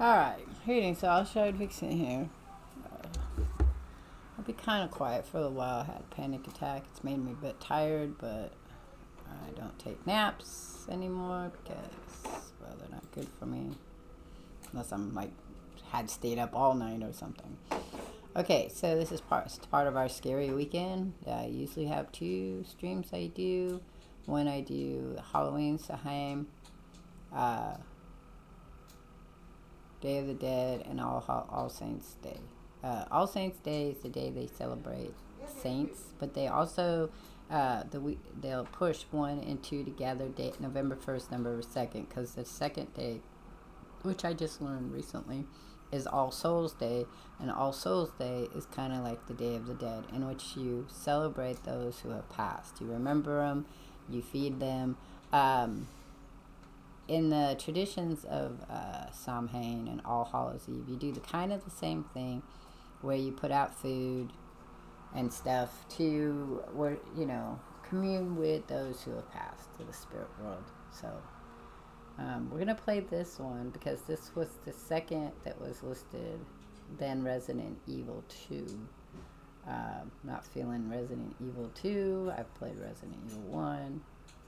Alright, greetings. So I'll Shardvixen here. I'll be kind of quiet for a while. I had a panic attack. It's made me a bit tired, but I don't take naps anymore because, well, they're not good for me. Unless I'm like, had stayed up all night or something. Okay, so this is part of our scary weekend. I usually have 2 streams I do. One I do Halloween, Saheim, Day of the Dead, and All Saints Day. All Saints Day is the day they celebrate saints, but they also they'll push 1 and 2 together, date November 1st, November 2nd, because the second day, which I just learned recently, is All Souls Day, and All Souls Day is kind of like the Day of the Dead, in which you celebrate those who have passed. You remember them, you feed them. In the traditions of Samhain and All Hallows Eve, you do the kind of the same thing, where you put out food and stuff to, where commune with those who have passed to the spirit world. So we're gonna play this one because this was the second that was listed, then Resident Evil 2. Not feeling Resident Evil 2. I've played Resident Evil 1,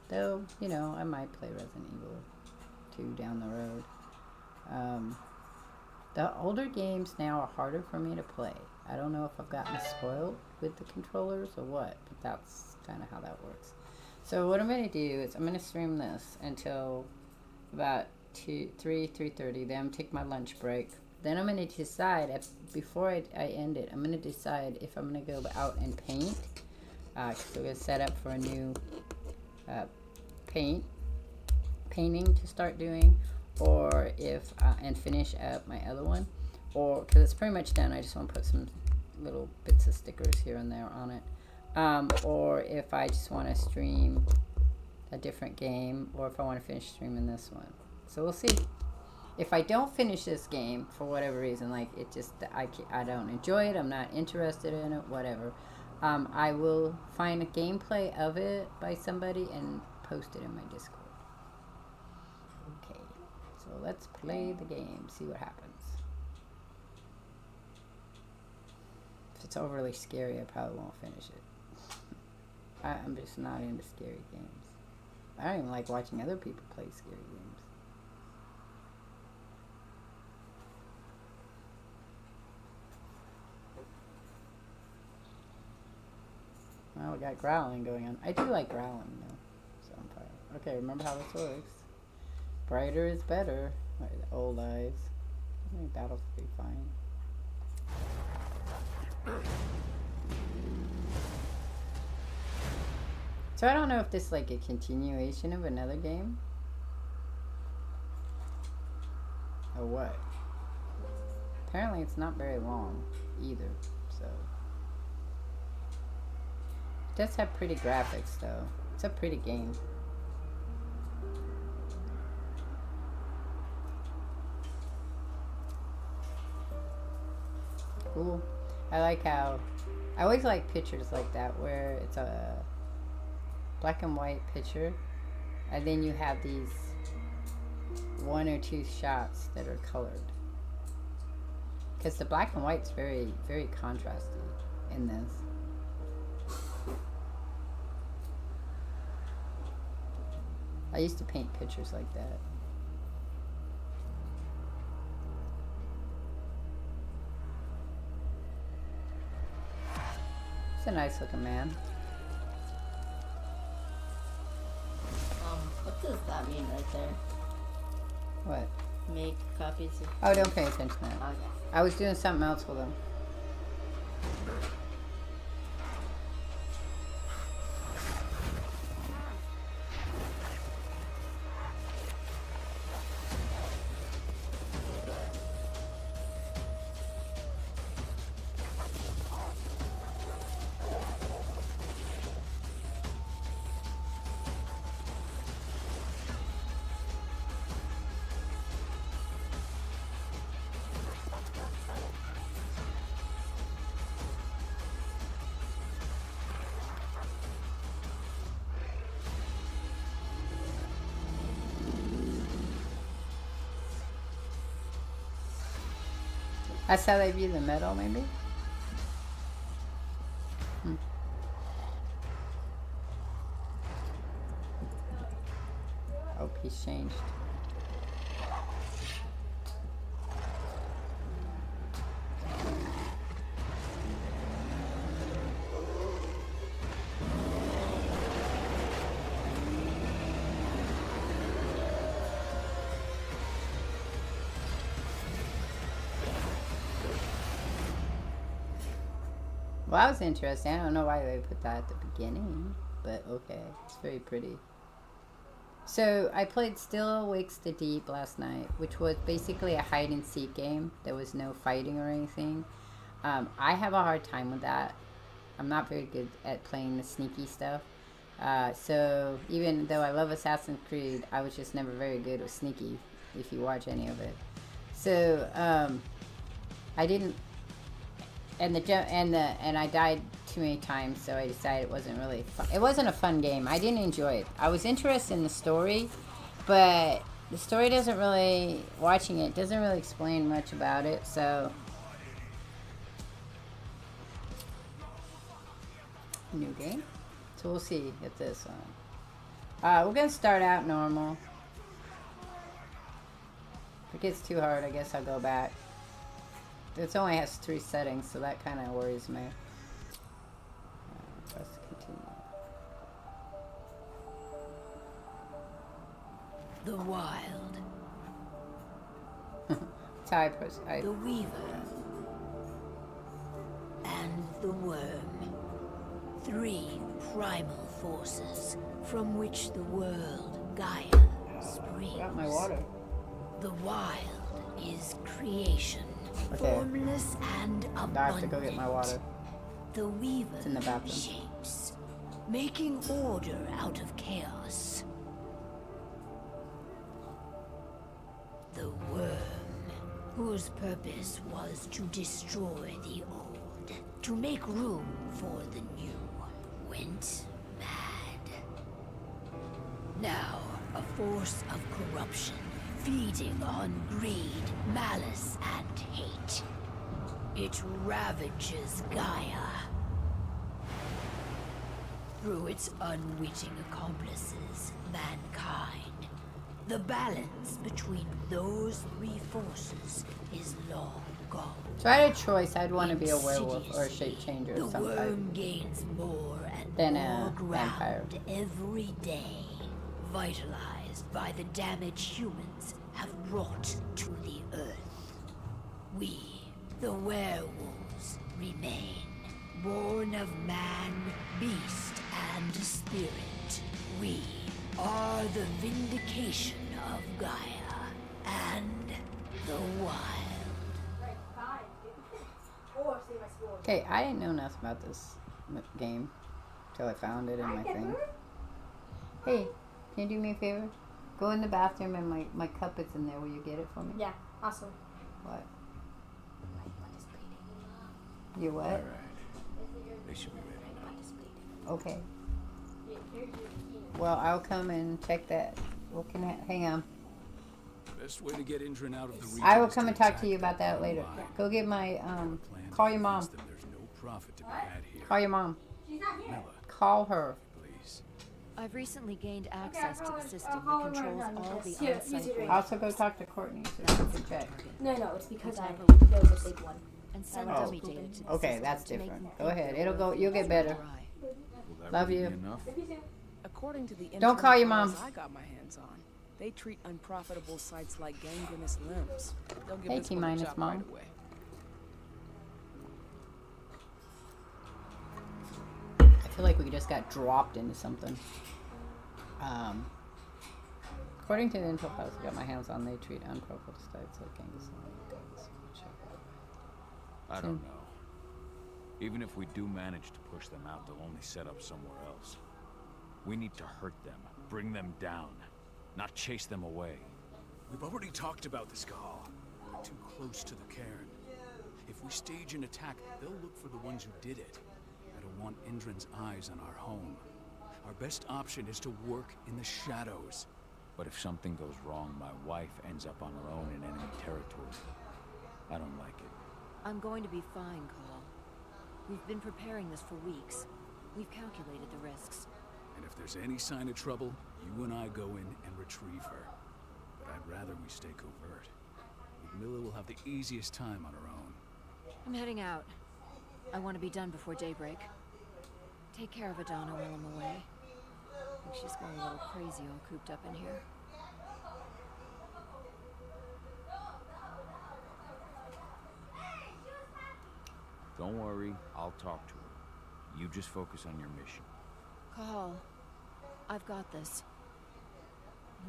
though I might play Resident Evil 2 down the road. The older games now are harder for me to play. I don't know if I've gotten spoiled with the controllers or what, but that's kind of how that works. So what I'm going to do is I'm going to stream this until about 3:30, then take my lunch break. Then I'm going to decide, before I end it, I'm going to decide if I'm going to go out and paint. So we're going to set up for a new painting to start doing, or if and finish up my other one, or because it's pretty much done. I just want to put some little bits of stickers here and there on it, or if I just want to stream a different game, or if I want to finish streaming this one. So we'll see. If I don't finish this game for whatever reason, like it just I don't enjoy it, I'm not interested in it, whatever, I will find a gameplay of it by somebody and post it in my Discord. Okay, so let's play the game, see what happens. If it's overly scary, I probably won't finish it. I'm just not into scary games. I don't even like watching other people play scary games. Well, we got growling going on. I do like growling, though. So I'm fine. Okay, remember how this works. Brighter is better. Right, old eyes. I think that'll be fine. So I don't know if this is like a continuation of another game, or what. Apparently it's not very long either, so. It does have pretty graphics though. It's a pretty game. Cool. I like how, I always like pictures like that where it's a black and white picture and then you have these 1 or 2 shots that are colored, because the black and white's very, very contrasty in this. I used to paint pictures like that. It's a nice looking man. What does that mean right there? What? Make copies of... Oh, don't pay attention to that. Okay. I was doing something else with them. That's how they view the metal, maybe? Oh, he's changed. Well, that was interesting. I don't know why they put that at the beginning, but okay. It's very pretty. So, I played Still Awakes the Deep last night, which was basically a hide-and-seek game. There was no fighting or anything. I have a hard time with that. I'm not very good at playing the sneaky stuff. So, even though I love Assassin's Creed, I was just never very good with sneaky, if you watch any of it. So, I didn't... And I died too many times, so I decided it wasn't really fun. It wasn't a fun game. I didn't enjoy it. I was interested in the story, but the story doesn't really, watching it, doesn't really explain much about it, so. New game? So we'll see if this one. We're gonna start out normal. If it gets too hard, I guess I'll go back. It only has 3 settings, so that kind of worries me. Press continue. The wild. Type. The weaver. And the worm. 3 primal forces from which the world Gaia springs. Got my water. The wild is creation. Okay. Formless and abundant. Now I have to go get my water. The weaver It's in the bathroom. shapes, making order out of chaos. The worm, whose purpose was to destroy the old, to make room for the new, went mad. Now, a force of corruption, feeding on greed, malice, and hate. It ravages Gaia. Through its unwitting accomplices, mankind. The balance between those 3 forces is long gone. So I had a choice. I'd want to be a werewolf or a shape changer The of some type. worm gains more and Than more a ground vampire. every day, vitalized by the damage humans have brought to the earth. We, the werewolves, remain, born of man, beast, and spirit. We are the vindication of Gaia and the wild. Okay, I didn't know nothing about this game until I found it in my thing. Hey, can you do me a favor? Go in the bathroom and my cup is in there. Will you get it for me? Yeah, awesome. What? You what? Alright. They should be ready now. Okay. Well, I'll come and check that. Hang on. Best way to get Indran out of the region I will is come to and talk to attack you about that them later. online. Go get my, Plan call to your mom. convince them there's no profit to be had here. Call your mom. Mela, Call her. please. I've recently gained access to the system that controls all the Here, on-site use your drink. Also go talk to Courtney so she can check. No, it's because I Example. know the big one. and send Oh. dummy data to the Okay, system that's to make different. them Go think ahead. their It'll go. world You'll get is better. awry. Will that Love really you. be enough? According to the Don't call your internal mom. files I got my hands on, they treat unprofitable sites like gangrenous limbs. They'll give Hey, this one a T-minus job mom. right away. I feel like we just got dropped into something. According to the intel files I got my hands on, they treat unprofitable sites like gangs. I don't know. Even if we do manage to push them out, they'll only set up somewhere else. We need to hurt them, bring them down, not chase them away. We've already talked about this, Gahal. We're too close to the cairn. If we stage an attack, they'll look for the ones who did it. I don't want Indran's eyes on our home. Our best option is to work in the shadows. But if something goes wrong, my wife ends up on her own in enemy territory. I don't like it. I'm going to be fine, Call. We've been preparing this for weeks. We've calculated the risks. And if there's any sign of trouble, you and I go in and retrieve her. But I'd rather we stay covert. Ludmilla will have the easiest time on her own. I'm heading out. I want to be done before daybreak. Take care of Adana while I'm away. I think she's going a little crazy all cooped up in here. Don't worry, I'll talk to her. You just focus on your mission. Call. I've got this.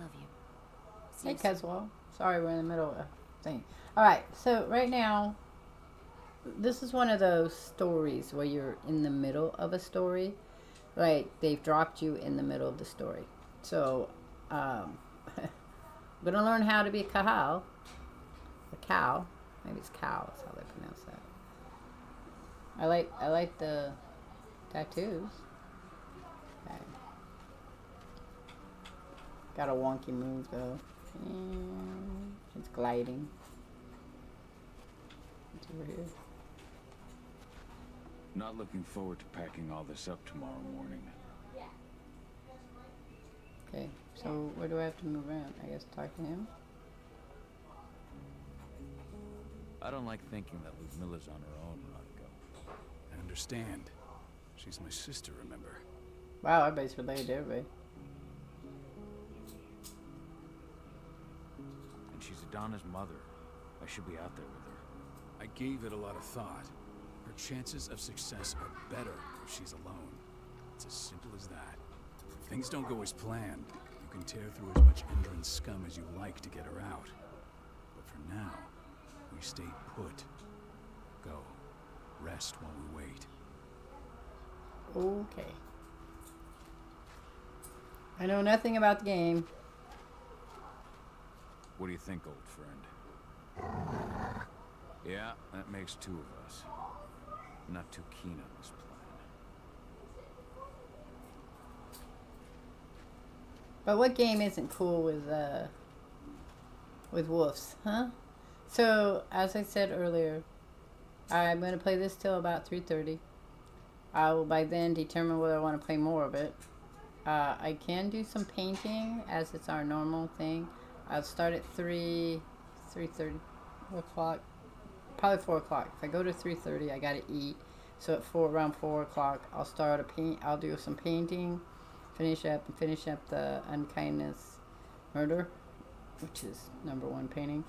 Love you. See Hey, you soon. Caswell. Sorry, we're in the middle of a thing. Alright, so right now, this is one of those stories where you're in the middle of a story. Like, they've dropped you in the middle of the story. So, I'm going to learn how to be a cow. A cow. Maybe it's cow. That's how they pronounce that. I like the tattoos. Okay. Got a wonky move though. It's gliding. It's over here. Not looking forward to packing all this up tomorrow morning. Okay, so where do I have to move around? I guess talk to him. I don't like thinking that Ludmilla's on her own, Rodko. I understand. She's my sister, remember? Wow, everybody's related to everybody. And she's Adana's mother. I should be out there with her. I gave it a lot of thought. Her chances of success are better if she's alone. It's as simple as that. If things don't go as planned, you can tear through as much Endron scum as you like to get her out. But for now, we stay put. Go. Rest while we wait. Okay. I know nothing about the game. What do you think, old friend? Yeah, that makes two of us. I'm not too keen on this plan. But what game isn't cool with wolves, huh? So, as I said earlier, I'm going to play this till about 3:30. I will by then determine whether I want to play more of it. I can do some painting as it's our normal thing. I'll start at 3:30, 4 o'clock, probably 4 o'clock. If I go to 3:30, I gotta eat. So at around 4 o'clock, I'll start a paint. I'll do some painting, finish up the unkindness murder, which is #1 painting.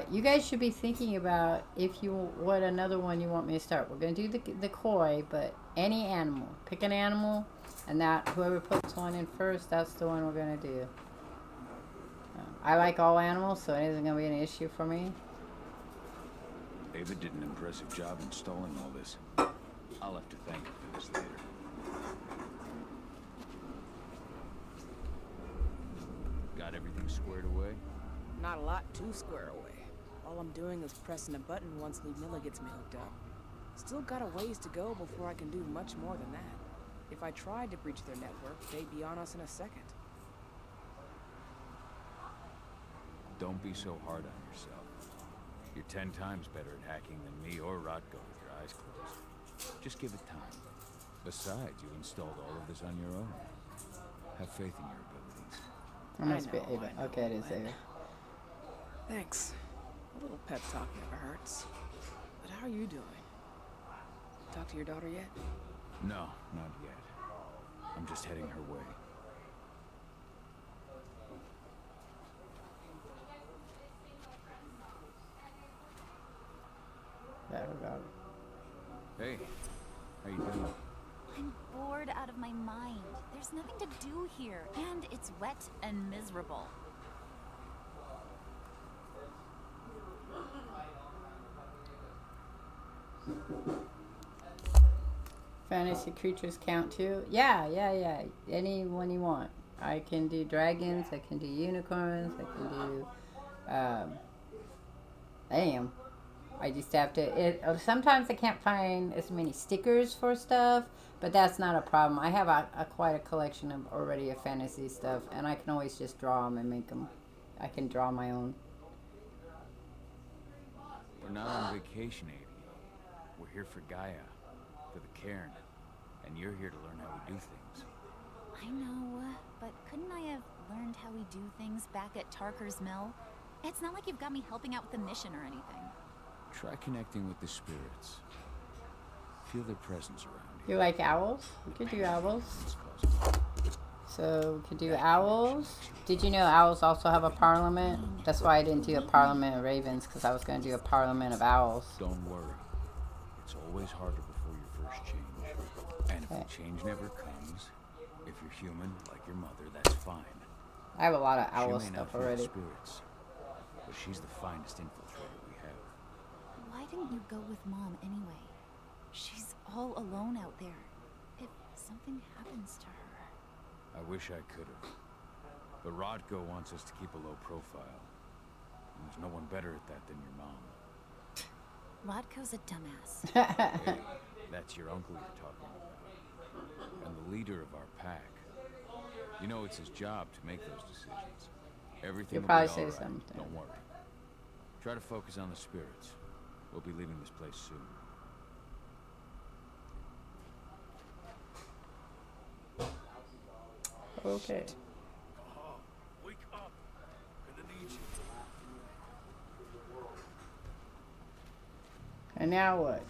You guys should be thinking about what another one you want me to start. We're gonna do the koi, but any animal. Pick an animal, and that whoever puts one in first, that's the one we're gonna do. I like all animals, so it isn't gonna be an issue for me. David did an impressive job installing all this. I'll have to thank him for this later. Got everything squared away? Not a lot to square away. All I'm doing is pressing a button once Ludmilla gets me hooked up. Still got a ways to go before I can do much more than that. If I tried to breach their network, they'd be on us in a second. Don't be so hard on yourself. You're 10 times better at hacking than me or Rodko with your eyes closed. Just give it time. Besides, you installed all of this on your own. Have faith in your abilities. I must be know, Ava. I know, Okay, it is I Ava. know. Thanks. A little pep talk never hurts. But how are you doing? Talk to your daughter yet? No, not yet. I'm just heading her way. That about it. Hey, how you doing? I'm bored out of my mind. There's nothing to do here, and it's wet and miserable. Fantasy creatures count too? Yeah. Anyone you want. I can do dragons, I can do unicorns, I can do damn. I just have to sometimes I can't find as many stickers for stuff, but that's not a problem. I have quite a collection of already of fantasy stuff, and I can always just draw them and make them. I can draw my own. We're not on vacation, 80. We're here for Gaia, for the cairn, and you're here to learn how we do things. I know, but couldn't I have learned how we do things back at Tarker's Mill? It's not like you've got me helping out with the mission or anything. Try connecting with the spirits. Feel their presence around You like owls? We could do owls. So we could do owls. Did you know owls also have a parliament? That's why I didn't do a parliament of ravens, because I was going to do a parliament of owls. Don't worry. It's always harder before your first change. And if the change never comes, if you're human, like your mother, that's fine. I have a lot of owl She may not stuff feel the already. spirits, but she's the finest infiltrator we have. Why didn't you go with Mom anyway? She's all alone out there. If something happens to her... I wish I could have. But Rodko wants us to keep a low profile. And there's no one better at that than your mom. Rodko's a dumbass. Hey, that's your uncle you're talking about. And the leader of our pack. You know it's his job to make those decisions. Everything You'll will probably be say all right. something. Don't worry. Try to focus on the spirits. We'll be leaving this place soon. Okay. Oh, wake up. Gonna need you. And now what?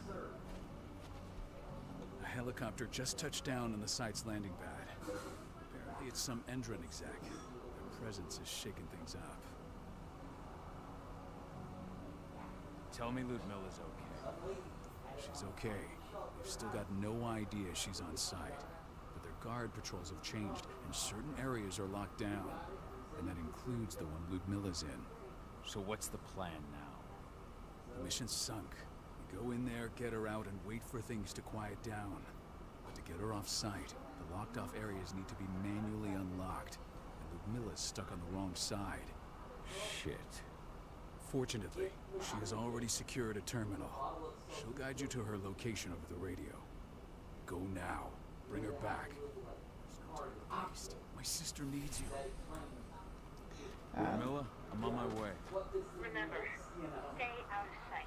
A helicopter just touched down on the site's landing pad. Apparently it's some Endron exec. Their presence is shaking things up. Tell me Ludmilla's okay. She's okay. They've still got no idea she's on site. But their guard patrols have changed, and certain areas are locked down. And that includes the one Ludmilla's in. So what's the plan now? The mission's sunk. We go in there, get her out, and wait for things to quiet down. But to get her off site, the locked off areas need to be manually unlocked. And Ludmilla's stuck on the wrong side. Shit. Fortunately, she has already secured a terminal. She'll guide you to her location over the radio. Go now. Bring her back. Beast, my sister needs you. Ludmilla, I'm on my way. Remember, stay out of sight.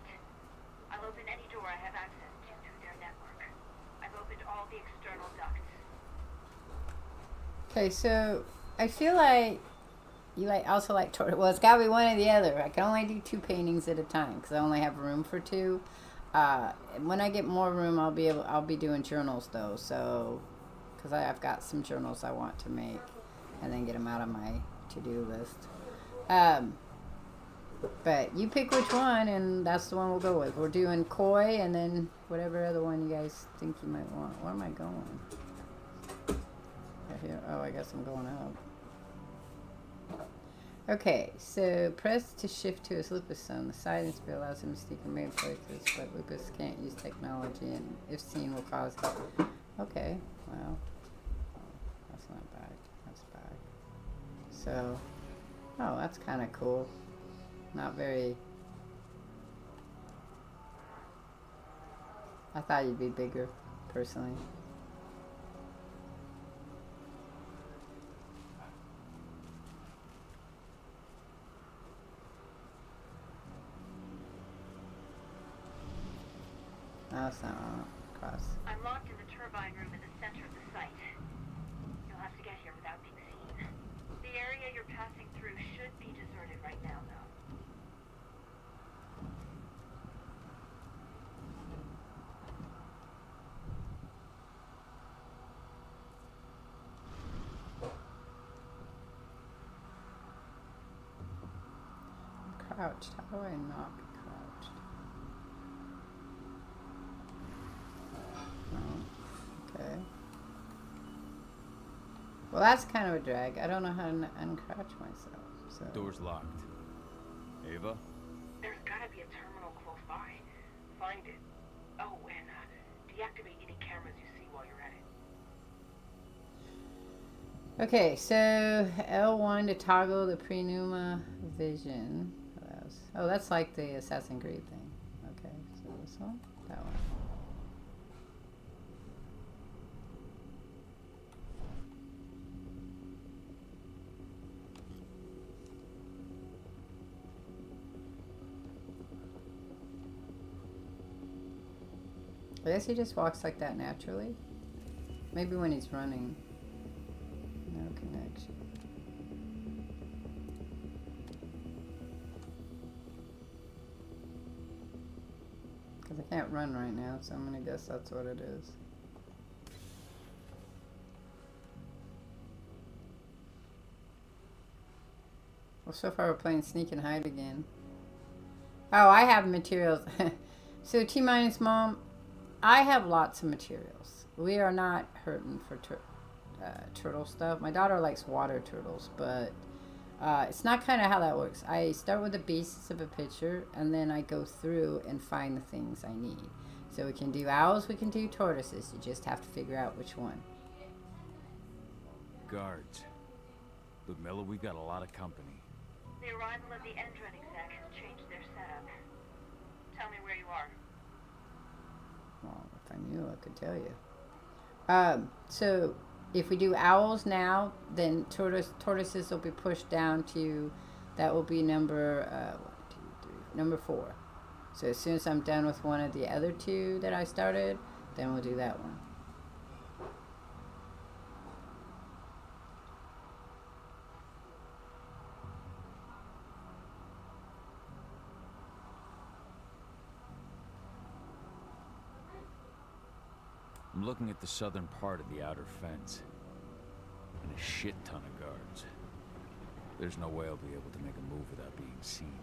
I'll open any door I have access to through their network. I've opened all the external ducts. Okay, so I feel like you also like tortoise. Well, it's got to be one or the other. I can only do 2 paintings at a time because I only have room for 2. When I get more room, I'll be doing journals though. So, because I've got some journals I want to make, and then get them out of my to-do list. But you pick which one, and that's the one we'll go with. We're doing koi, and then whatever other one you guys think you might want. Where am I going? Right here. Oh, I guess I'm going up. Okay, so press to shift to his lupus zone. The side spear allows him to sneak in many places, but lupus can't use technology, and if seen, will cause it. Okay, well, that's not bad. That's bad. So, oh, that's kind of cool. Not very. I thought you'd be bigger, personally. No, it's not cross. I'm locked in the turbine room in the center of the site. You'll have to get here without being seen. The area you're passing through should be deserted right now, though. I'm crouched. How do I not be crouched? Oh, okay. Well, that's kind of a drag. I don't know how to uncrouch myself. So. Door's locked. Ava? There's gotta be a terminal close by. Find it. Oh, and deactivate any cameras you see while you're at it. Okay, so L1 to toggle the pneuma vision. Oh, that's like the Assassin's Creed thing. Okay, so this one, that one. I guess he just walks like that naturally. Maybe when he's running. No connection. Because I can't run right now, so I'm gonna guess that's what it is. Well, so far we're playing Sneak and Hide again. Oh, I have materials. So, T-minus Mom, I have lots of materials. We are not hurting for turtle stuff. My daughter likes water turtles, but it's not kind of how that works. I start with the basis of a picture, and then I go through and find the things I need. So we can do owls, we can do tortoises. You just have to figure out which one. Guards. Ludmilla, we got a lot of company. The arrival of the Endron exec has changed their setup. Tell me where you are. Well, if I knew, I could tell you. So if we do owls now, then tortoises will be pushed down to, that will be number, 4. So as soon as I'm done with one of the other 2 that I started, then we'll do that one. I'm looking at the southern part of the outer fence. And a shit ton of guards. There's no way I'll be able to make a move without being seen.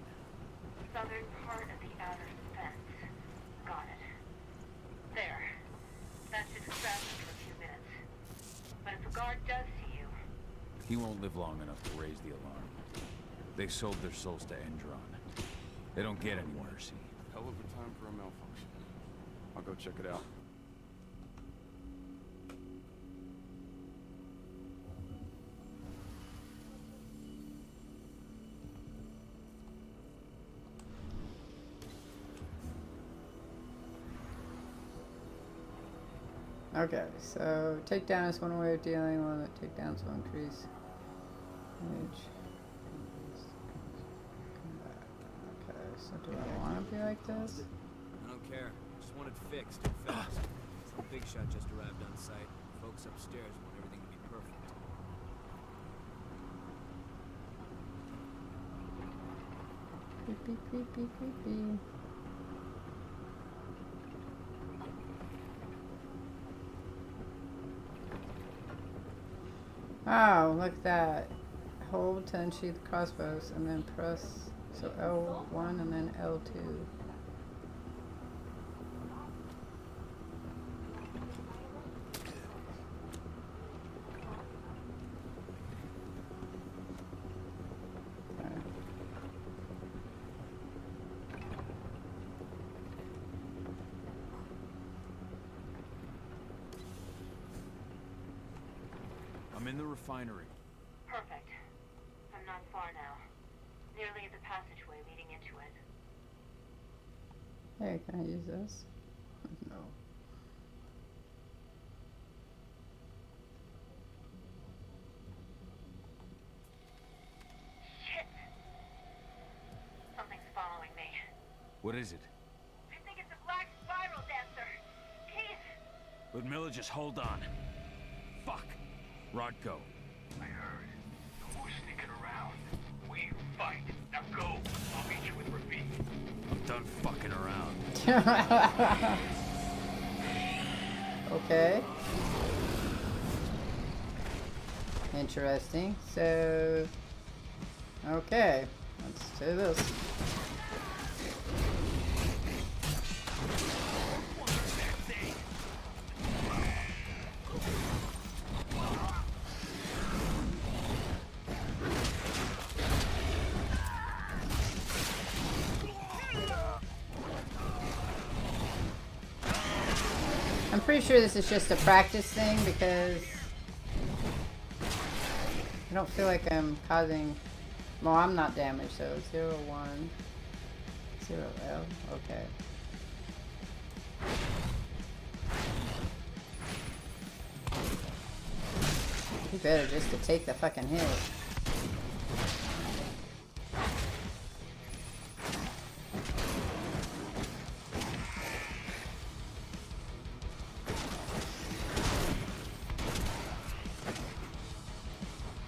Southern part of the outer fence. Got it. There. That should distract him for a few minutes. But if a guard does see you... He won't live long enough to raise the alarm. They sold their souls to Endron. They don't get any mercy. Hell of a time for a malfunction. I'll go check it out. Okay, so takedown is one way of dealing with it. Takedowns will increase damage. Okay, so do I want to be like this? I don't care. Just want it fixed and fast. Some big shot just arrived on site. Folks upstairs want everything to be perfect. Creepy, creepy, creepy. Oh, look at that. Hold to unsheath crossbows and then press, so L1 and then L2. I'm in the refinery. Perfect. I'm not far now. Nearly at the passageway leading into it. Hey, can I use this? No. Shit! Something's following me. What is it? I think it's a black spiral dancer. Keith! Ludmilla, just hold on. Fuck. Rod, go. I heard. No more sneaking around. We fight. Now go. I'll meet you with Rafik. I'm done fucking around. Okay. Interesting. So, okay. Let's do this. I'm pretty sure this is just a practice thing because I don't feel like I'm causing, well, I'm not damaged, so 0, 1, 0, L, okay. You better just to take the fucking hit.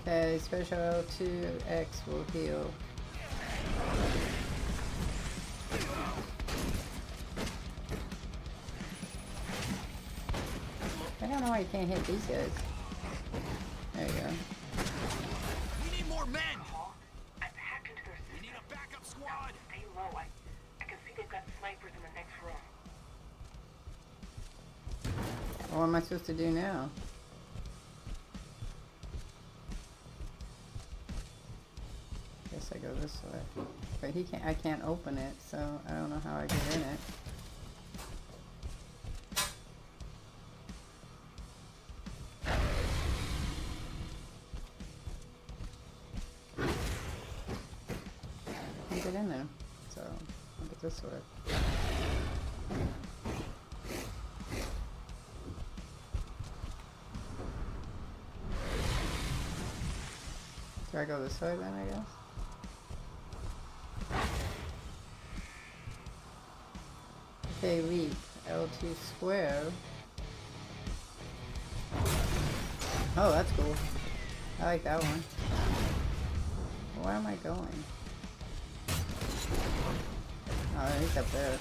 Okay, special L2X will heal. I don't know why you can't hit these guys. There you go. We need more men! I've hacked into their system. We need a backup squad! Stay low. I can see they've got snipers in the next room. What am I supposed to do now? Guess I go this way. But I can't open it, so I don't know how I get in it. Can't get in there. So I'll get this way. Do I go this way then, I guess? Okay, leap. L2 square. Oh, that's cool. I like that one. Where am I going? Oh, he's up there.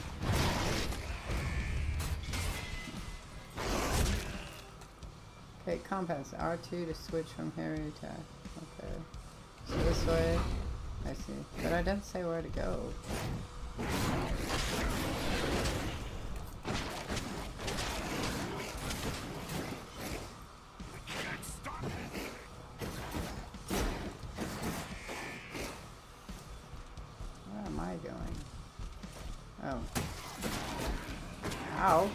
Okay, compounds. R2 to switch from Harry attack. Okay. So this way. I see. But I didn't say where to go. Where am I going? Oh. Ow.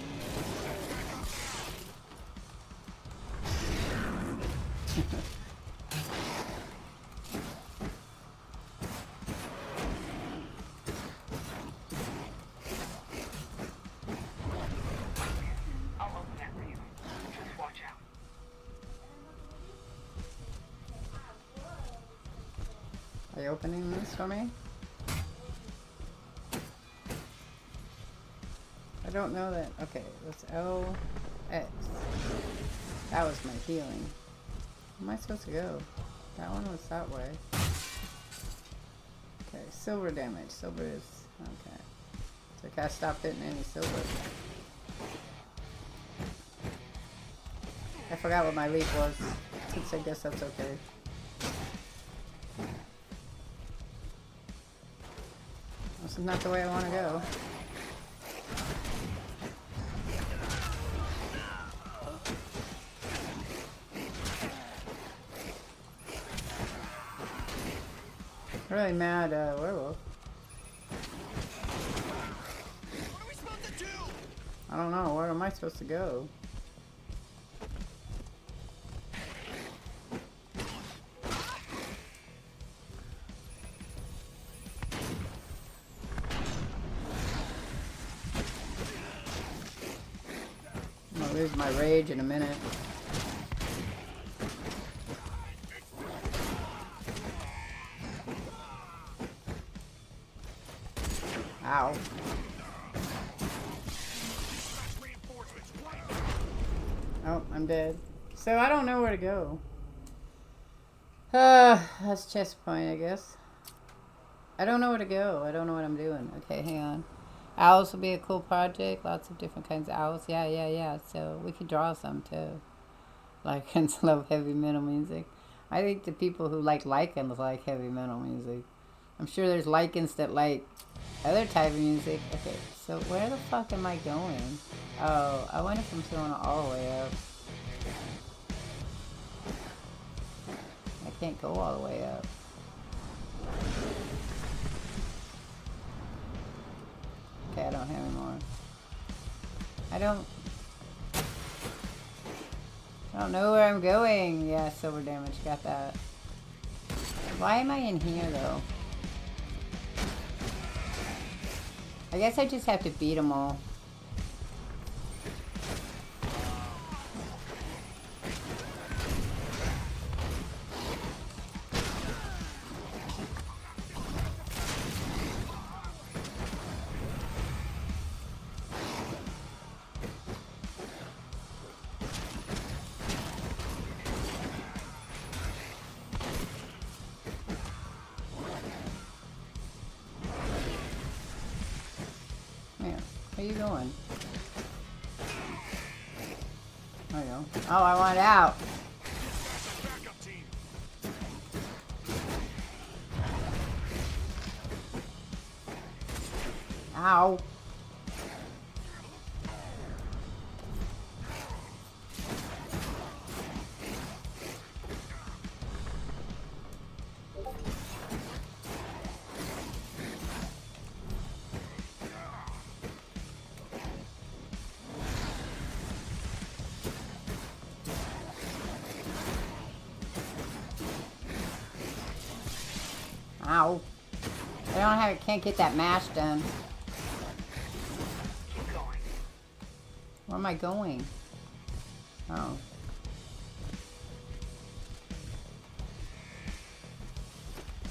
I'll open that for you. Just watch out. Are you opening this for me? I don't know that. Okay, that's LX. That was my healing. Where am I supposed to go? That one was that way. Okay, silver damage. Silver is... Okay. So I can't stop hitting any silver. I forgot what my leap was. Since I guess that's okay. This is not the way I want to go. Really mad werewolf. What are we supposed to do? I don't know. Where am I supposed to go? I'm gonna lose my rage in a minute. Ow. Oh, I'm dead. So I don't know where to go. That's chest point, I guess. I don't know where to go. I don't know what I'm doing. Okay, hang on. Owls will be a cool project. Lots of different kinds of owls. Yeah. So we could draw some too. Lycans love heavy metal music. I think the people who like Lycans like heavy metal music. I'm sure there's Lycans that like other type of music. Okay, so where the fuck am I going? Oh, I wonder if I'm going all the way up. I can't go all the way up. Okay, I don't have any more. I don't know where I'm going. Yeah, silver damage. Got that. Why am I in here, though? I guess I just have to beat them all. you going? There you go. Oh, I want out. Ow. Ow. Can't get that mash done. Keep going. Where am I going? Oh.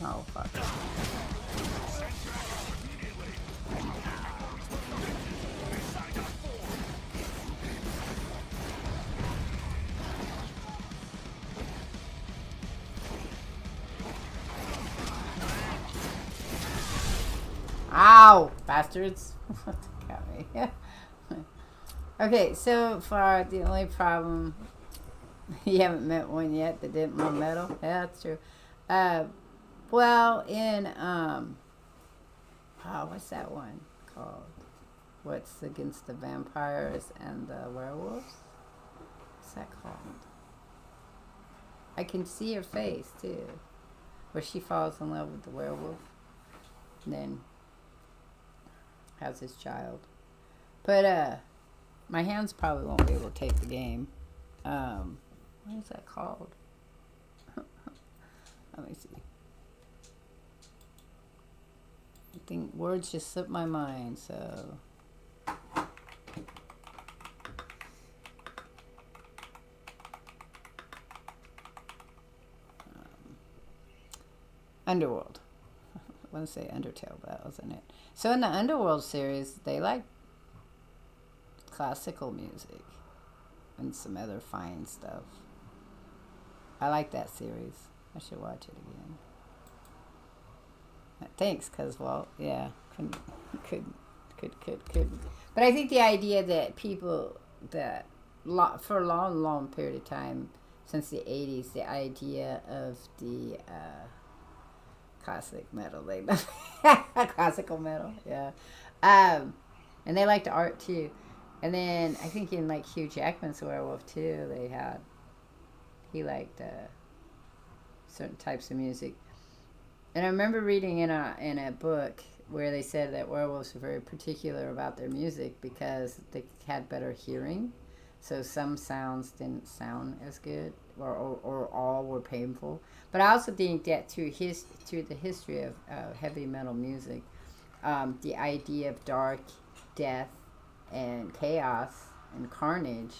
Oh, fuck. Ow! Bastards. Got me. Okay, so far, the only problem... You haven't met one yet that didn't love metal? Yeah, that's true. Well, in... Oh, what's that one called? What's against the vampires and the werewolves? What's that called? I can see her face, too. Where she falls in love with the werewolf. And then... has his child. But my hands probably won't be able to take the game. What is that called? Let me see. I think words just slip my mind, so Underworld. I want to say Undertale, but that wasn't it. So in the Underworld series, they like classical music and some other fine stuff. I like that series. I should watch it again. Thanks, cause well, yeah, could. But I think the idea that people that for a long period of time since the 80s, the idea of the classic metal, they classical metal, yeah, and they liked art too. And then I think in like Hugh Jackman's Werewolf too, he liked certain types of music. And I remember reading in a book where they said that werewolves were very particular about their music because they had better hearing. So some sounds didn't sound as good, or all were painful. But I also think that through the history of heavy metal music, the idea of dark, death, and chaos and carnage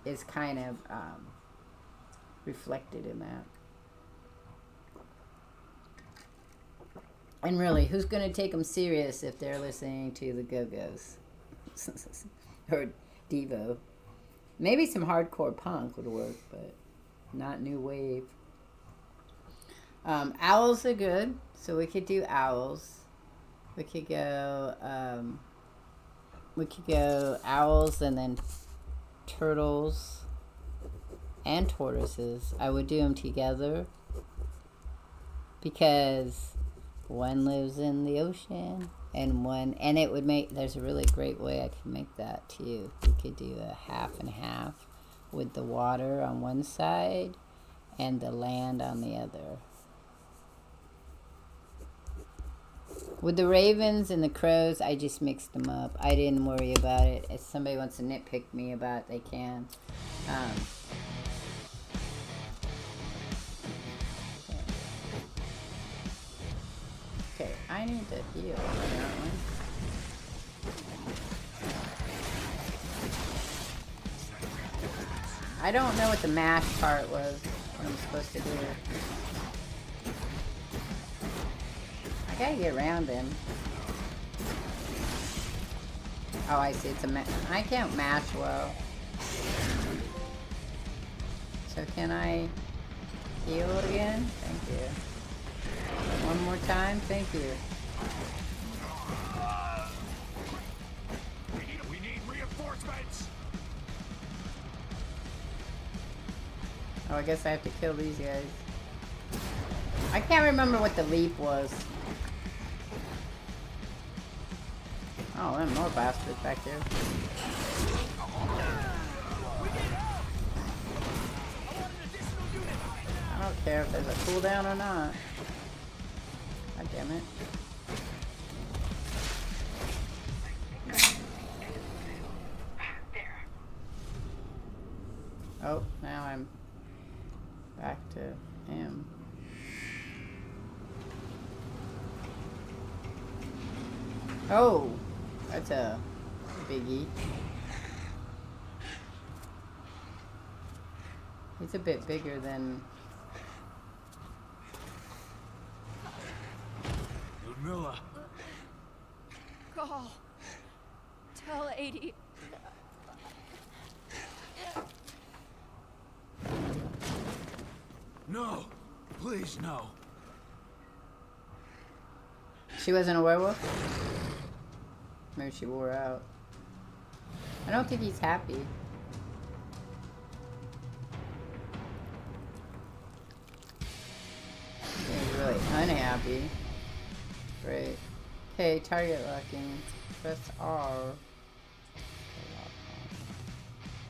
is kind of reflected in that. And really, who's going to take them serious if they're listening to the Go-Go's or Devo? Maybe some hardcore punk would work, but not new wave. Owls are good, so we could do owls. We could go owls and then turtles and tortoises. I would do them together because one lives in the ocean and it would make, there's a really great way I could make that too. We could do a half and half with the water on one side and the land on the other. With the ravens and the crows, I just mixed them up. I didn't worry about it. If somebody wants to nitpick me about it, they can. Okay, I need to heal. Apparently. I don't know what the mash part was. What I'm supposed to do. I gotta get around him. Oh, I see. It's a I can't mash well. So can I heal again? Thank you. One more time. Thank you. Oh, I guess I have to kill these guys. I can't remember what the leap was. Oh, there are more bastards back there. I don't care if there's a cooldown or not. God damn it. Oh, now I'm back to him. Oh, that's a biggie. He's a bit bigger than... Ludmilla. Call. Tell 80. No, please no. She wasn't a werewolf? Maybe she wore out. I don't think he's happy. He's really unhappy. Great. Okay, target locking. Press R.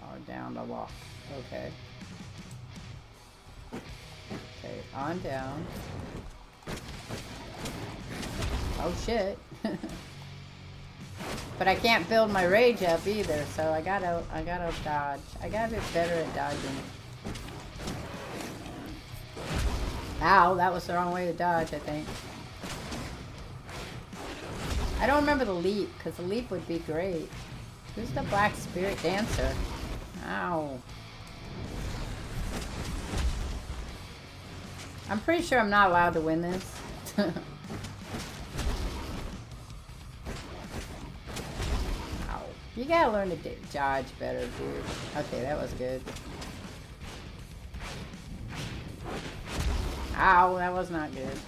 R down to lock. Okay. Okay, on down. Oh shit. But I can't build my rage up either, so I gotta dodge. I gotta be better at dodging. Ow, that was the wrong way to dodge, I think. I don't remember the leap, because the leap would be great. Who's the black spirit dancer? Ow. I'm pretty sure I'm not allowed to win this. Ow. You gotta learn to dodge better, dude. Okay, that was good. Ow, that was not good.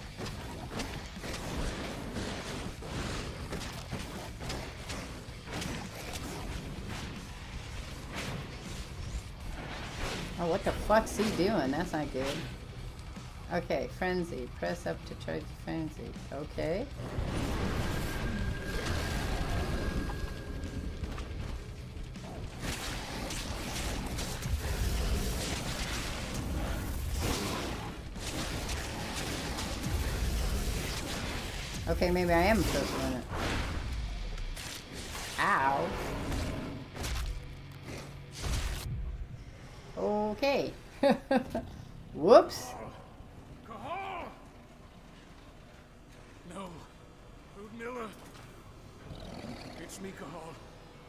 Oh, what the fuck's he doing? That's not good. Okay, frenzy. Press up to charge the frenzy. Okay. Okay, maybe I am supposed to win it. Ow. Okay. Whoops. Cahal! No. Ludmilla. It's me, Cahal.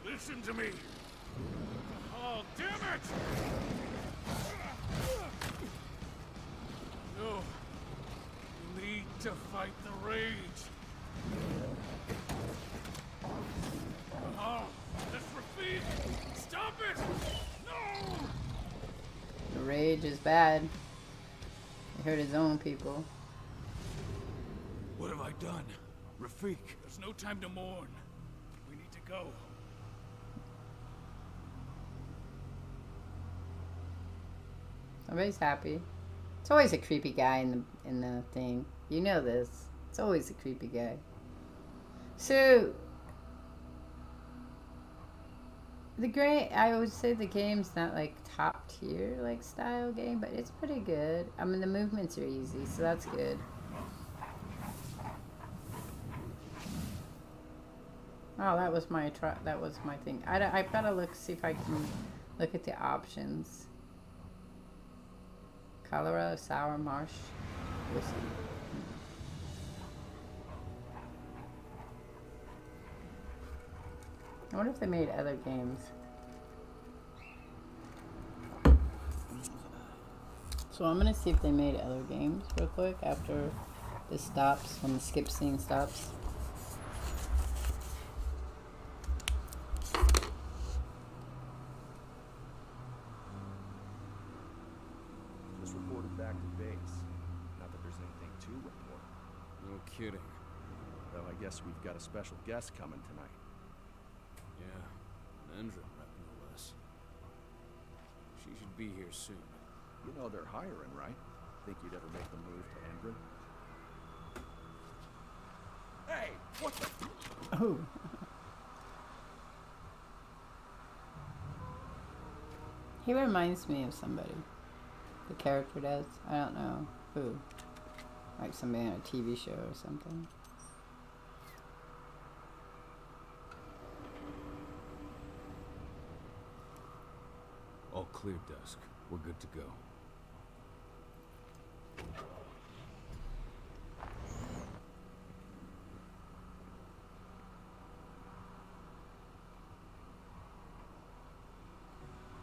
Listen to me. Cahal, damn it! No. You need to fight the rage. Cahal, that's Rafid. Stop it! No! The rage is bad. He hurt his own people. What have I done? Rafik. There's no time to mourn. We need to go. Somebody's happy. It's always a creepy guy in the thing. You know this. It's always a creepy guy. So I would say the game's not like top tier like style game, but it's pretty good. I mean, the movements are easy, so that's good. Oh, that was my thing. I've got to see if I can look at the options. Colorado sour marsh whiskey. I wonder if they made other games. So I'm gonna see if they made other games real quick after this stops, when the skip scene stops. Just reported back to base. Not that there's anything to report. No kidding. Though I guess we've got a special guest coming tonight. Yeah, an Endrim rep, no less. She should be here soon. You know they're hiring, right? Think you'd ever make the move to England? Hey, what the? Oh. He reminds me of somebody. The character does. I don't know who. Like somebody on a TV show or something. All clear, Dusk. We're good to go.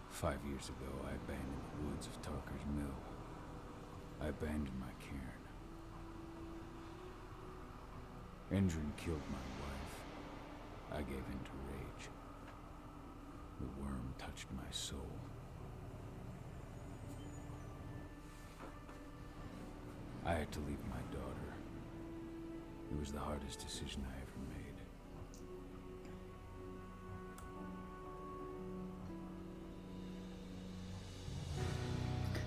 Five years ago, I abandoned the woods of Tarker's Mill. I abandoned my cairn. Endrin killed my wife. I gave in to rage. The worm touched my soul. I had to leave my daughter. It was the hardest decision I ever made.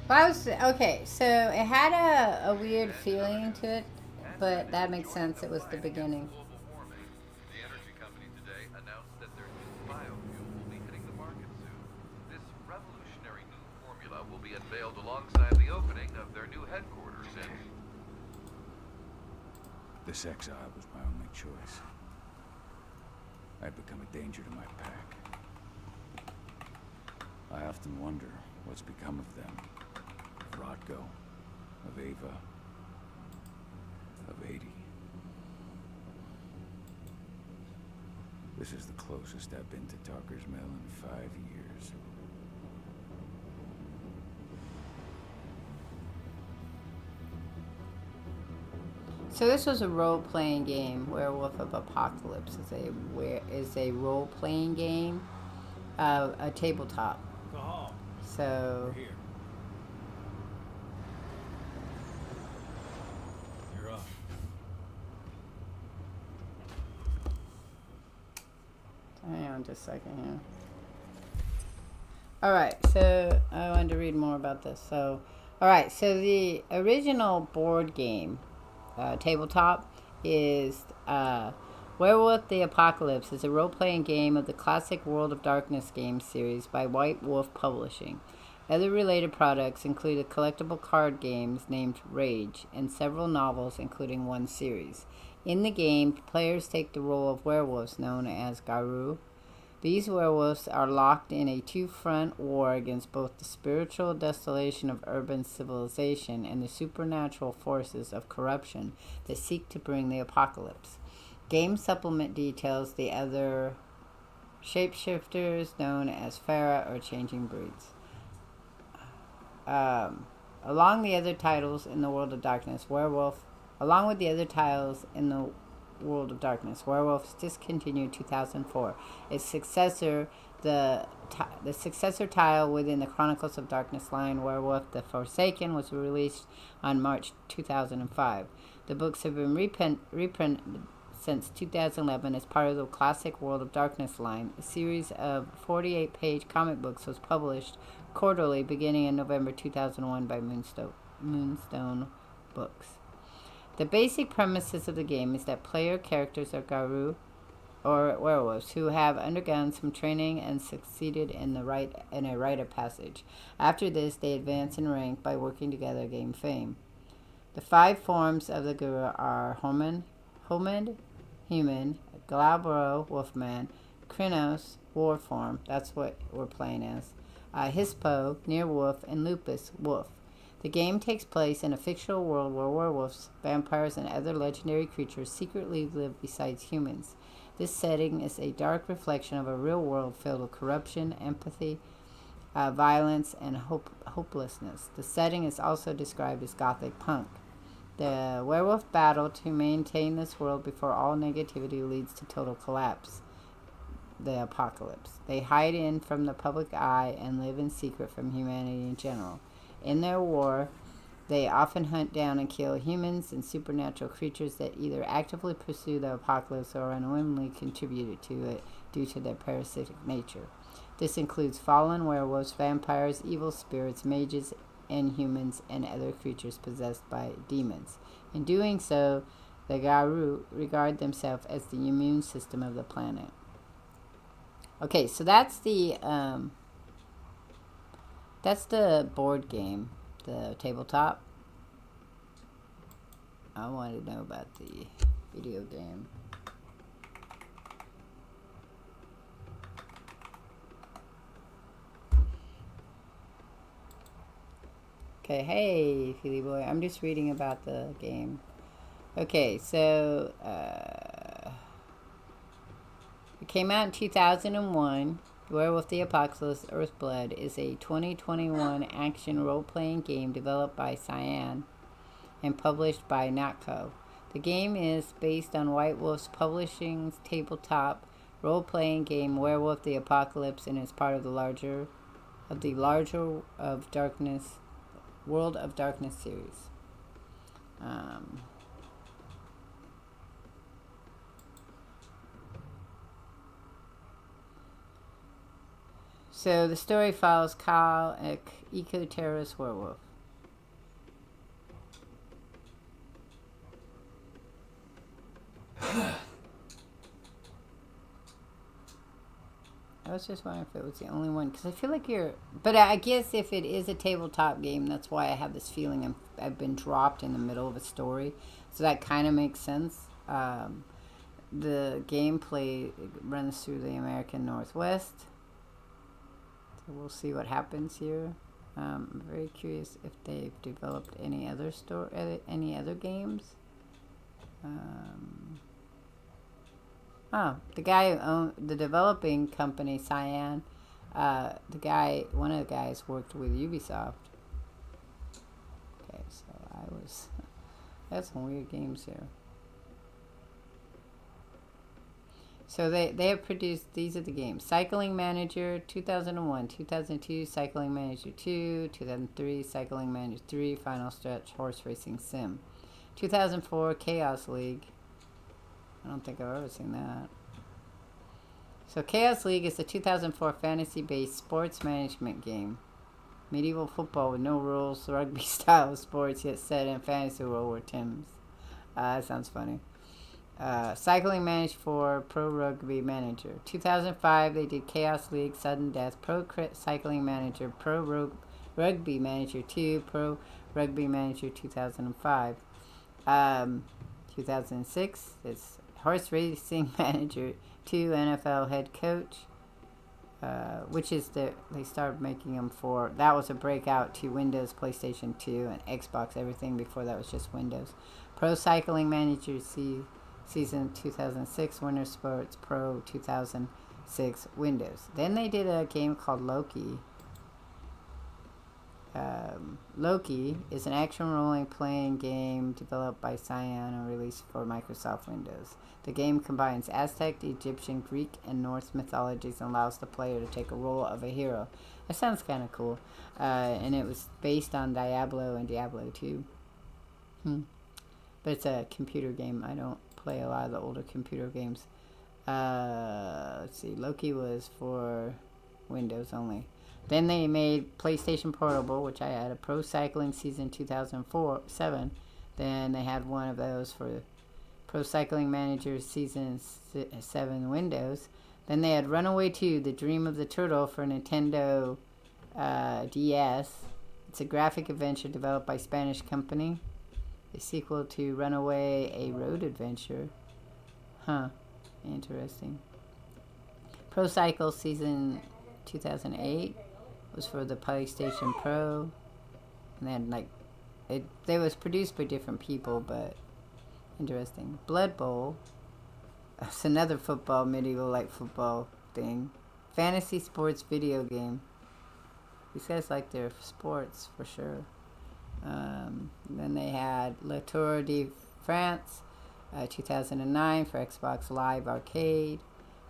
Well, okay, so it had a weird feeling to it, but that makes sense. It was the beginning. The energy company today announced that their new biofuel will be hitting the market soon. This revolutionary new formula will be unveiled alongside the opening of their new headquarters in... This exile was my only choice. I'd become a danger to my pack. I often wonder what's become of them. Of Rodgo, of Ava, of 80. This is the closest I've been to Tarker's Mill in 5 years. So this was a role-playing game. Werewolf of Apocalypse is a role-playing game, a tabletop. Go home. So We're here. You're up. hang on just a second here. All right, so I wanted to read more about this. So, all right, so the original board game, tabletop, is Werewolf the Apocalypse is a role-playing game of the classic World of Darkness game series by White Wolf Publishing. Other related products include collectible card games named Rage and several novels, including one series. In the game, players take the role of werewolves known as Garou. These werewolves are locked in a two-front war against both the spiritual desolation of urban civilization and the supernatural forces of corruption that seek to bring the apocalypse. Game supplement details the other shapeshifters known as Farah or changing breeds. Along with the other titles in the World of Darkness, Werewolf is discontinued in 2004. Its successor, the successor title within the Chronicles of Darkness line, Werewolf the Forsaken, was released on March 2005. The books have been reprinted since 2011 as part of the classic World of Darkness line. A series of 48-page comic books was published quarterly beginning in November 2001 by Moonstone Books. The basic premises of the game is that player characters are Garou, or werewolves, who have undergone some training and succeeded in a rite of passage. After this, they advance in rank by working together to gain fame. The 5 forms of the Garou are Homid, human, Glabro, wolfman, Krynos, war form, that's what we're playing as, Hispo, near wolf, and Lupus, wolf. The game takes place in a fictional world where werewolves, vampires, and other legendary creatures secretly live besides humans. This setting is a dark reflection of a real world filled with corruption, empathy, violence, and hopelessness. The setting is also described as gothic punk. The werewolf battle to maintain this world before all negativity leads to total collapse, the apocalypse. They hide in from the public eye and live in secret from humanity in general. In their war, they often hunt down and kill humans and supernatural creatures that either actively pursue the apocalypse or unwillingly contribute to it due to their parasitic nature. This includes fallen werewolves, vampires, evil spirits, mages, inhumans and other creatures possessed by demons. In doing so, the Garou regard themselves as the immune system of the planet. Okay, so that's the board game, the tabletop. I want to know about the video game. Okay, hey, Philly boy. I'm just reading about the game. Okay, so it came out in 2001. Werewolf the Apocalypse Earthblood is a 2021 action role-playing game developed by Cyan and published by Natco. The game is based on White Wolf's Publishing's tabletop role-playing game Werewolf the Apocalypse and is part of the larger World of Darkness series. So the story follows Kyle, an eco-terrorist werewolf. I was just wondering if it was the only one, because I feel like but I guess if it is a tabletop game, that's why I have this feeling I've been dropped in the middle of a story. So that kind of makes sense. The gameplay runs through the American Northwest. So we'll see what happens here. I'm very curious if they've developed any other games. The guy who owned the developing company, Cyan, one of the guys worked with Ubisoft. Okay, so that's some weird games here. So they have produced, these are the games: Cycling Manager 2001, 2002 Cycling Manager 2, 2003 Cycling Manager 3 Final Stretch Horse Racing Sim, 2004 Chaos League. I don't think I've ever seen that. So Chaos League is a 2004 fantasy-based sports management game. Medieval football with no rules, rugby-style sports, yet set in fantasy world where Tim's. That sounds funny. Cycling Manager 4, Pro Rugby Manager. 2005, they did Chaos League, Sudden Death, Pro Cycling Manager, Pro Rugby Manager 2, Pro Rugby Manager 2005. 2006, it's Horse Racing Manager 2, NFL Head Coach, which is they started making them for, that was a breakout to Windows, PlayStation 2, and Xbox, everything before that was just Windows. Pro Cycling Manager Season 2006, Winter Sports Pro 2006, Windows. Then they did a game called Loki. Loki is an action role-playing game developed by Cyan and released for Microsoft Windows. The game combines Aztec, Egyptian, Greek, and Norse mythologies and allows the player to take a role of a hero. That sounds kind of cool. And it was based on Diablo and Diablo 2. But it's a computer game. I don't play a lot of the older computer games. Let's see. Loki was for Windows only. Then they made PlayStation Portable, which I had, a Pro Cycling Season 2007. Then they had one of those for Pro Cycling Manager Season 7 Windows. Then they had Runaway 2, The Dream of the Turtle for Nintendo DS. It's a graphic adventure developed by Spanish company. A sequel to Runaway, a road adventure. Interesting. Pro Cycle Season 2008 was for the PlayStation Pro. And then they was produced by different people, but interesting. Blood Bowl. That's another medieval football thing. Fantasy sports video game. These guys like their sports for sure. Then they had La Tour de France 2009 for Xbox Live Arcade.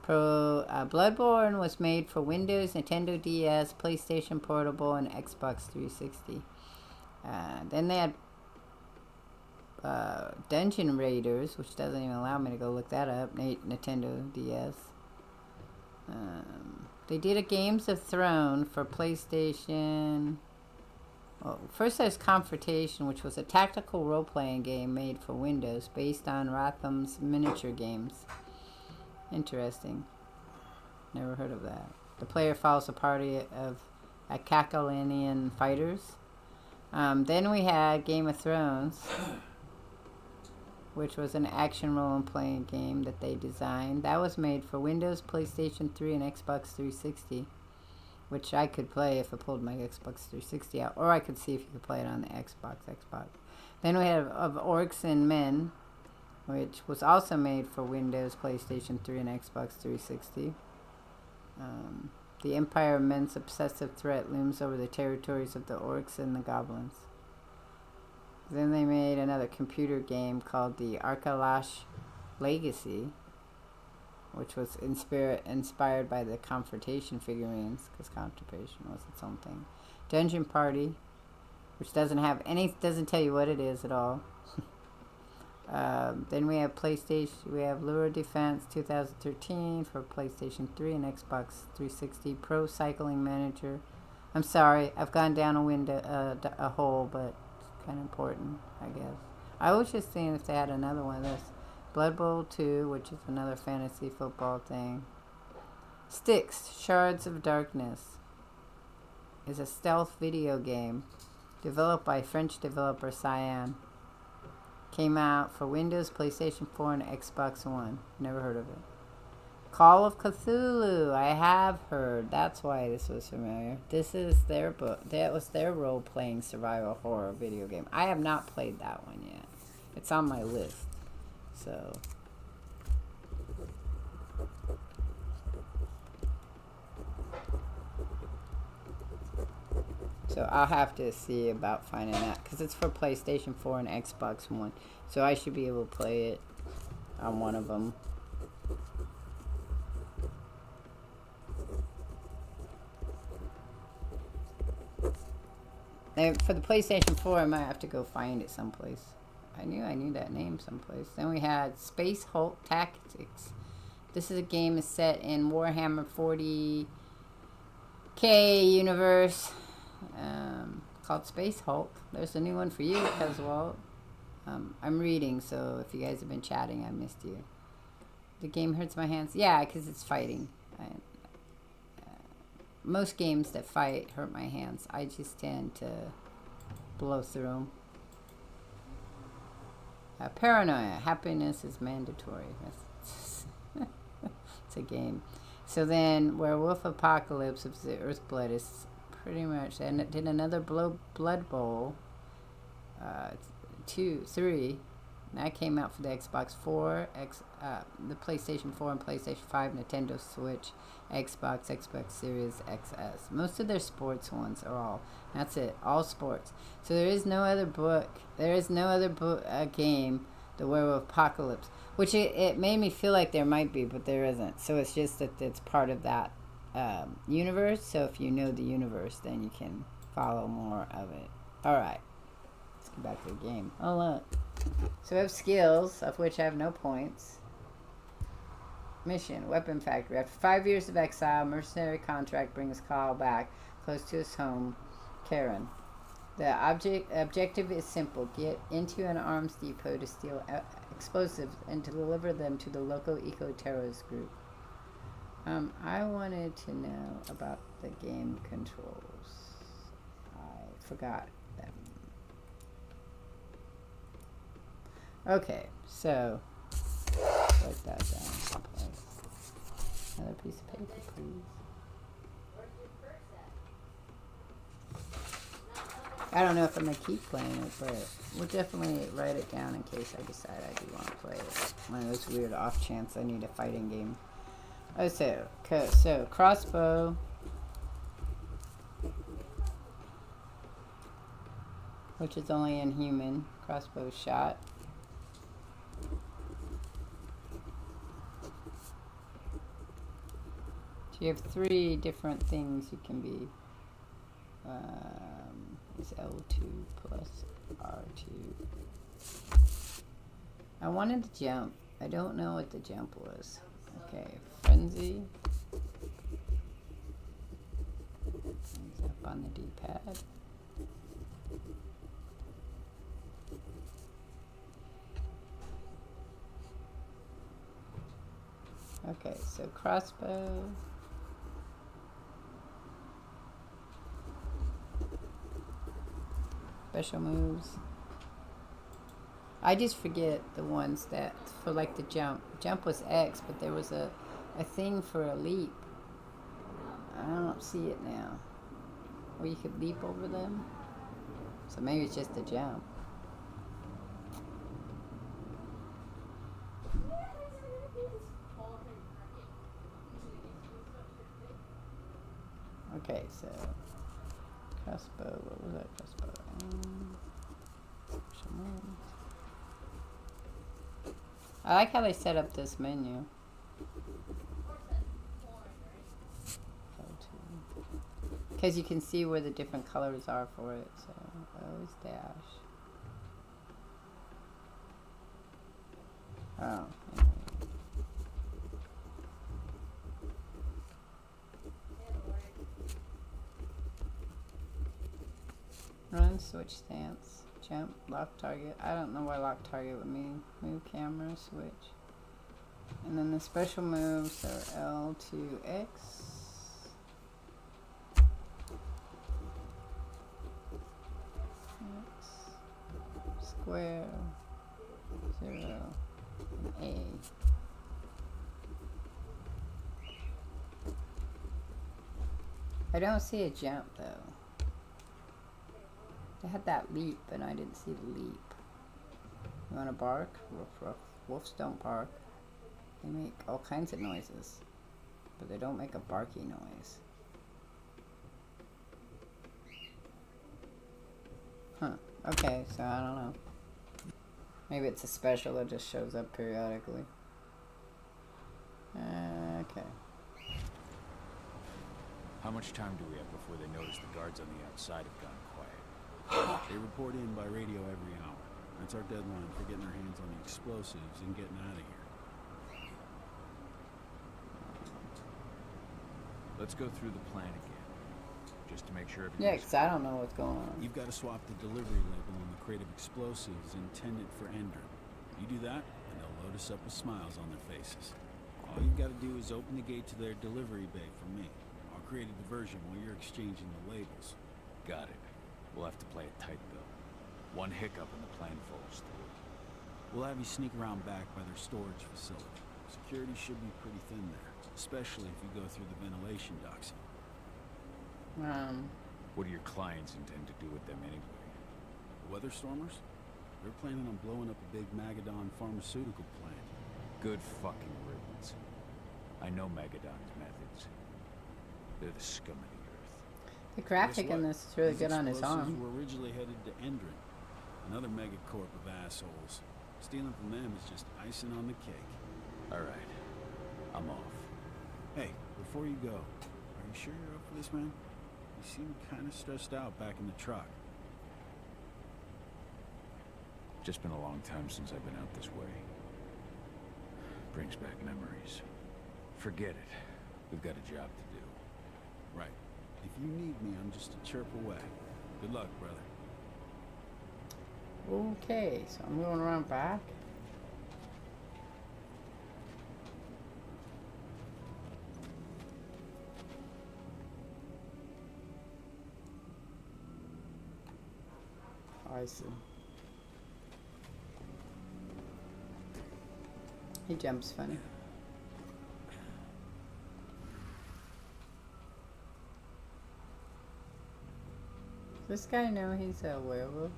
Bloodborne was made for Windows, Nintendo DS, PlayStation Portable, and Xbox 360. Then they had Dungeon Raiders, which doesn't even allow me to go look that up. Nintendo DS. They did a Games of Thrones for PlayStation Well, first there's Confrontation, which was a tactical role-playing game made for Windows based on Ratham's miniature games. Interesting. Never heard of that. The player follows a party of Akakalanian fighters. Then we had Game of Thrones, which was an action role-playing game that they designed. That was made for Windows, PlayStation 3, and Xbox 360. Which I could play if I pulled my Xbox 360 out. Or I could see if you could play it on the Xbox. Then we have Of Orcs and Men, which was also made for Windows, PlayStation 3, and Xbox 360. The Empire of Men's obsessive threat looms over the territories of the Orcs and the Goblins. Then they made another computer game called the Arkalash Legacy, which was inspired by the Confrontation figurines, because Confrontation was its own thing. Dungeon Party, which doesn't tell you what it is at all. Then we have PlayStation. We have Lure Defense 2013 for PlayStation 3 and Xbox 360. Pro Cycling Manager. I'm sorry, I've gone down a hole, but it's kind of important, I guess. I was just seeing if they had another one of this. Blood Bowl 2, which is another fantasy football thing. Styx, Shards of Darkness, is a stealth video game developed by French developer Cyan. Came out for Windows, PlayStation 4, and Xbox One. Never heard of it. Call of Cthulhu, I have heard. That's why this was familiar. This is their book. That was their role-playing survival horror video game. I have not played that one yet. It's on my list. So I'll have to see about finding that, because it's for PlayStation 4 and Xbox One, so I should be able to play it on one of them. And for the PlayStation 4, I might have to go find it someplace. I knew that name someplace. Then we had Space Hulk Tactics. This is a game that's set in Warhammer 40K universe, called Space Hulk. There's a new one for you as well. I'm reading, so if you guys have been chatting, I missed you. The game hurts my hands. Yeah, because it's fighting. Most games that fight hurt my hands. I just tend to blow through them. Paranoia. Happiness is mandatory. It's a game. So then, Werewolf Apocalypse of the Earthblood is pretty much... And it did another Blood Bowl. 2, 3. And that came out for the Xbox 4, the PlayStation 4 and PlayStation 5, Nintendo Switch, Xbox Series XS. Most of their sports ones are all. That's it. All sports. So there is no other book. There is no other game, The Werewolf Apocalypse. Which it made me feel like there might be, but there isn't. So it's just that it's part of that universe. So if you know the universe, then you can follow more of it. Alright. Let's get back to the game. Oh, look. So we have skills, of which I have no points. Mission, Weapon Factory. After 5 years of exile, mercenary contract brings Kyle back, close to his home, Karen. The objective is simple. Get into an arms depot to steal explosives and to deliver them to the local eco-terrorist group. I wanted to know about the game controls. I forgot them. Okay, so write that down someplace. Another piece of paper, please. I don't know if I'm going to keep playing it, but we'll definitely write it down in case I decide I do want to play it. One of those weird off chance I need a fighting game. Oh, so crossbow. Which is only in human. Crossbow shot. So you have 3 different things you can be. It's L2 plus R2. I wanted to jump. I don't know what the jump was. Okay, frenzy. Thumbs up on the D-pad. Okay, so crossbow. Special moves. I just forget the ones that for like the jump. Jump was X, but there was a thing for a leap. I don't see it now. Where you could leap over them. So maybe it's just a jump. Okay, so crossbow. What was that crossbow? I like how they set up this menu. Because you can see where the different colors are for it. So always dash. Oh. Anyway. Run, switch stance, jump, lock target. I don't know why lock target would mean move camera, switch. And then the special moves are L to X. Square, 0, and A. I don't see a jump though. They had that leap, and I didn't see the leap. You wanna bark? Ruff, ruff. Wolves don't bark. They make all kinds of noises, but they don't make a barky noise. Huh. Okay, so I don't know. Maybe it's a special that just shows up periodically. Okay. How much time do we have before they notice the guards on the outside have gone quiet? They report in by radio every hour. That's our deadline for getting our hands on the explosives and getting out of here. Let's go through the plan again, just to make sure Yeah, everything's... because I don't know what's going on. You've got to swap the delivery label on the crate of explosives intended for Endron. You do that, and they'll load us up with smiles on their faces. All you've got to do is open the gate to their delivery bay for me. I'll create a diversion while you're exchanging the labels. Got it. We'll have to play it tight, though. One hiccup and the plan falls through. We'll have you sneak around back by their storage facility. Security should be pretty thin there, especially if you go through the ventilation ducts. What do your clients intend to do with them anyway? The Weather Stormers? They're planning on blowing up a big Magadon pharmaceutical plant. Good fucking riddance. I know Magadon's methods. They're the scum of the earth. The graphic in this is really These good on his explosives arm. were originally headed to Endron, another megacorp of assholes. Stealing from them is just icing on the cake. All right. I'm off. Hey, before you go, are you sure you're up for this, man? You seem kind of stressed out back in the truck. Just been a long time since I've been out this way. Brings back memories. Forget it. We've got a job to do. Right. If you need me, I'm just a chirp away. Good luck, brother. Okay, so I'm going around back. I see. He jumps funny. Does this guy know he's a werewolf?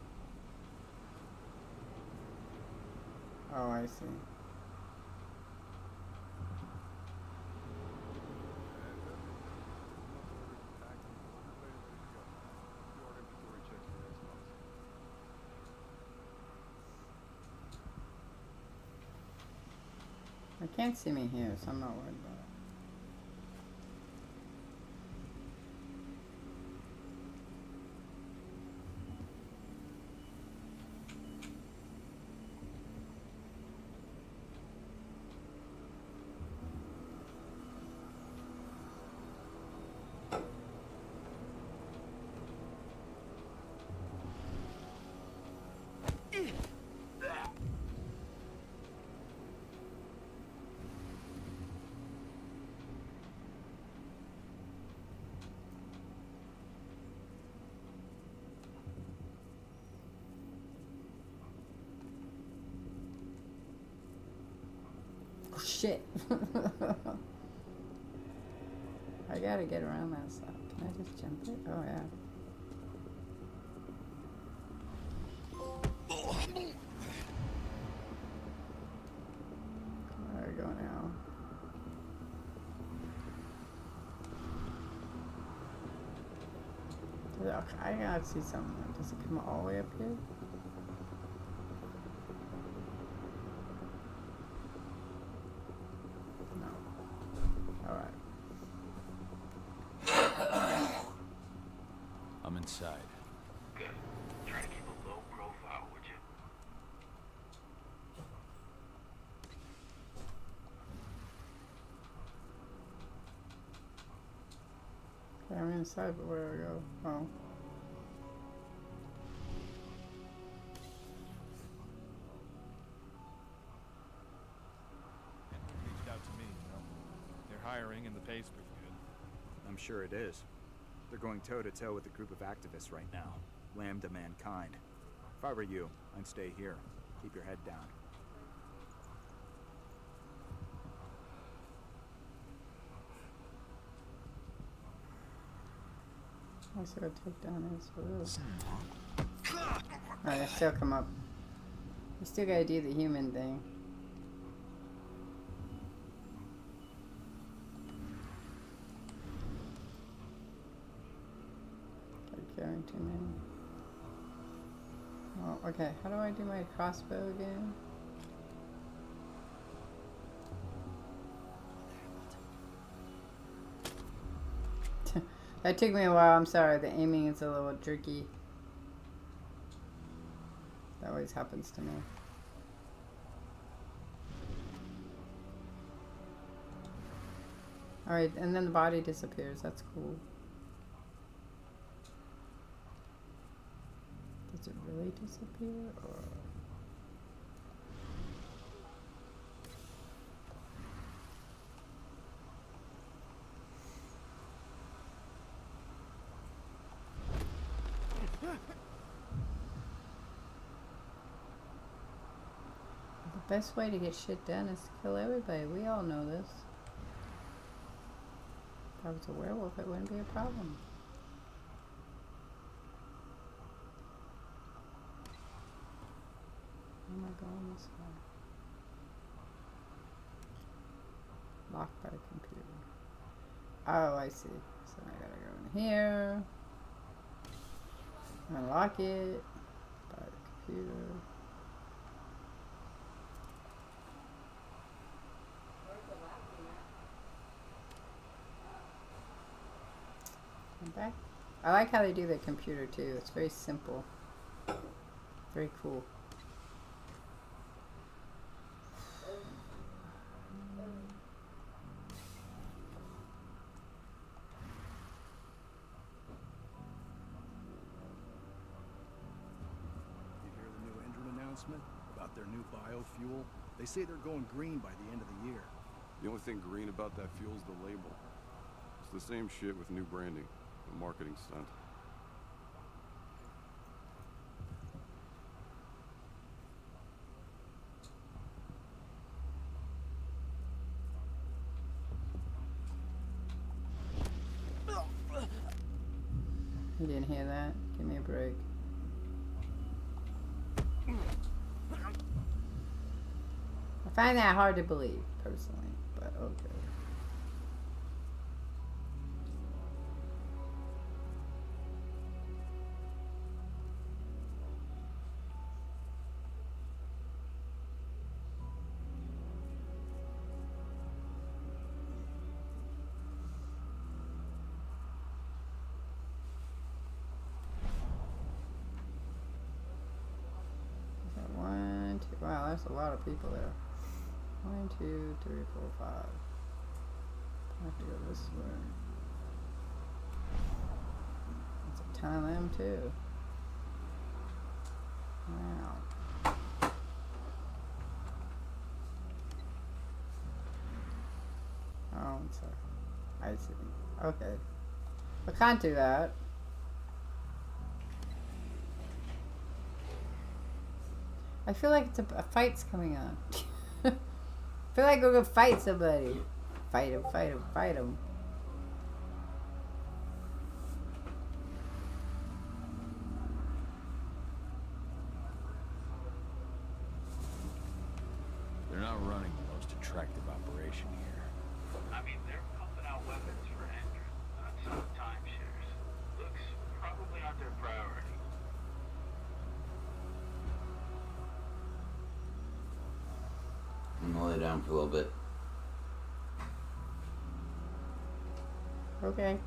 Oh, I see. I can't see me here, so I'm not worried about it. shit. I gotta get around that stuff. Can I just jump it? Oh, yeah. Where do I go now? I gotta see something. Does it come all the way up here? No. Alright. I'm inside. Good. Try to keep a low profile, would you? Okay, I'm inside, but where do I go? Oh. Reached out to me, you know. They're hiring and the pay's pretty good. I'm sure it is. They're going toe-to-toe with a group of activists right now. Lambda mankind. If I were you, I'd stay here. Keep your head down. I should go take down this for this. Alright, I still come up. I still gotta do the human thing. Carrying too many. Oh, okay. How do I do my crossbow again? That took me a while. I'm sorry. The aiming is a little jerky. That always happens to me. Alright, and then the body disappears. That's cool. Does it really disappear, or? The best way to get shit done is to kill everybody. We all know this. If I was a werewolf, it wouldn't be a problem. Where am I going this way? Locked by the computer. Oh, I see. So I gotta go in here. Unlock it by the computer. I'm back. I like how they do the computer too. It's very simple. Very cool. About their new biofuel. They say they're going green by the end of the year. The only thing green about that fuel is the label. It's the same shit with new branding. A marketing stunt. You didn't hear that? Give me a break. I find that hard to believe, personally, but okay. Wow, that's a lot of people there. 1, 2, 3, 4, 5. I have to go this way. That's a ton of them too. Wow. Oh, so I see. Okay. I can't do that. I feel like it's a fight's coming on. feel like we're gonna fight somebody. Fight him, fight him, fight him. They're not running the most attractive operation here. I mean, they're pumping out weapons for Hendren on some timeshares. Looks probably not their priority. I'm gonna lay down for a little bit. Okay.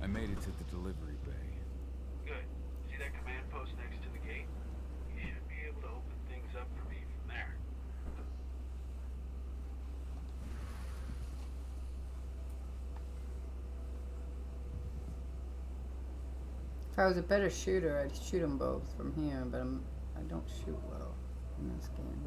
I made it to the delivery bay. Good. See that command post next to the gate? You should be able to open things up for me from there. If I was a better shooter, I'd shoot them both from here, but I don't shoot well in this game.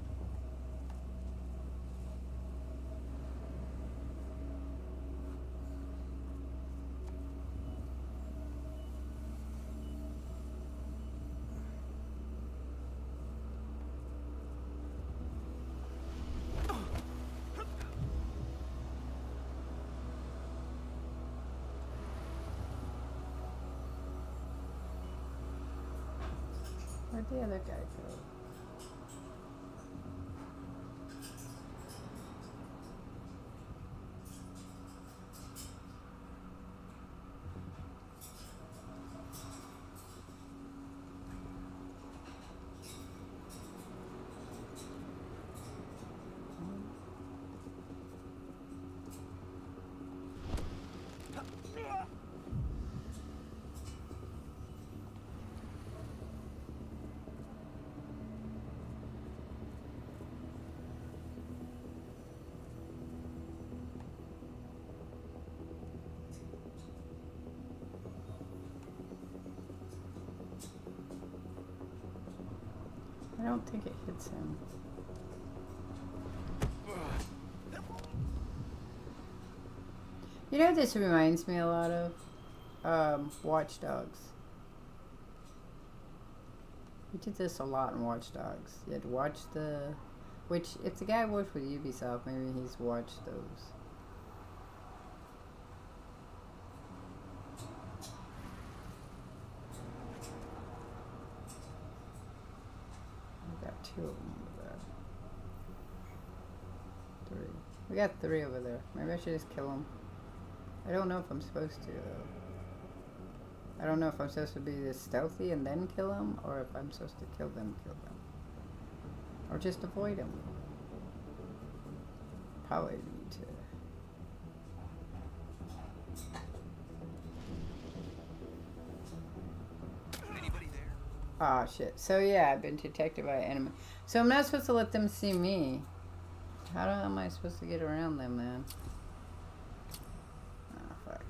Where'd the other guy go? I don't think it hits him. You know what this reminds me a lot of? Watch Dogs. We did this a lot in Watch Dogs. You had to watch the... Which, if the guy worked with Ubisoft, maybe he's watched those. We got 2 of them over there. 3. We got 3 over there. Maybe I should just kill them. I don't know if I'm supposed to, though. I don't know if I'm supposed to be this stealthy and then kill them, or if I'm supposed to kill them. Or just avoid them. Probably need to. Anybody there? Ah, shit. So yeah, I've been detected by an enemy. So I'm not supposed to let them see me. How am I supposed to get around them, man? Ah, fuck.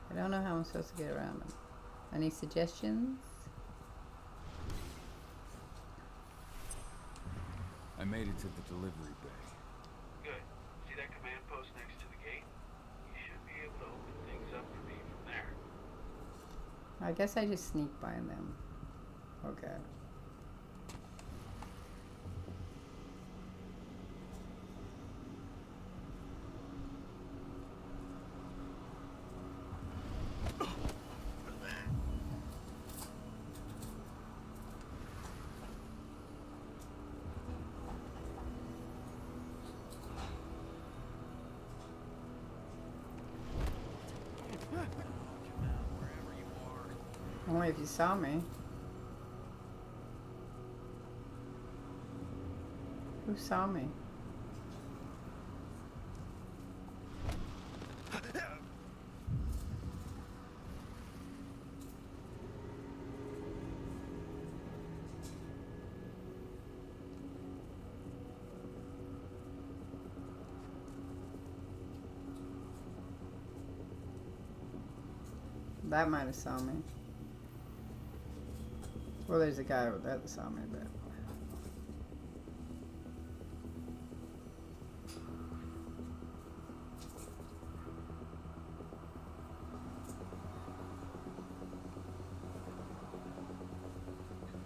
I don't know how I'm supposed to get around them. Any suggestions? I made it to the delivery bay. Good. See that command post next to the gate? You should be able to open things up for me from there. I guess I just sneak by them. Okay. Only if you saw me. Who saw me? that might have saw me. Well, there's a guy that saw me, but.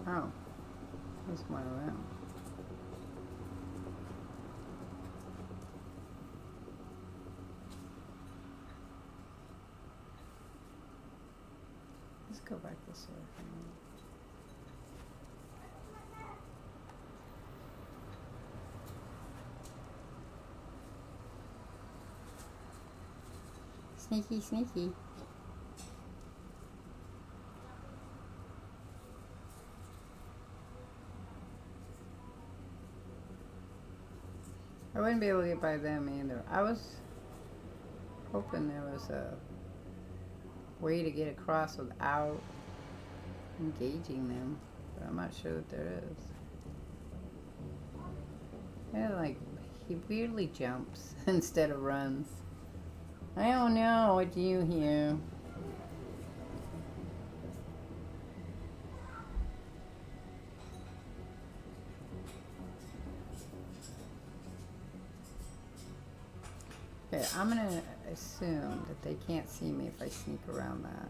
Oh, there's one of them. Let's go back this way. Sneaky, sneaky. I wouldn't be able to get by them either. I was hoping there was a way to get across without engaging them, but I'm not sure that there is. Yeah, like, he weirdly jumps instead of runs. I don't know what you hear. Okay, I'm gonna assume that they can't see me if I sneak around that.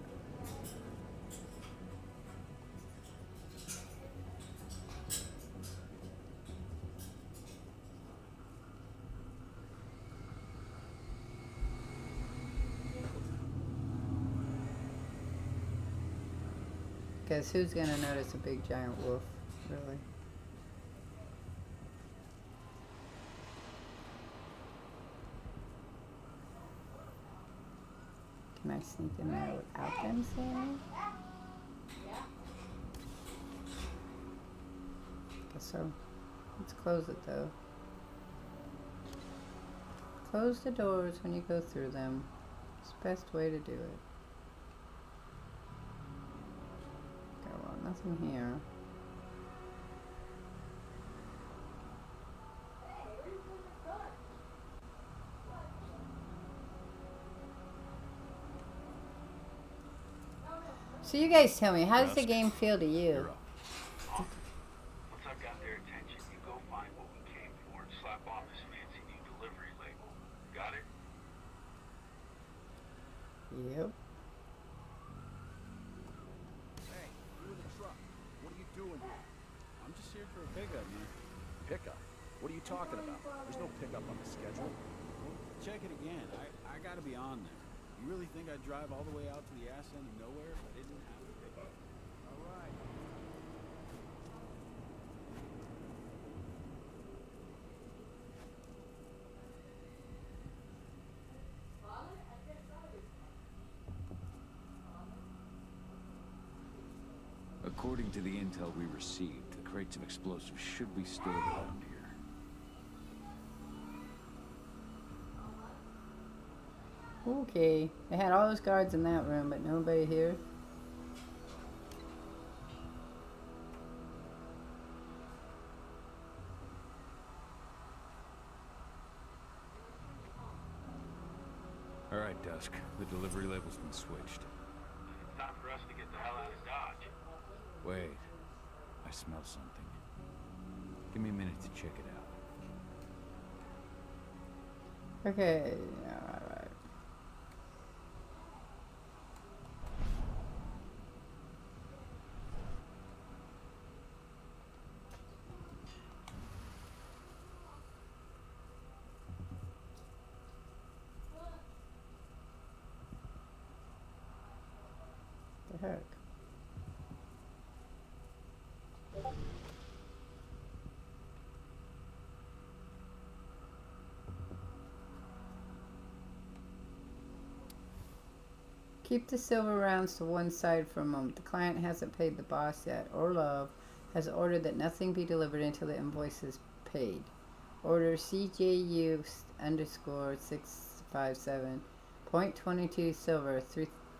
Because who's gonna notice a big giant wolf, really? Can I sneak in there without them seeing me? Guess so. Let's close it though. Close the doors when you go through them. It's the best way to do it. Okay, well, nothing here. So you guys tell me, how does the game feel to you? Once I've got their attention, you go find what we came for and slap on this fancy new delivery label. Got it? Yep. Hey, you in the truck. What are you doing here? I'm just here for a pickup, man. Pickup? What are you talking about? There's no pickup on the schedule. Well, check it again. I gotta be on there. You really think I'd drive all the way out to the ass end of nowhere if I didn't have a pickup? All right. According to the intel we received, the crates of explosives should be stored around here. Okay. They had all those guards in that room, but nobody here. All right, Dusk. The delivery label's been switched. It's time for us to get the hell out of Dodge. Wait. I smell something. Give me a minute to check it out. Okay. Alright. The heck? Keep the silver rounds to one side for a moment. The client hasn't paid the boss yet. Orlov has ordered that nothing be delivered until the invoice is paid. Order CJU underscore 657. 0.22 silver,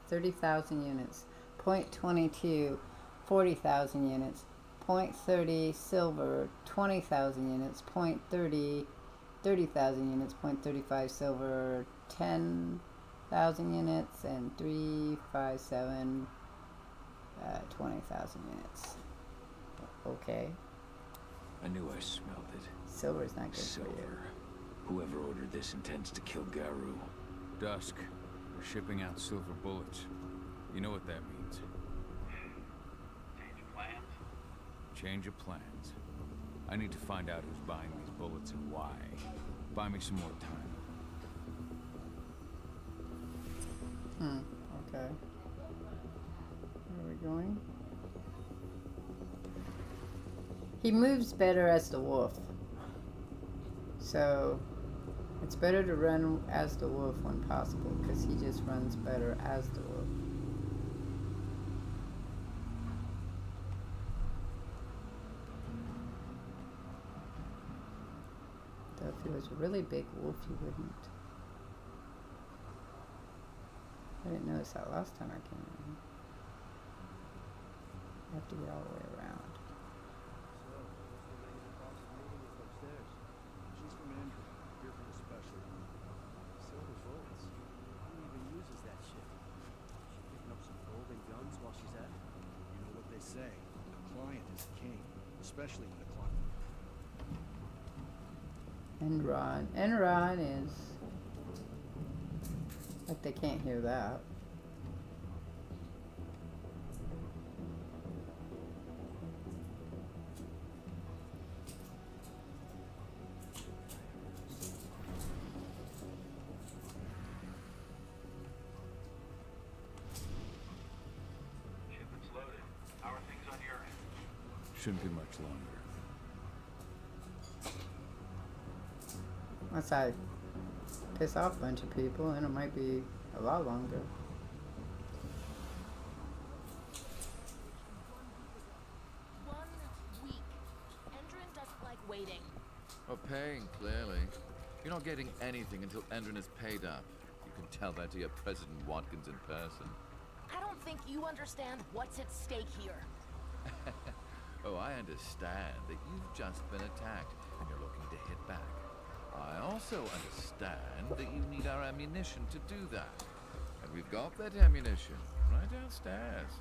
30,000 units. 0.22, 40,000 units. 0.30 silver, 20,000 units. 0.30, 30,000 units. 0.35 silver, 10 1,000 units, and 357, 20,000 units. Okay. I knew I smelled it. Silver's not good Silver. for you. Whoever ordered this intends to kill Garu. Dusk. We're shipping out silver bullets. You know what that means. Change of plans? Change of plans. I need to find out who's buying these bullets and why. Buy me some more time. Okay. Where are we going? He moves better as the wolf. So, it's better to run as the wolf when possible, because he just runs better as the wolf. Though if he was a really big wolf, you wouldn't. I didn't notice that last time I came in. I have to get all the way around. She's from Andrew, here for the special. Silver bullets. Who even uses that shit? She picking up some golden guns while she's at it? You know what they say, a client is king, especially when the client... Enron is... Like they can't hear that. Shipment's loaded. How are things on your end? Shouldn't be much longer. Unless I piss off a bunch of people, and it might be a lot longer. 1 week. Endrin doesn't like waiting. Well, paying, clearly. You're not getting anything until Endrin is paid up. You can tell that to your President Watkins in person. I don't think you understand what's at stake here. Oh, I understand that you've just been attacked and you're looking to hit back. I also understand that you need our ammunition to do that. And we've got that ammunition right downstairs,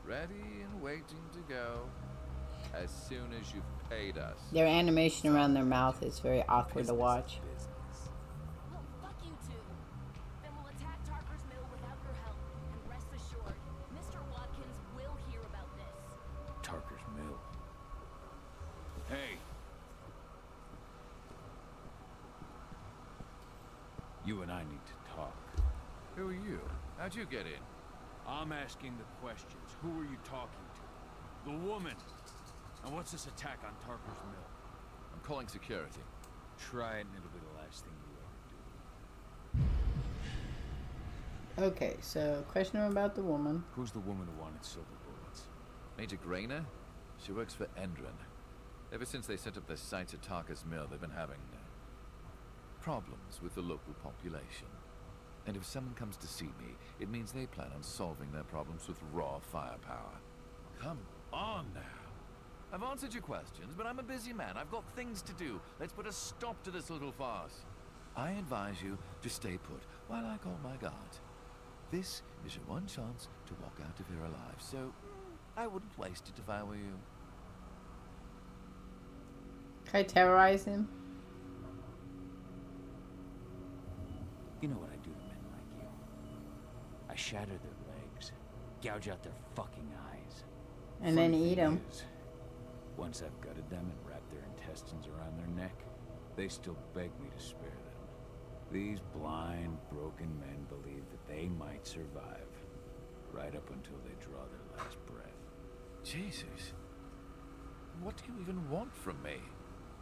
ready and waiting to go as soon as you've paid us. Their animation around their mouth is very awkward to watch. Well, fuck you two. Then we'll attack Tarker's Mill without your help. And rest assured, Mr. Watkins will hear about this. Tarker's Mill. Hey! You and I need to talk. Who are you? How'd you get in? I'm asking the questions. Who are you talking to? The woman! And what's this attack on Tarker's Mill? I'm calling security. Try it and it'll be the last thing you ever do. Okay, so question about the woman. Who's the woman who wanted silver bullets? Major Grainer? She works for Endrin. Ever since they set up their sites at Tarker's Mill, they've been having problems with the local population. And if someone comes to see me, it means they plan on solving their problems with raw firepower. Come on now. I've answered your questions, but I'm a busy man. I've got things to do. Let's put a stop to this little farce. I advise you to stay put while I call my guard. This is your one chance to walk out of here alive, so I wouldn't waste it if I were you. Can I terrorize him? You know what I do to men like you? I shatter their legs, gouge out their fucking eyes. And then Funny eat thing them. is, once I've gutted them and wrapped their intestines around their neck, they still beg me to spare them. These blind, broken men believe that they might survive, right up until they draw their last breath. Jesus. What do you even want from me?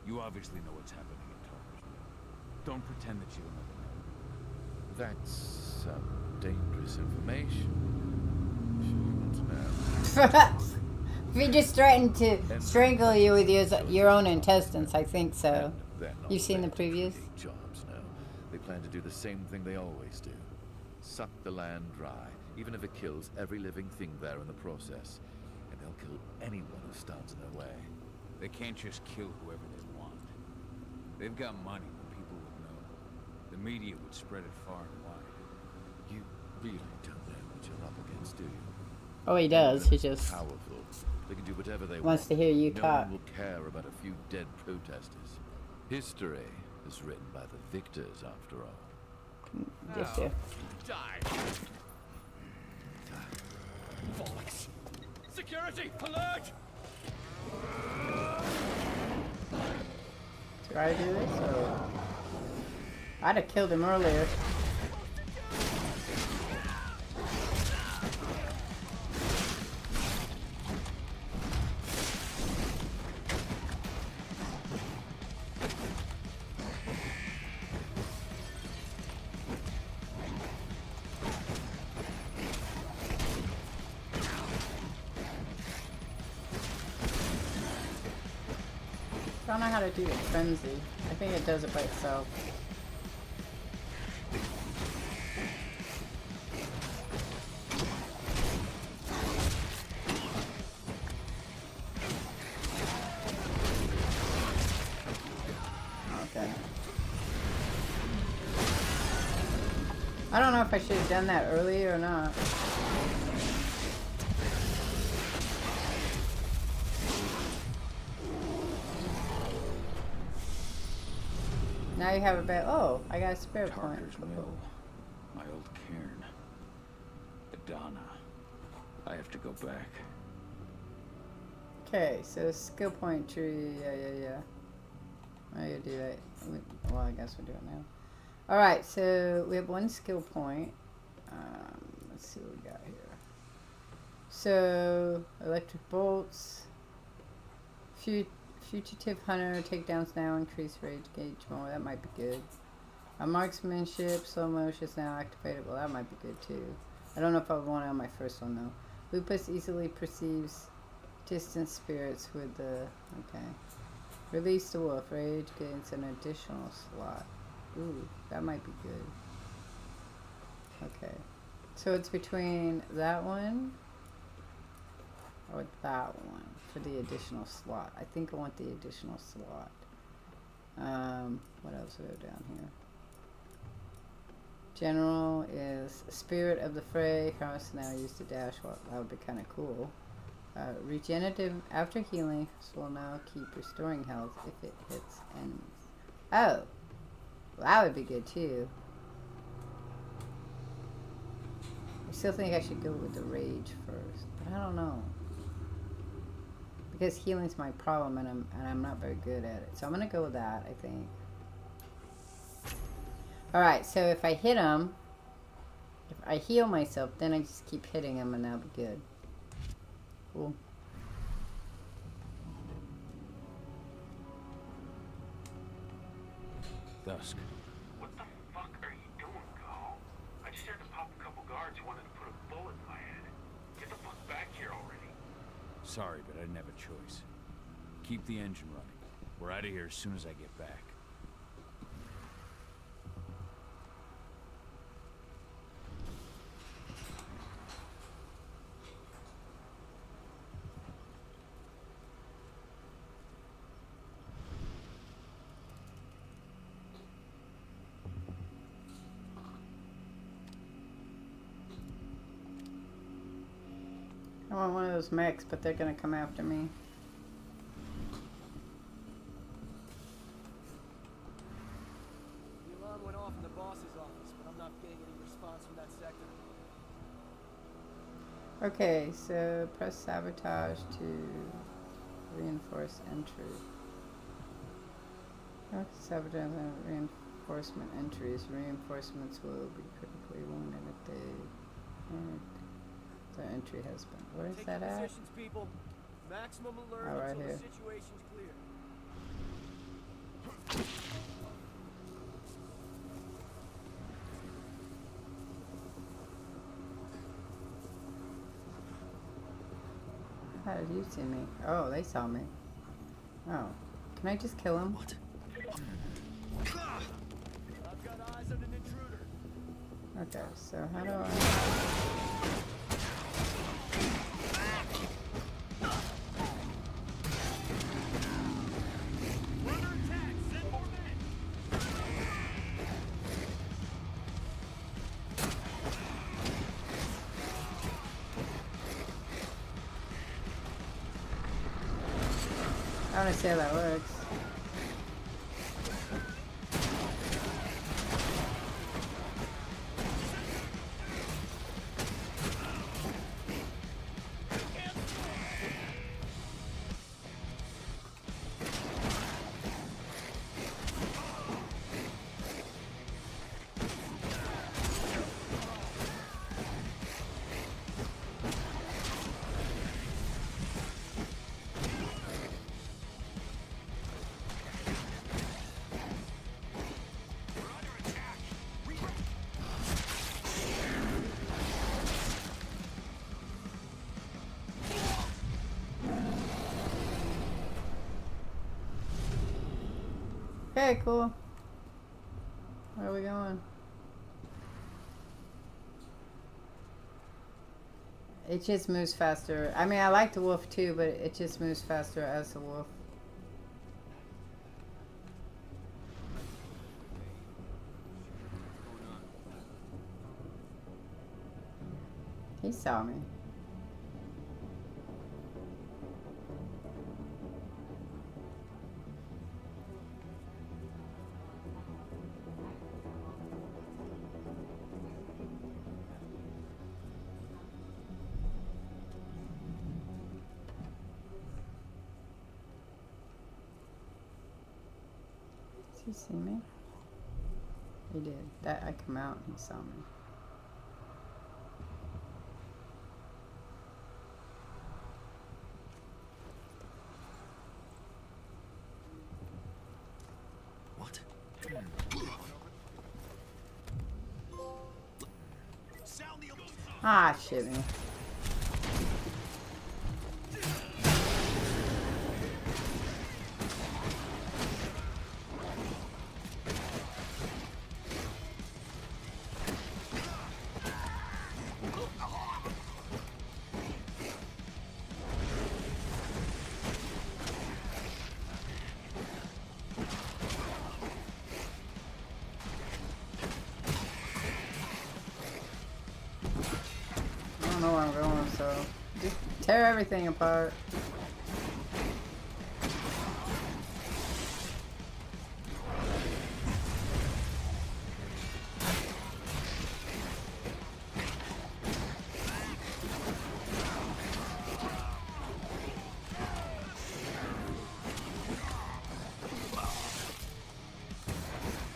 You obviously know what's happening in Tarker's Mill. Don't pretend that you don't know. That's some dangerous information. Sure you want to know. If he just threatened to strangle you with your own intestines, I think so. You've seen the previews? Jobs now. They plan to do the same thing they always do. Suck the land dry, even if it kills every living thing there in the process. And they'll kill anyone who stands in their way. They can't just kill whoever they want. They've got money, the people would know. The media would spread it far and wide. You really don't know what you're up against, do you? Oh, he does. He just Powerful. They can do whatever they wants want. to hear you no talk. one will care about a few dead protesters. History is written by the victors, after all. Just you. Die! Bollocks! Security! Alert! Did I do this? Or... I'd have killed him earlier. I don't know how to do the frenzy. I think it does it by itself. Okay. I don't know if I should have done that earlier or not. Now you have a bit. Oh, I got a spare point. Tarker's Mill. My old cairn. Adana. I have to go back. Okay, so skill point tree. Yeah. I gotta do that. Well, I guess we'll do it now. Alright, so we have one skill point. Let's see what we got here. So, electric bolts. Fugitive hunter, takedowns now, increase rage gauge more. That might be good. A marksmanship, slow motion is now activated. Well, that might be good too. I don't know if I would want it on my first one though. Lupus easily perceives distant spirits with the... Okay. Release the wolf. Rage gains an additional slot. Ooh, that might be good. Okay. So it's between that one or that one for the additional slot. I think I want the additional slot. What else we have down here? General is Spirit of the Fray. Carlos now used to dash. Well, that would be kind of cool. Regenerative after healing, so will now keep restoring health if it hits enemies. Oh, well, that would be good too. I still think I should go with the rage first, but I don't know because healing's my problem, and I'm not very good at it. So I'm gonna go with that. I think. All right. So if I hit him, if I heal myself, then I just keep hitting him, and that'll be good. Cool. Dusk. What the fuck are you doing, Go? I just had to pop a couple guards who wanted to put a bullet in my head. Get the fuck back here already. Sorry, but I didn't have a choice. Keep the engine running. We're out of here as soon as I get back. I want one of those mechs, but they're gonna come after me. The alarm went off in the boss's office, but I'm not getting any response from that sector. Okay, so press sabotage to reinforce entry. Sabotage and reinforcement entries. Reinforcements will be critically wounded if they... The entry has been. Where is that at? Positions, people. Maximum alert Oh, right until here. the situation's clear. How did you see me? Oh, they saw me. Oh. Can I just kill him? What? I've got eyes on an intruder. Okay, so how do I... want to see how that works. Okay, cool. Where are we going? It just moves faster. I mean, I like the wolf too, but it just moves faster as the wolf. He saw me. Did he see me? He did. That I come out and he saw me. What? Ah, shit me. I don't know where I'm going, so just tear everything apart.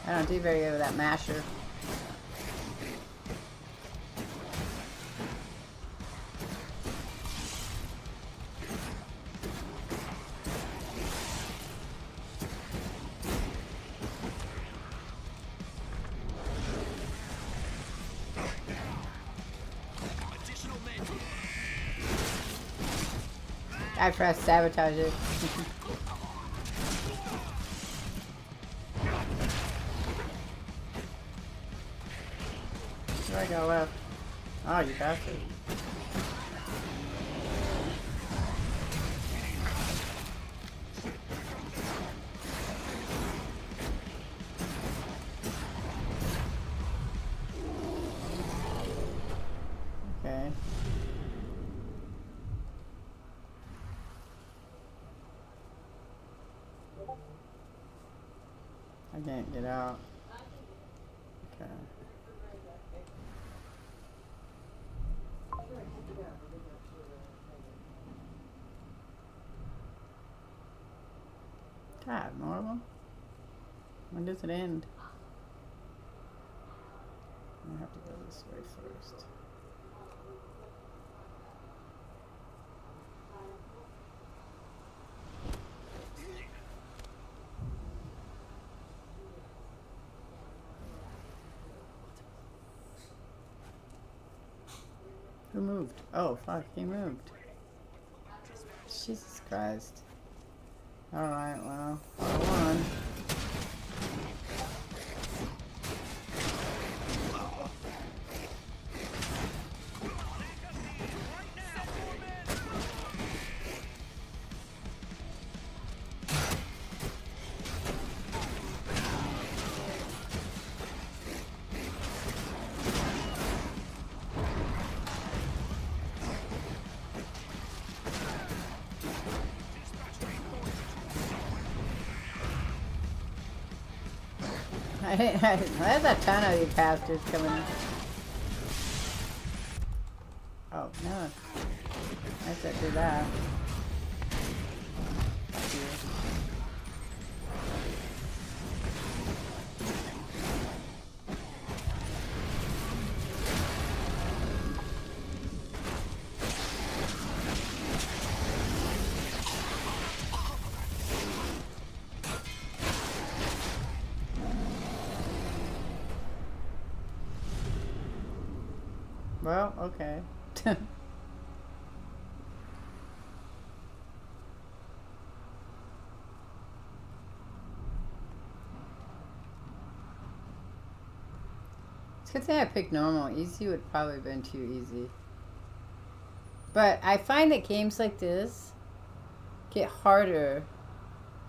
I don't do very good with that masher. I pressed sabotage it. Where I got left? Oh, you bastard. Okay. I can't get out. Okay. God, more of them? When does it end? I have to go this way first. Who moved? Oh, fuck, he moved. Jesus Christ. Alright, well, hold on. There's a ton of these bastards coming in. Oh, no. I said do that. Well, okay. It's a good thing I picked normal. Easy would probably have been too easy. But I find that games like this get harder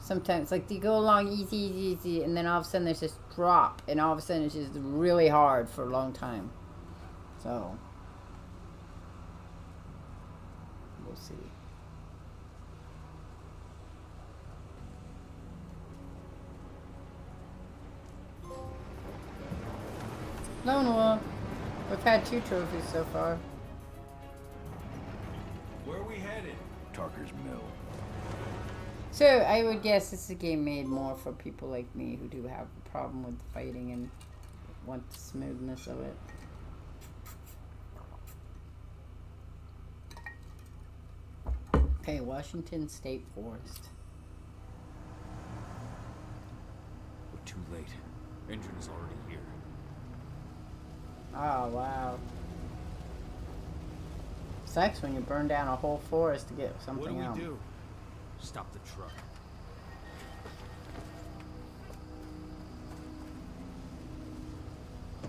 sometimes. Like, you go along easy, easy, easy, and then all of a sudden there's this drop, and all of a sudden it's just really hard for a long time. So, we'll see. Lone Wolf. We've had 2 trophies so far. Where are we headed? Tarker's Mill. So, I would guess this is a game made more for people like me who do have a problem with fighting and want the smoothness of it. Okay, Washington State Forest. We're too late. Engine is already here. Oh, wow. Sucks when you burn down a whole forest to get something else. What do we do? Stop the truck.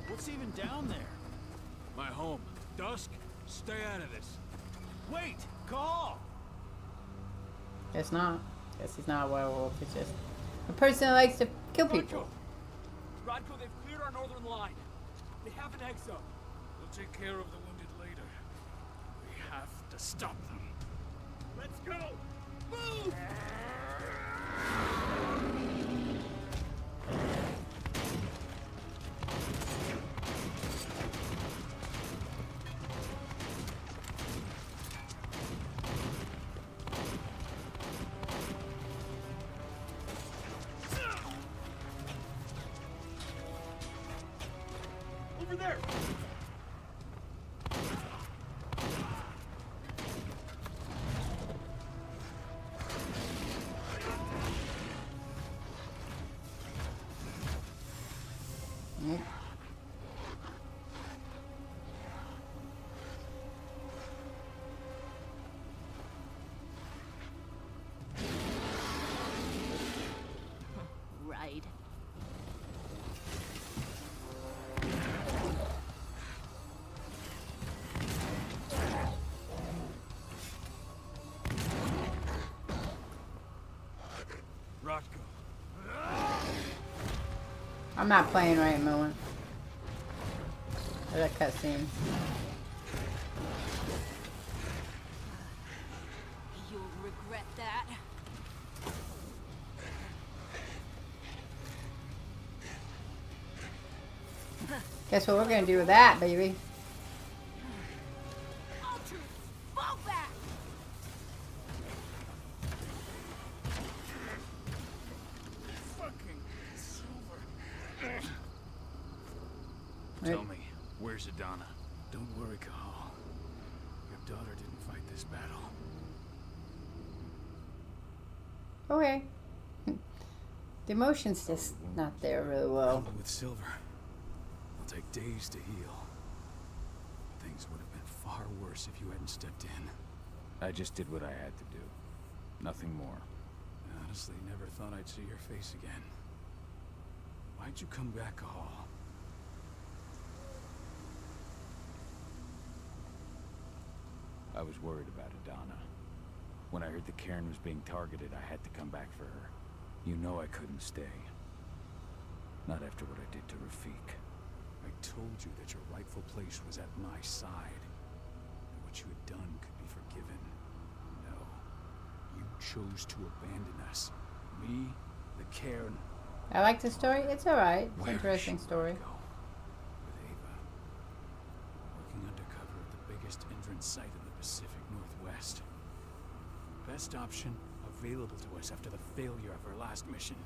What's even down there? My home. Dusk, stay out of this. Wait! Call! Guess not. Guess he's not a werewolf. It's just a person that likes to kill people. Rodko, they've cleared our northern line. They have an exo. We'll take care of the wounded later. We have to stop them. Let's go! Move! Over there! Yep. Right. Rodko. I'm not playing right at the moment. There's a cutscene. You'll regret that. Guess what we're gonna do with that, baby? All troops, fall back! Fucking Silver. Tell me, where's Adana? Don't worry, Cahal. Your daughter didn't fight this battle. Okay. The emotion's just not there really well. With Silver, it'll take days to heal. Things would have been far worse if you hadn't stepped in. I just did what I had to do. Nothing more. I honestly never thought I'd see your face again. Why'd you come back, Cahal? I was worried about Adana. When I heard the cairn was being targeted, I had to come back for her. You know I couldn't stay. Not after what I did to Rafik. I told you that your rightful place was at my side. And what you had done could be forgiven. No. You chose to abandon us. Me, the cairn, I like the story. It's alright. It's an Where interesting story. With Ava. Working undercover at the biggest entrance site in the Pacific Northwest. Best option available to us after the failure of our last mission.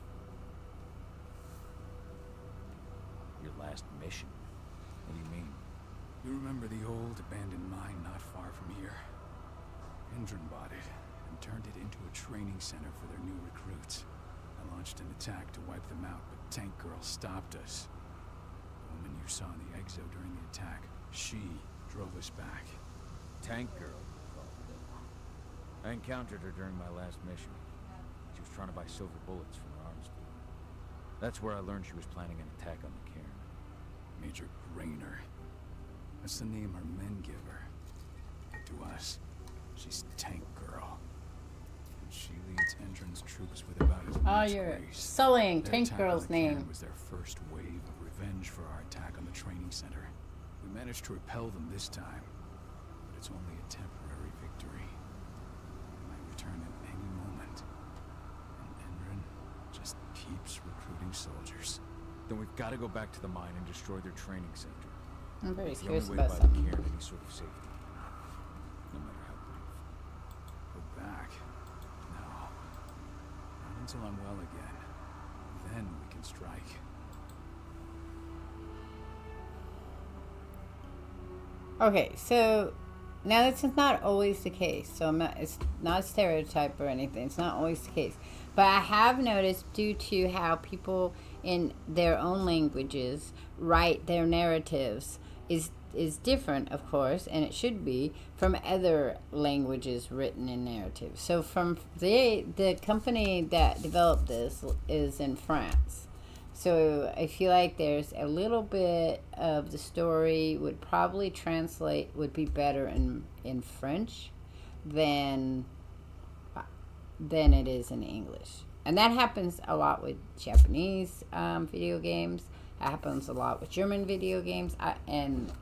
Your last mission? What do you mean? You remember the old abandoned mine not far from here? Indran bought it and turned it into a training center for their new recruits. I launched an attack to wipe them out, but Tank Girl stopped us. The woman you saw in the exo during the attack, she drove us back. Tank Girl. I encountered her during my last mission. She was trying to buy silver bullets from her arms dealer. That's where I learned she was planning an attack on the cairn. Major Grainer. That's the name her men give her. But to us, she's Tank Girl. And she leads Endron's troops with about as much you're grace. sullying Their Tank attack on Girl's the cairn name. was their first wave of revenge for our attack on the training center. We managed to repel them this time, but it's only a temporary victory. They might return at any moment. And Endron just keeps recruiting soldiers. Then we've got to go back to the mine and destroy their training center. I'm very It's the only curious way about to buy the something. cairn any sort of safety. No matter how brief. Go back? No. Not until I'm well again. Then we can strike. Okay, so now this is not always the case. So it's not a stereotype or anything. It's not always the case. But I have noticed, due to how people in their own languages write their narratives, is different, of course, and it should be, from other languages written in narratives. So from the company that developed this is in France. So I feel like there's a little bit of the story would be better in French than it is in English. And that happens a lot with Japanese video games. It happens a lot with German video games. I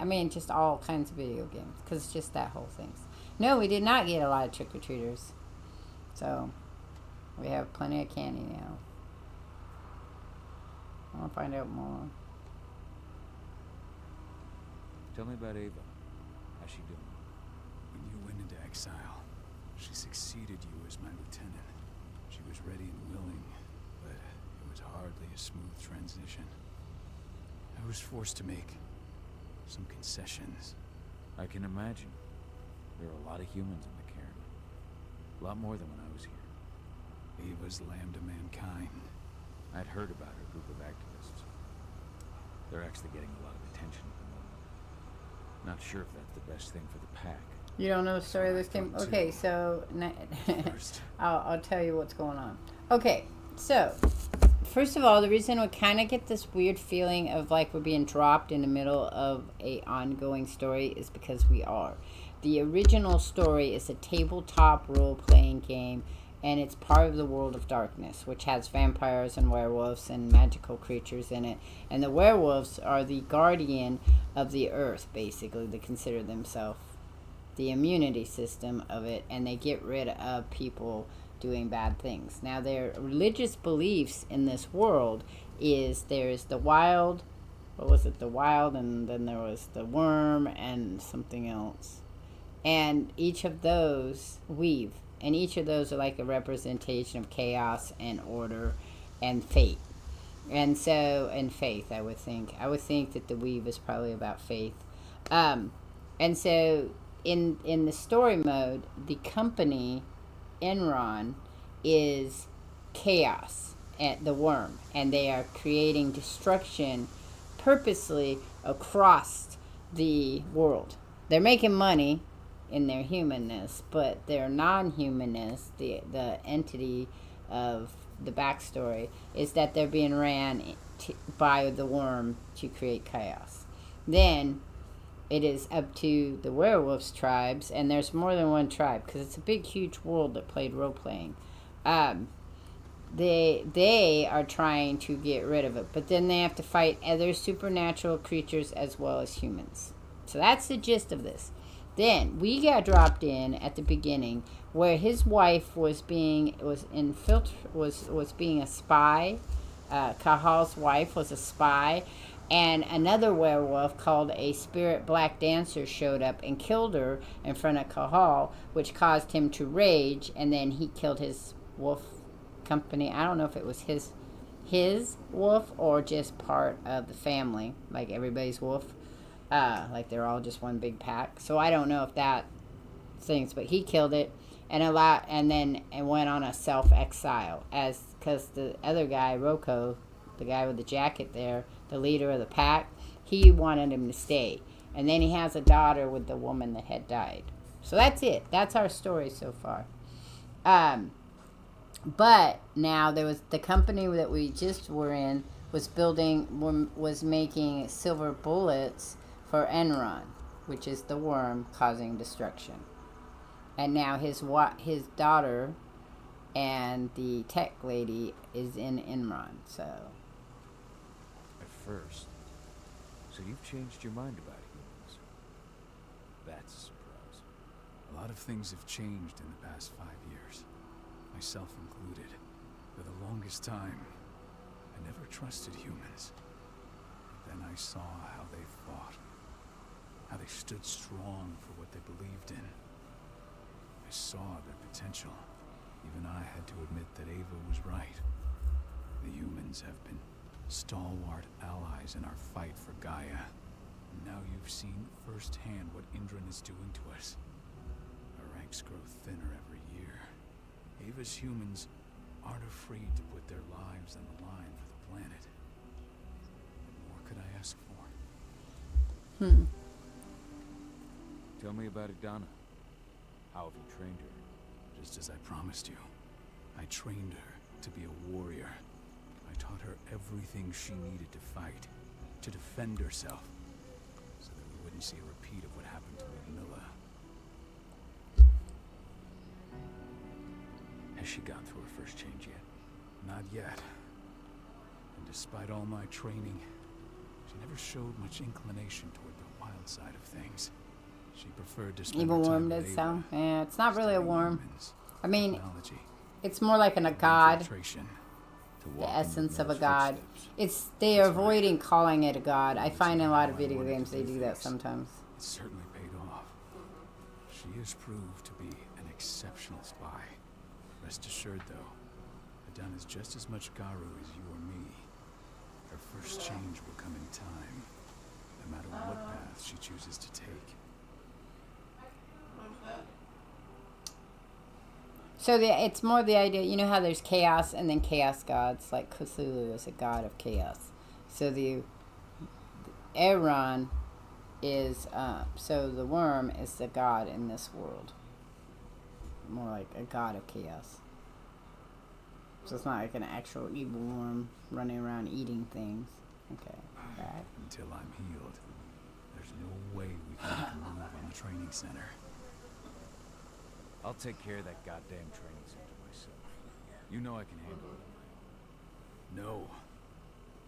mean, just all kinds of video games. Because it's just that whole thing. No, we did not get a lot of trick-or-treaters. So, we have plenty of candy now. I want to find out more. Tell me about Ava. How's she doing? When you went into exile, she succeeded you as my lieutenant. She was ready and willing, but it was hardly a smooth transition. I was forced to make some concessions. I can imagine. There are a lot of humans in the cairn. A lot more than when I was here. Ava's lamb to mankind. I'd heard about her group of activists. They're actually getting a lot of attention at the moment. Not sure if that's the best thing for the pack. You don't know the story of this game? Okay, so I'll tell you what's going on. Okay, so first of all, the reason we kind of get this weird feeling of like we're being dropped in the middle of a ongoing story is because we are. The original story is a tabletop role-playing game, and it's part of the World of Darkness, which has vampires and werewolves and magical creatures in it. And the werewolves are the guardian of the earth, basically. They consider themselves the immunity system of it, and they get rid of people doing bad things. Now, their religious beliefs in this world is there's the wild, the wild, and then there was the worm and something else. And each of those weave. And each of those are like a representation of chaos and order and fate. And so, and faith, I would think. I would think that the weave is probably about faith. And so, in the story mode, the company, Enron, is chaos, and the worm. And they are creating destruction purposely across the world. They're making money in their humanness, but their non-humanness, the entity of the backstory, is that they're being ran by the worm to create chaos. Then it is up to the werewolves tribes, and there's more than one tribe because it's a big, huge world that played role-playing. They are trying to get rid of it, but then they have to fight other supernatural creatures as well as humans. So that's the gist of this. Then we got dropped in at the beginning where his wife was being a spy Cahal's wife was a spy, and another werewolf called a spirit black dancer showed up and killed her in front of Cahal, which caused him to rage, and then he killed his wolf company. I don't know if it was his wolf or just part of the family, like everybody's wolf. Like they're all just one big pack. So I don't know if that things, but he killed it and then went on a self-exile because the other guy, Rocco, the guy with the jacket there, the leader of the pack, he wanted him to stay. And then he has a daughter with the woman that had died. So that's it. That's our story so far. But now there was the company that we just were in was making silver bullets for Enron, which is the worm causing destruction. And now his daughter and the tech lady is in Enron. So at first, so you've changed your mind about humans. That's a surprise. A lot of things have changed in the past 5 years. Myself included. For the longest time, I never trusted humans. But then I saw how they fought. How they stood strong for what they believed in. I saw their potential. Even I had to admit that Ava was right. The humans have been stalwart allies in our fight for Gaia. And now you've seen firsthand what Indran is doing to us. Our ranks grow thinner every year. Ava's humans aren't afraid to put their lives on the line for the planet. What more could I ask for? Tell me about Idana. How have you trained her? Just as I promised you. I trained her to be a warrior. I taught her everything she needed to fight, to defend herself, so that we wouldn't see a repeat of what happened to Ludmilla. Has she gone through her first change yet? Not yet. And despite all my training, she never showed much inclination toward the wild side of things. She preferred to spend evil her worm time does with sound. Ava, Yeah, it's not really a worm. humans, I mean, technology, it's more like a god. infiltration. The essence of a god. They are avoiding calling it a god. I find in a lot of video games they do that sometimes. It certainly paid off. She has proved to be an exceptional spy. Rest assured, though, Idana is just as much Garu as you or me. Her first change will come in time, no matter what path she chooses to take. So it's more the idea, you know how there's chaos and then chaos gods, like Cthulhu is a god of chaos. So the Eron is, so the worm is the god in this world. More like a god of chaos. So it's not like an actual evil worm running around eating things. Okay, right. Until I'm healed, there's no way we can move on the training center. I'll take care of that goddamn training center myself. You know I can handle it. No.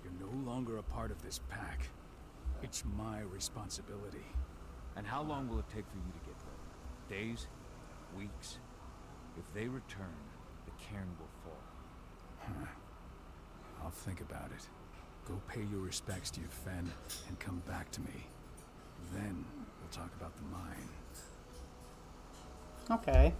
You're no longer a part of this pack. It's my responsibility. And how long will it take for you to get there? Days? Weeks? If they return, the cairn will fall. Huh. I'll think about it. Go pay your respects to your Fen and come back to me. Then we'll talk about the mine. Okay.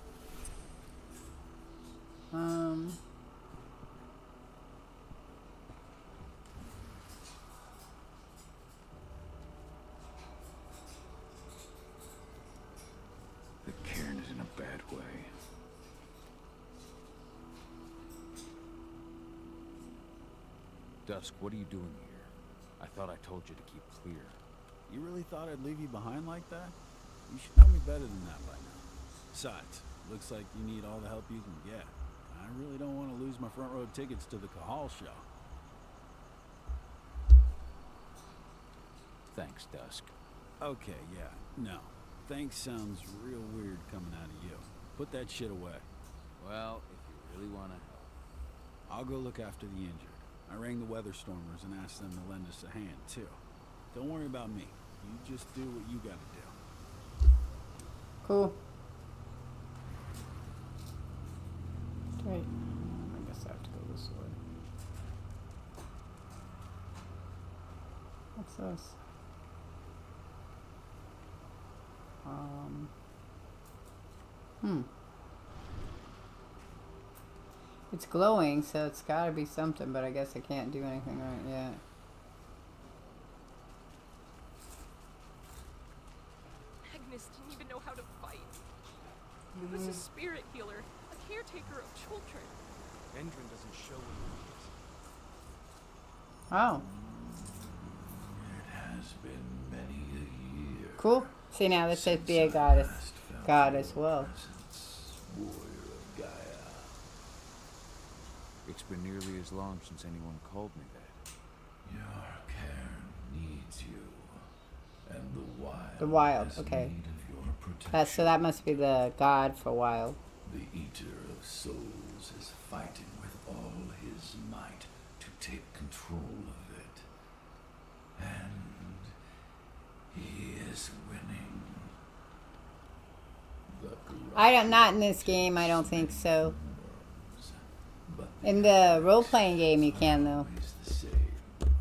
The cairn is in a bad way. Dusk, what are you doing here? I thought I told you to keep clear. You really thought I'd leave you behind like that? You should know me better than that by now. Besides, looks like you need all the help you can get. I really don't want to lose my front row tickets to the Cahal show. Thanks, Dusk. Okay, yeah, no. Thanks sounds real weird coming out of you. Put that shit away. Well, if you really want to help. I'll go look after the injured. I rang the Weatherstormers and asked them to lend us a hand, too. Don't worry about me. You just do what you gotta do. Cool. Great. I guess I have to go this way. What's this? It's glowing, so it's gotta be something, but I guess I can't do anything right yet. Agnes didn't even know how to fight. He was a spirit healer, a caretaker of children. Endrin doesn't show what he is. Oh. It has been many a year. Cool. See, now this says be a goddess. God as well. Warrior of Gaia. It's been nearly as long since anyone called me that. Your cairn needs you. And the wild. The wild, has okay. need of your protection. That's, so that must be the god for wild. The Eater of Souls is fighting with all his might to take control of it. And he is winning. Not in this game, I don't think so. In the role-playing game you can though.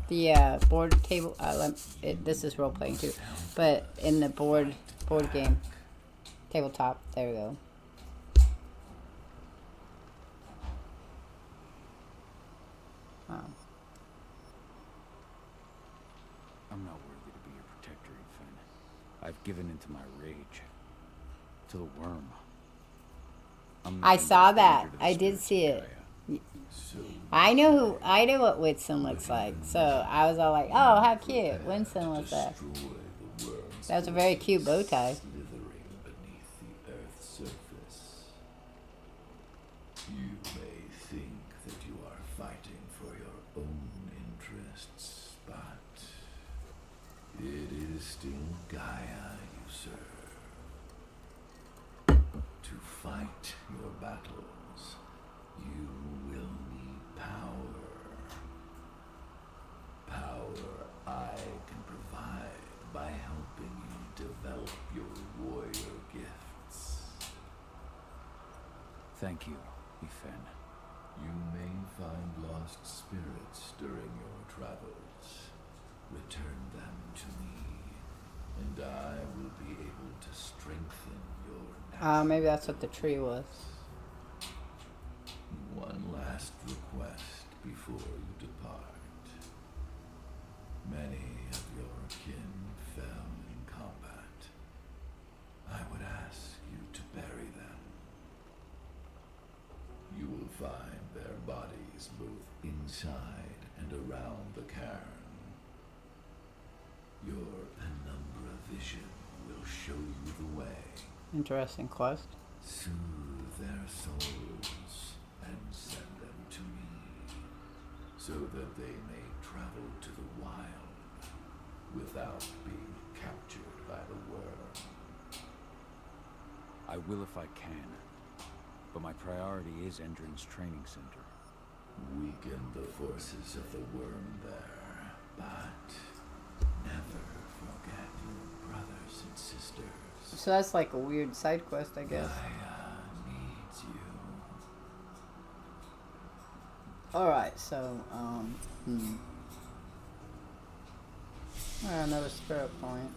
The board table, this is role-playing too. But in the board game, tabletop, there we go. I'm not worthy to be your protector, Ethan. I've given into my rage. To the worm. I saw that. I did see it. I know what Winston looks like. So I was all like, oh, how cute. Winston looks like. That was a very cute bow tie. Beneath the Earth's surface. You may think that you are fighting for your own interests, but it is still Gaia you serve. To fight your battles, you will need power. Power I can provide by helping you develop your warrior gifts. Thank you, Ethan. You may find lost spirits during your travels. Return them to me, and I will be able to strengthen your Maybe that's what the tree was. One last request before you depart. Many of your kin fell in combat. I would ask you to bury them. You will find their bodies both inside and around the cairn. Your penumbra vision will show you the way. Interesting quest. Soothe their souls and send them to me, so that they may travel to the wild without being captured by the worm. I will if I can, but my priority is Endrin's training center. Weaken the forces of the worm there, but never forget your brothers and sisters. So that's like a weird side quest, I guess. Gaia needs you. Alright, so, another spirit point.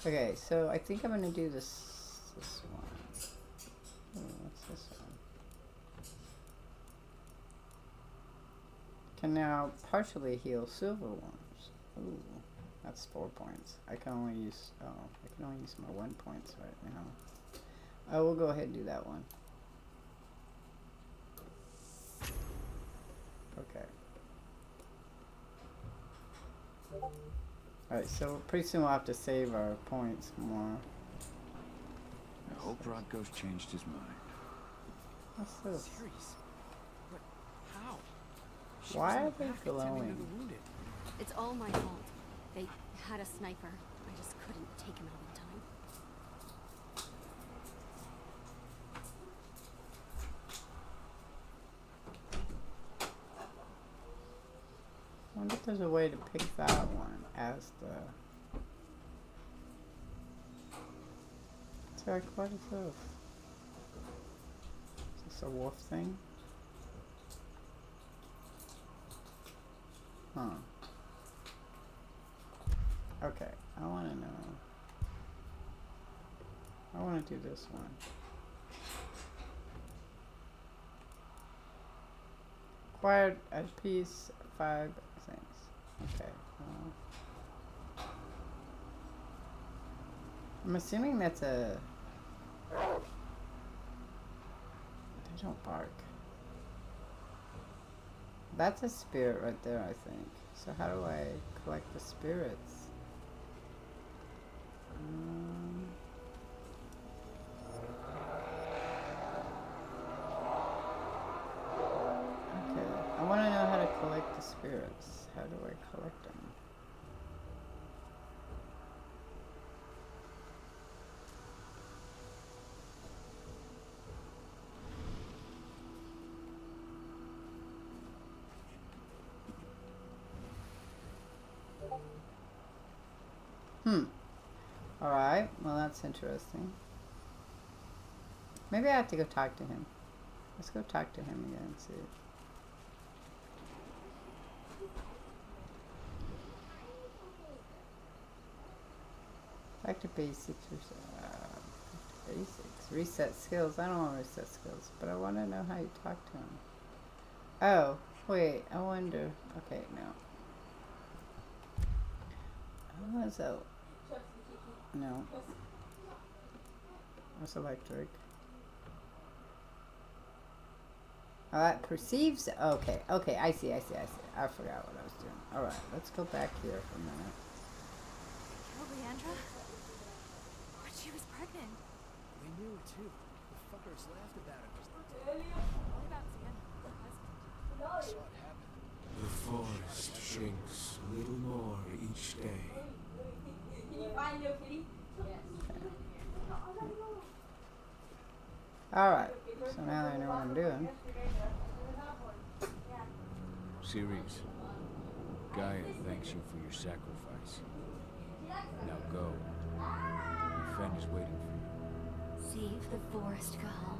Okay, so I think I'm gonna do this one. Ooh, what's this one? Can now partially heal silver ones. Ooh, that's 4 points. I can only use my 1 points right now. I will go ahead and do that one. Okay. Alright, so pretty soon we'll have to save our points more. I hope Rodko's changed his mind. What's this? Serious? But how? She Why was in are the they back attending to glowing? the wounded. It's all my fault. They had a sniper. I just couldn't take him out in time. I wonder if there's a way to pick that one as the... It's like, what is this? Is this a wolf thing? Huh. Okay, I want to know. I want to do this one. Acquired a piece, 5 things. Okay. I'm assuming that's a... They don't bark. That's a spirit right there, I think. So how do I collect the spirits? Okay, I want to know how to collect the spirits. How do I collect them? Alright, well that's interesting. Maybe I have to go talk to him. Let's go talk to him again and see. Back to basics. Basics. Reset skills. I don't want to reset skills, but I want to know how you talk to him. Oh, wait. I wonder. Okay, no. What's that? No. That's electric. Oh, that perceives. Okay, okay. I see. I forgot what I was doing. All right, let's go back here for a minute. Kill Leandra? But she was pregnant. They knew it too. The fuckers laughed about it. What about Xander, her husband? I saw it happen. The forest shrinks a little more each day. Alright, so now I know what I'm doing. Ceres, Gaia thanks you for your sacrifice. Now go. Your friend is waiting for you. Save the forest, Cahal.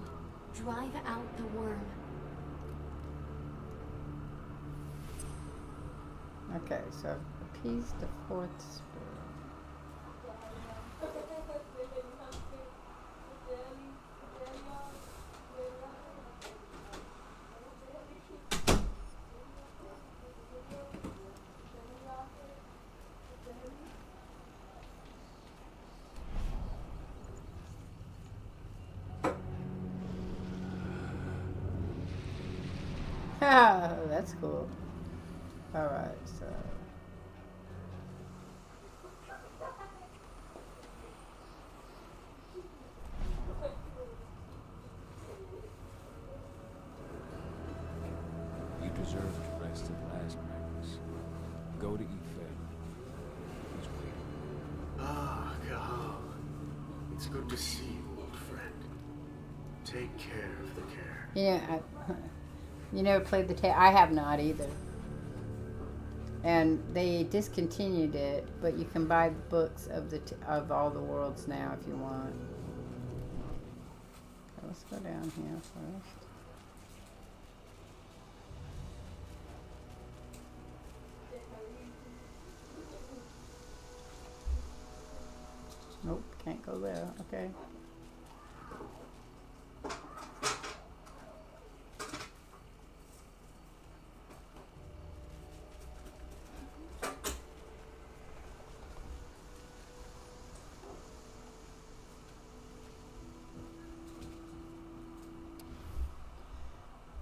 Drive out the worm. Okay, so I've appeased the 4th spirit. Oh, that's cool. Alright, so... You deserve to rest at last, Magnus. Go to Ife. He's waiting. Ah, Cahal. It's good to see you, old friend. Take care of the care. Yeah, you never played the tape. I have not either. And they discontinued it, but you can buy the books of of all the worlds now if you want. Okay, let's go down here first. Nope, can't go there. Okay.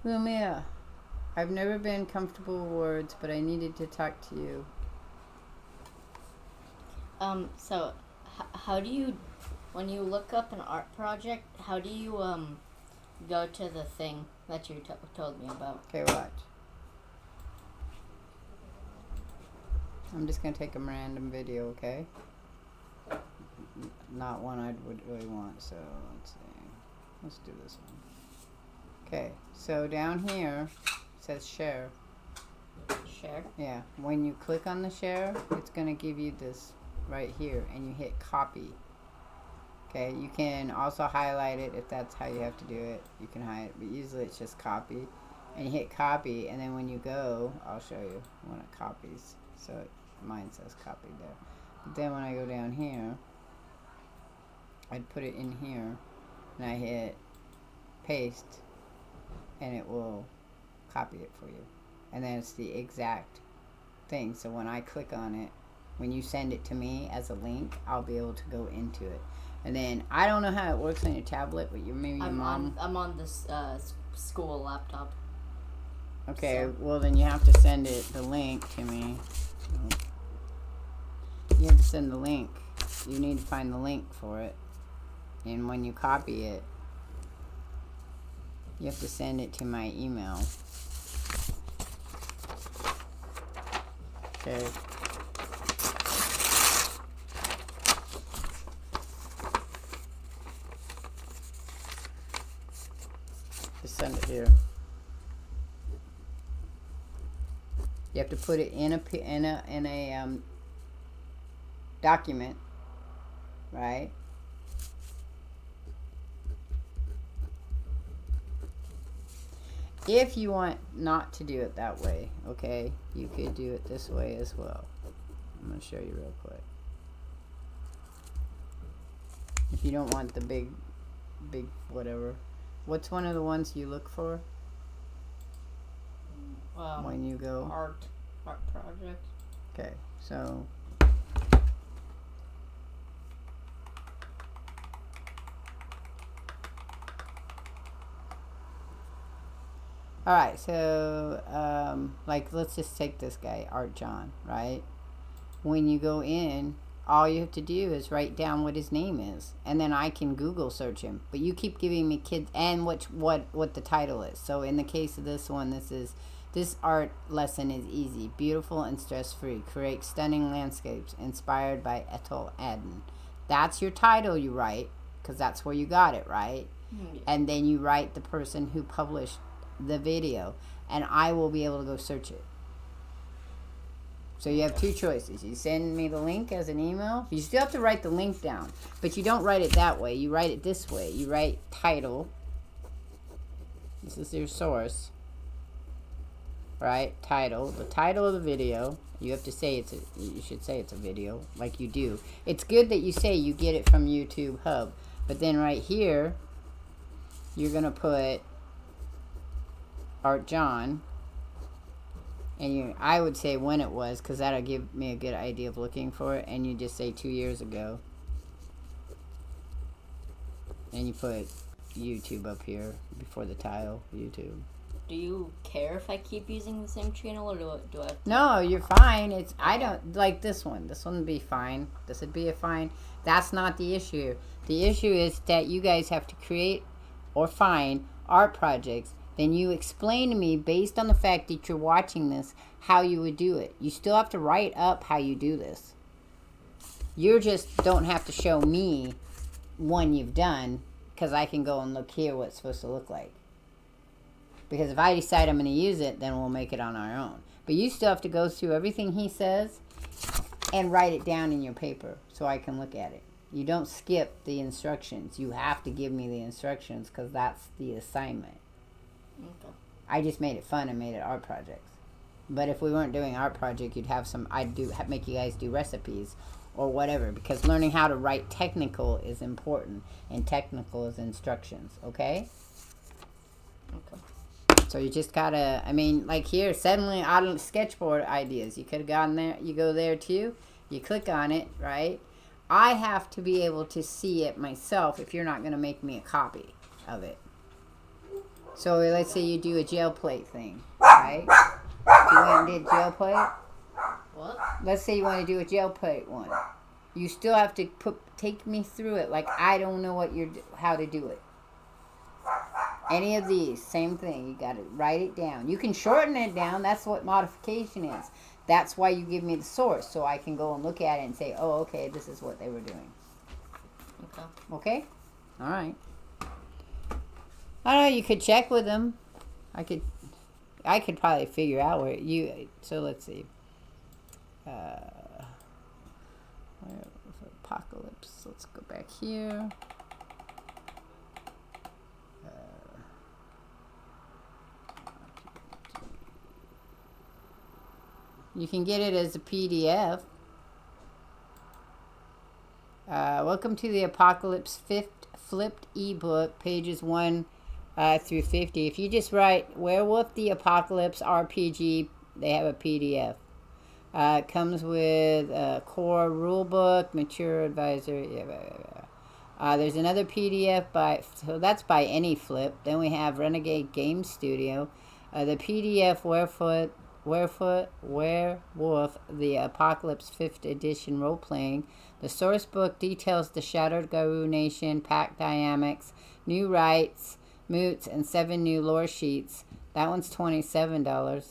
Lumia, I've never been comfortable with words, but I needed to talk to you. So how do you, when you look up an art project, how do you, go to the thing that you told me about? Okay, watch. I'm just gonna take a random video, okay? Not one I would really want, so let's see. Let's do this one. Okay, so down here it says share. Share? Yeah, when you click on the share, it's gonna give you this right here, and you hit copy. Okay, you can also highlight it if that's how you have to do it. You can hide it, but usually it's just copy. And you hit copy, and then when you go, I'll show you when it copies. So mine says copied there. But then when I go down here, I'd put it in here, and I hit paste, and it will copy it for you. And then it's the exact thing. So when I click on it, when you send it to me as a link, I'll be able to go into it. And then I don't know how it works on your tablet, but maybe your mom. I'm on this school laptop. Okay, So. well then you have to send the link to me. You have to send the link. You need to find the link for it. And when you copy it, you have to send it to my email. Okay. Just send it here. You have to put it in a document, right? If you want not to do it that way, okay, you could do it this way as well. I'm going to show you real quick. If you don't want the big whatever. What's one of the ones you look for when you go? Art project. Okay, so alright, so like let's just take this guy, Art John, right? When you go in, all you have to do is write down what his name is, and then I can Google search him. But you keep giving me kids and what the title is. So in the case of this one, this art lesson is easy, beautiful and stress-free. Create stunning landscapes inspired by Ethel Adden. That's your title you write, because that's where you got it, right? Mm-hmm. And then you write the person who published the video, and I will be able to go search it. So you have two choices. You send me the link as an email. You still have to write the link down, but you don't write it that way. You write it this way. You write title. This is your source. Right? Title. The title of the video. You have to say you should say it's a video, like you do. It's good that you say you get it from YouTube Hub. But then right here, you're going to put Art John. And I would say when it was, because that'll give me a good idea of looking for it. And you just say 2 years ago. And you put YouTube up here before the title, YouTube. Do you care if I keep using the same channel, or do I have to? No, you're fine. I don't like this one. This one would be fine. This would be a fine. That's not the issue. The issue is that you guys have to create or find art projects. Then you explain to me, based on the fact that you're watching this, how you would do it. You still have to write up how you do this. You just don't have to show me one you've done, because I can go and look here what it's supposed to look like. Because if I decide I'm going to use it, then we'll make it on our own. But you still have to go through everything he says and write it down in your paper so I can look at it. You don't skip the instructions. You have to give me the instructions, because that's the assignment. Okay. I just made it fun and made it art projects. But if we weren't doing art project, you'd have make you guys do recipes or whatever, because learning how to write technical is important, and technical is instructions, okay? Okay. So you just gotta, like here, suddenly out of sketchboard ideas, you could have gone there, you go there too, you click on it, right? I have to be able to see it myself if you're not going to make me a copy of it. So let's say you do a gel plate thing, right? You went and did gel plate? What? Let's say you want to do a gel plate one. You still have to take me through it like I don't know how to do it. Any of these, same thing. You got to write it down. You can shorten it down. That's what modification is. That's why you give me the source, so I can go and look at it and say, oh, okay, this is what they were doing. Okay. Okay? All right. I don't know, you could check with them. I could probably figure out where so let's see. Apocalypse. Let's go back here. You can get it as a PDF. Welcome to the Apocalypse flipped ebook, pages 1 through 50. If you just write Werewolf the Apocalypse RPG, they have a PDF. It comes with a core rulebook, mature advisor. There's another PDF so that's by any flip. Then we have Renegade Game Studio. The PDF Werewolf the Apocalypse 5th edition role playing. The source book details the Shattered Garou Nation, pack dynamics, new rights, moots, and 7 new lore sheets. That one's $27.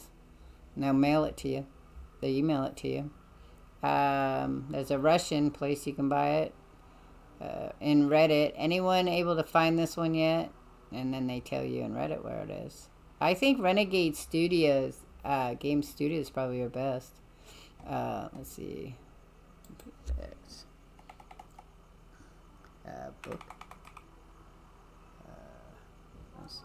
They'll mail it to you. They email it to you. There's a Russian place you can buy it. In Reddit. Anyone able to find this one yet? And then they tell you in Reddit where it is. I think Renegade Studios, Game Studios is probably your best. Let's see. Book. Let's see.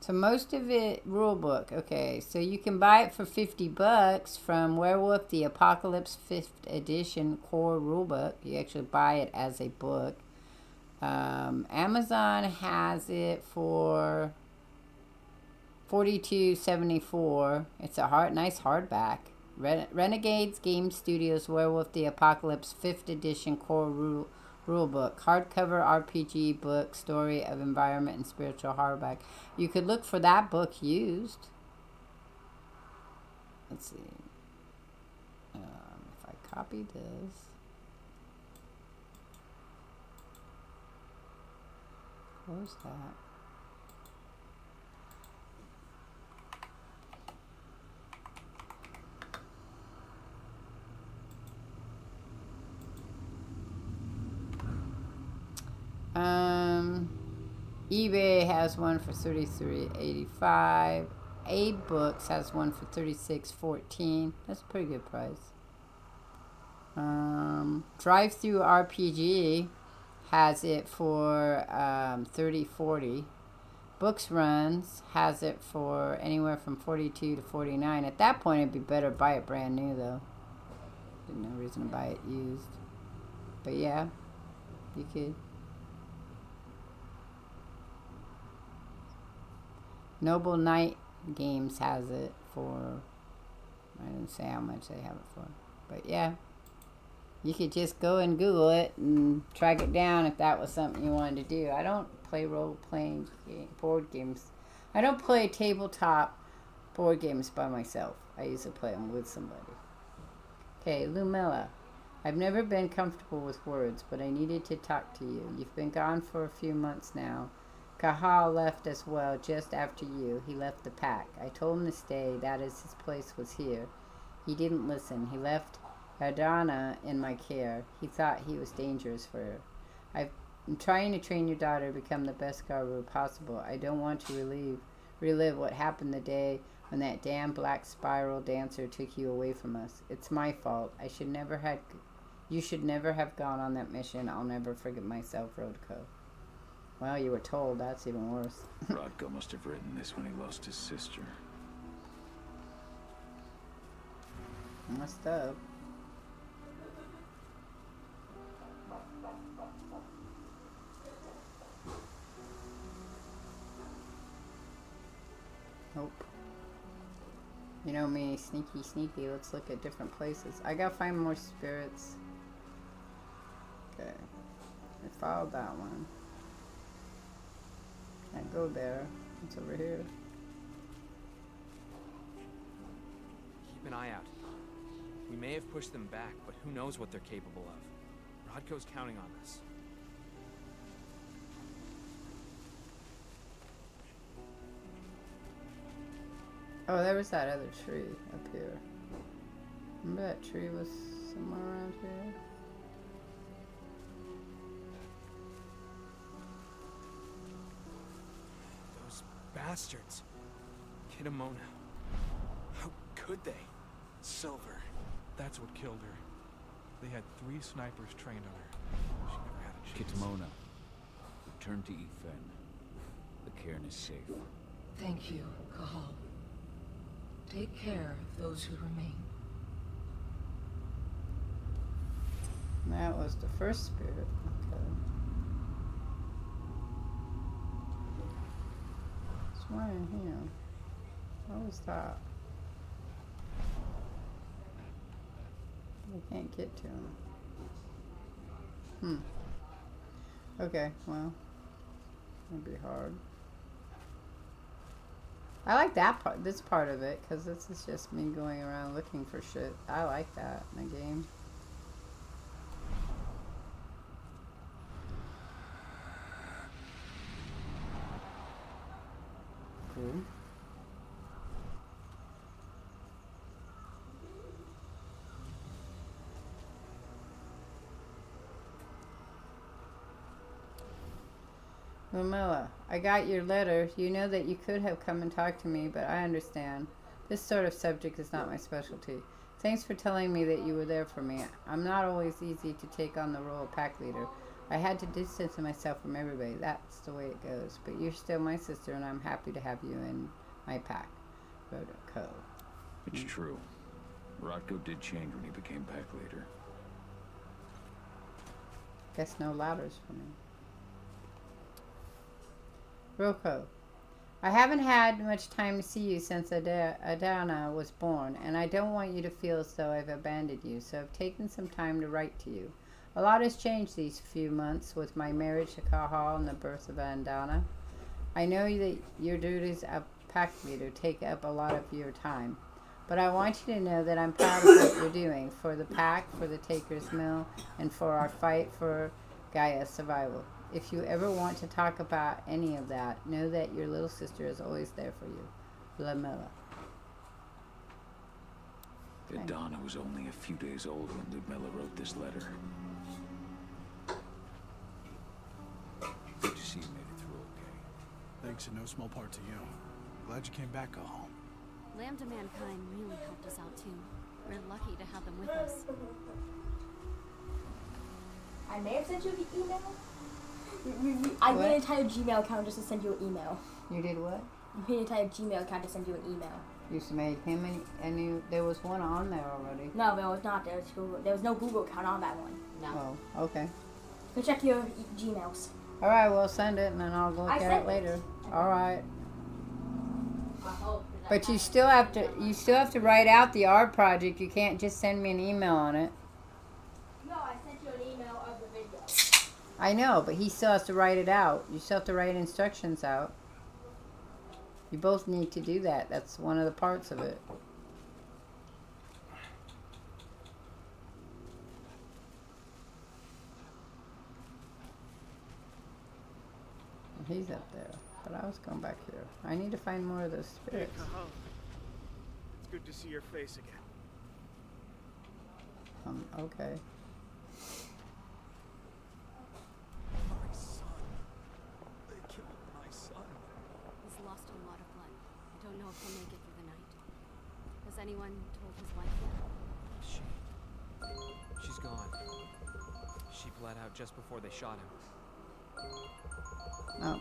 So most of it, rulebook. Okay, so you can buy it for $50 from Werewolf the Apocalypse 5th edition core rulebook. You actually buy it as a book. Amazon has it for $42.74. It's a nice hardback. Renegades Game Studios Werewolf the Apocalypse 5th edition core rulebook, hardcover RPG book, story of environment and spiritual hardback. You could look for that book used. Let's see. If I copy this. Close that. eBay has one for $33.85. Abe Books has one for $36.14. That's a pretty good price. Drive-Thru RPG has it for $30.40. Books Runs has it for anywhere from $42 to $49. At that point, it'd be better to buy it brand new, though. There's no reason to buy it used. But yeah, you could. Noble Knight Games has it for, I didn't say how much they have it for, but yeah, you could just go and Google it and track it down if that was something you wanted to do. I don't play role-playing board games. I don't play tabletop board games by myself. I usually play them with somebody. Okay, Lumella. I've never been comfortable with words, but I needed to talk to you. You've been gone for a few months now. Kahal left as well just after you. He left the pack. I told him to stay. That is, his place was here. He didn't listen. He left Adana in my care. He thought he was dangerous for her. I'm trying to train your daughter to become the best Garou possible. I don't want to relive what happened the day when that damn black spiral dancer took you away from us. It's my fault. You should never have gone on that mission. I'll never forgive myself, Rodko. Well, you were told. That's even worse. Rodko must have written this when he lost his sister. Messed up. Nope. You know me, sneaky. Let's look at different places. I gotta find more spirits. Okay. I followed that one. Can't go there. It's over here. Keep an eye out. We may have pushed them back, but who knows what they're capable of. Rodko's counting on us. Oh, there was that other tree up here. Remember that tree was somewhere around here? Those bastards. Kitamona. How could they? Silver. That's what killed her. They had 3 snipers trained on her. She never had a chance. Kitamona, return to Ifen. The cairn is safe. Thank you, Kahal. Take care of those who remain. That was the first spirit. Okay. It's one in here. What was that? We can't get to him. Okay, well, it'll be hard. I like that part, this part of it, because this is just me going around looking for shit. I like that in a game. Cool. Mamela, I got your letter. You know that you could have come and talked to me, but I understand. This sort of subject is not my specialty. Thanks for telling me that you were there for me. I'm not always easy to take on the role of pack leader. I had to distance myself from everybody. That's the way it goes. But you're still my sister, and I'm happy to have you in my pack. Rodko. It's true. Rodko did change when he became pack leader. Guess no ladders for me. Roko, I haven't had much time to see you since Adana was born, and I don't want you to feel as though I've abandoned you, so I've taken some time to write to you. A lot has changed these few months with my marriage to Kahal and the birth of Adana. I know that your duties as pack leader take up a lot of your time, but I want you to know that I'm proud of what you're doing for the pack, for the Taker's Mill, and for our fight for Gaia's survival. If you ever want to talk about any of that, know that your little sister is always there for you. Lamella. Adana was only a few days old when Ludmilla wrote this letter. Good to see you made it through okay. Thanks in no small part to you. Glad you came back home. Lambda Mankind really helped us out too. We're lucky to have them with us. I may have sent you the email. I made an entire Gmail account just to send you an email. You did what? I made an entire Gmail account to send you an email. You made him and there was one on there already. No, there was not. There was no Google account on that one. No. Oh, okay. Go check your Gmails. All right, well, send it and then I'll look at it later. All right. But you still have to write out the art project. You can't just send me an email on it. No, I sent you an email of the video. I know, but he still has to write it out. You still have to write instructions out. You both need to do that. That's one of the parts of it. He's up there, but I was going back here. I need to find more of those spirits. Hey, Kahal. It's good to see your face again. Okay. My son. They killed my son. He's lost a lot of blood. I don't know if he'll make it through the night. Has anyone told his wife yet? She's gone. She bled out just before they shot him. Oh.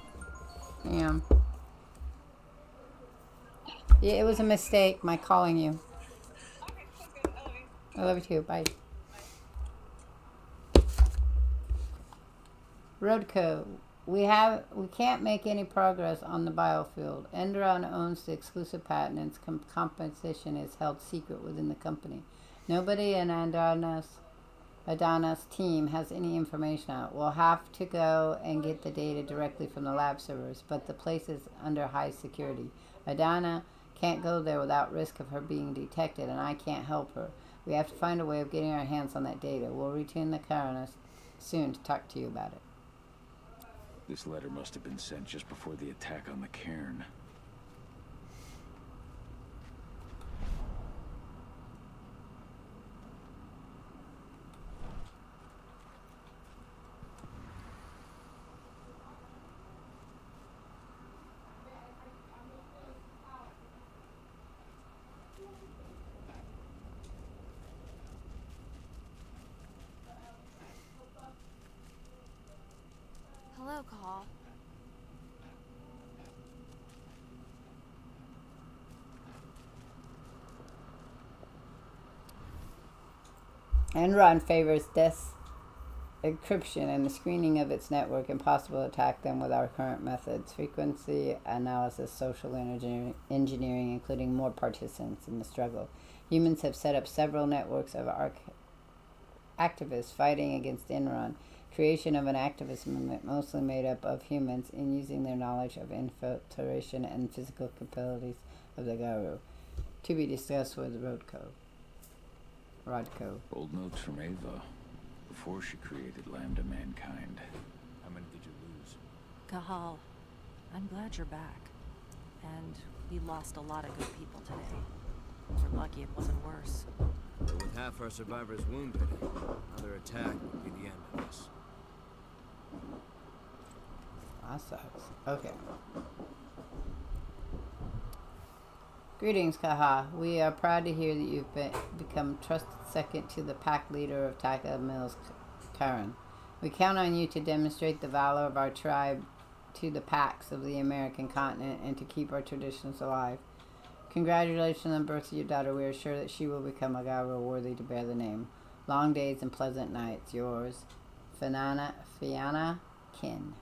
Damn. Yeah, it was a mistake, my calling you. I love you too. Bye. Rodko, we can't make any progress on the biofield. Enderon owns the exclusive patent and its composition is held secret within the company. Nobody in Adana's team has any information out. We'll have to go and get the data directly from the lab servers, but the place is under high security. Adana can't go there without risk of her being detected, and I can't help her. We have to find a way of getting our hands on that data. We'll return the Coroner soon to talk to you about it. This letter must have been sent just before the attack on the cairn. Hello, Kahal. Enron favors this. encryption and the screening of its network, impossible to attack them with our current methods. Frequency analysis, social engineering, including more participants in the struggle. Humans have set up several networks of activists fighting against Enron. Creation of an activist movement mostly made up of humans in using their knowledge of infiltration and physical capabilities of the Garu. To be discussed with Rodko. Old notes from Ava, before she created Lambda Mankind. How many did you lose? Kahal, I'm glad you're back. And we lost a lot of good people today. We're lucky it wasn't worse. But with half our survivors wounded, another attack would be the end of us. That sucks. Okay. Greetings, Kaha. We are proud to hear that you've become trusted second to the pack leader of Taka Mills, Karen. We count on you to demonstrate the valor of our tribe to the packs of the American continent and to keep our traditions alive. Congratulations on the birth of your daughter. We are sure that she will become a Garu worthy to bear the name. Long days and pleasant nights. Yours, Fianna Kin.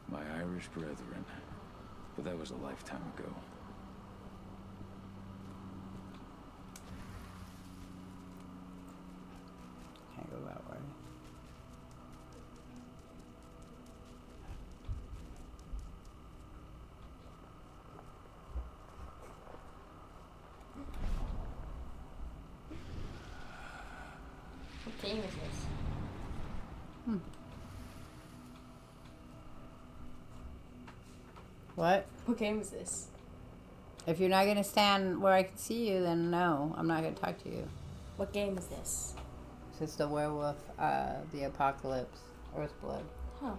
My Irish brethren. But that was a lifetime ago. Can't go that way. What game is this? What? What game is this? If you're not going to stand where I can see you, then no, I'm not going to talk to you. What game is this? This is the werewolf, the apocalypse, Earthblood. Huh.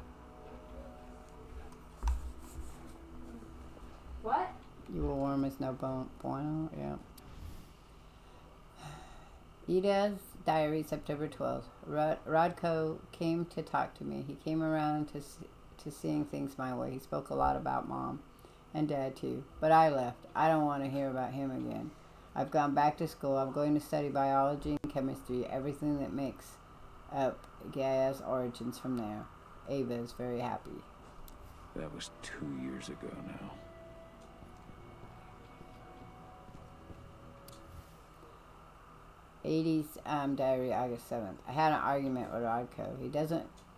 What? You will warm is no bueno, yeah. Ida's diary, September 12th. Rodko came to talk to me. He came around to seeing things my way. He spoke a lot about Mom and Dad too. But I left. I don't want to hear about him again. I've gone back to school. I'm going to study biology and chemistry, everything that makes up Gaia's origins from there. Ava is very happy. That was 2 years ago now. Diary, August 7th. I had an argument with Rodko.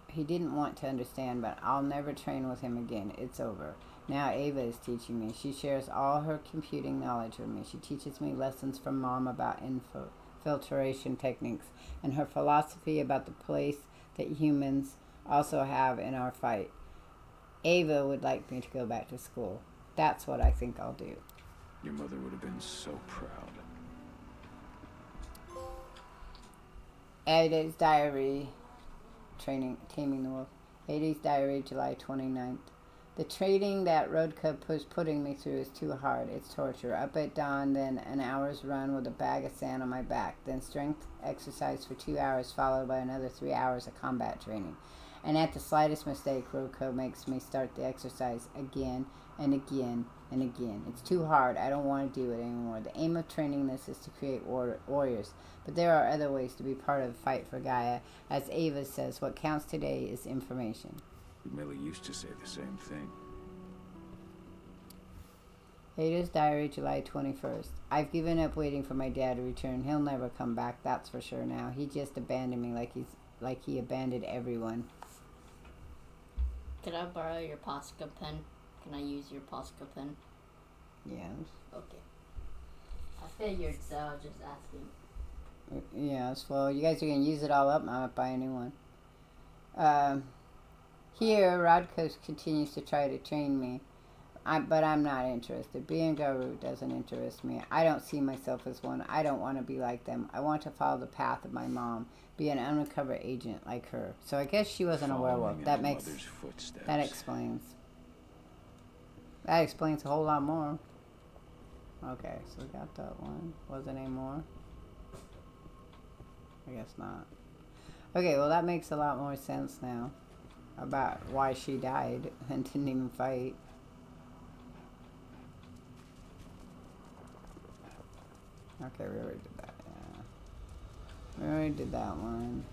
He didn't want to understand, but I'll never train with him again. It's over. Now Ava is teaching me. She shares all her computing knowledge with me. She teaches me lessons from Mom about infiltration techniques and her philosophy about the place that humans also have in our fight. Ava would like me to go back to school. That's what I think I'll do. Your mother would have been so proud. Ada's diary, Taming the Wolf. Ada's diary, July 29th. The training that Rodko was putting me through is too hard. It's torture. Up at dawn, then an hour's run with a bag of sand on my back, then strength exercise for 2 hours, followed by another 3 hours of combat training. And at the slightest mistake, Rodko makes me start the exercise again and again and again. It's too hard. I don't want to do it anymore. The aim of training this is to create warriors. But there are other ways to be part of the fight for Gaia. As Ava says, what counts today is information. Millie used to say the same thing. Ada's diary, July 21st. I've given up waiting for my dad to return. He'll never come back, that's for sure now. He just abandoned me like he abandoned everyone. Could I borrow your Posca pen? Can I use your Posca pen? Yes. Okay. I figured, so I was just asking. Yes, well, you guys are going to use it all up. I might buy a new one. Here, Rodko continues to try to train me. But I'm not interested. Being Garu doesn't interest me. I don't see myself as one. I don't want to be like them. I want to follow the path of my mom. Be an undercover agent like her. So I guess she wasn't a werewolf. That explains. That explains a whole lot more. Okay, so we got that one. Was there any more? I guess not. Okay, well that makes a lot more sense now. About why she died and didn't even fight. Okay, we already did that, yeah. We already did that one.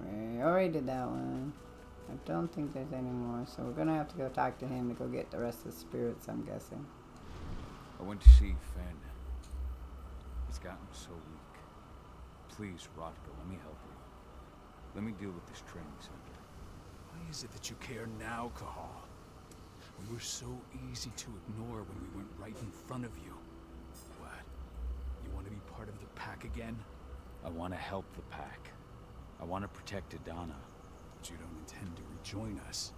We already did that one. I don't think there's any more, so we're gonna have to go talk to him to go get the rest of the spirits, I'm guessing. I went to see Finn. He's gotten so weak. Please, Rotko, let me help you. Let me deal with this training center. Why is it that you care now, Cahal? We were so easy to ignore when we went right in front of you. What? You want to be part of the pack again? I want to help the pack. I want to protect Adana. But you don't intend to rejoin us.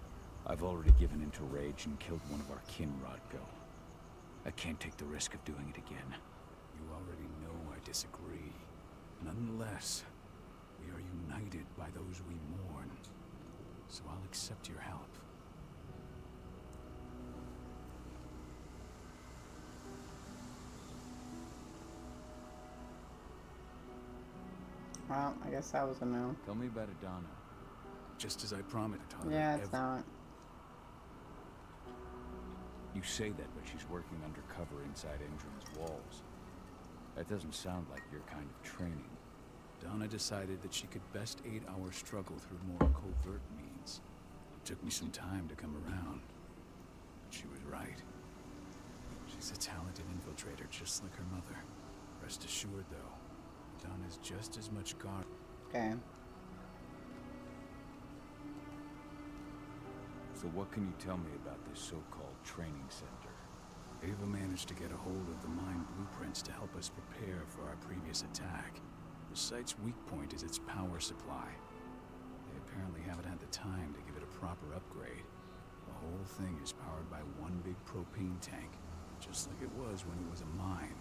I've already given in to rage and killed one of our kin, Rotko. I can't take the risk of doing it again. You already know I disagree. Nonetheless, we are united by those we mourn. So I'll accept your help. Well, I guess that was a no. Tell me about Adana. Just as I promised. Yeah, it's not. You say that, but she's working undercover inside Endron's walls. That doesn't sound like your kind of training. Donna decided that she could best aid our struggle through more covert means. It took me some time to come around. But she was right. She's a talented infiltrator, just like her mother. Rest assured, though, Donna's just as much guard. Okay. So what can you tell me about this so-called training center? Ava managed to get a hold of the mine blueprints to help us prepare for our previous attack. The site's weak point is its power supply. They apparently haven't had the time to give it a proper upgrade. The whole thing is powered by one big propane tank, just like it was when it was a mine.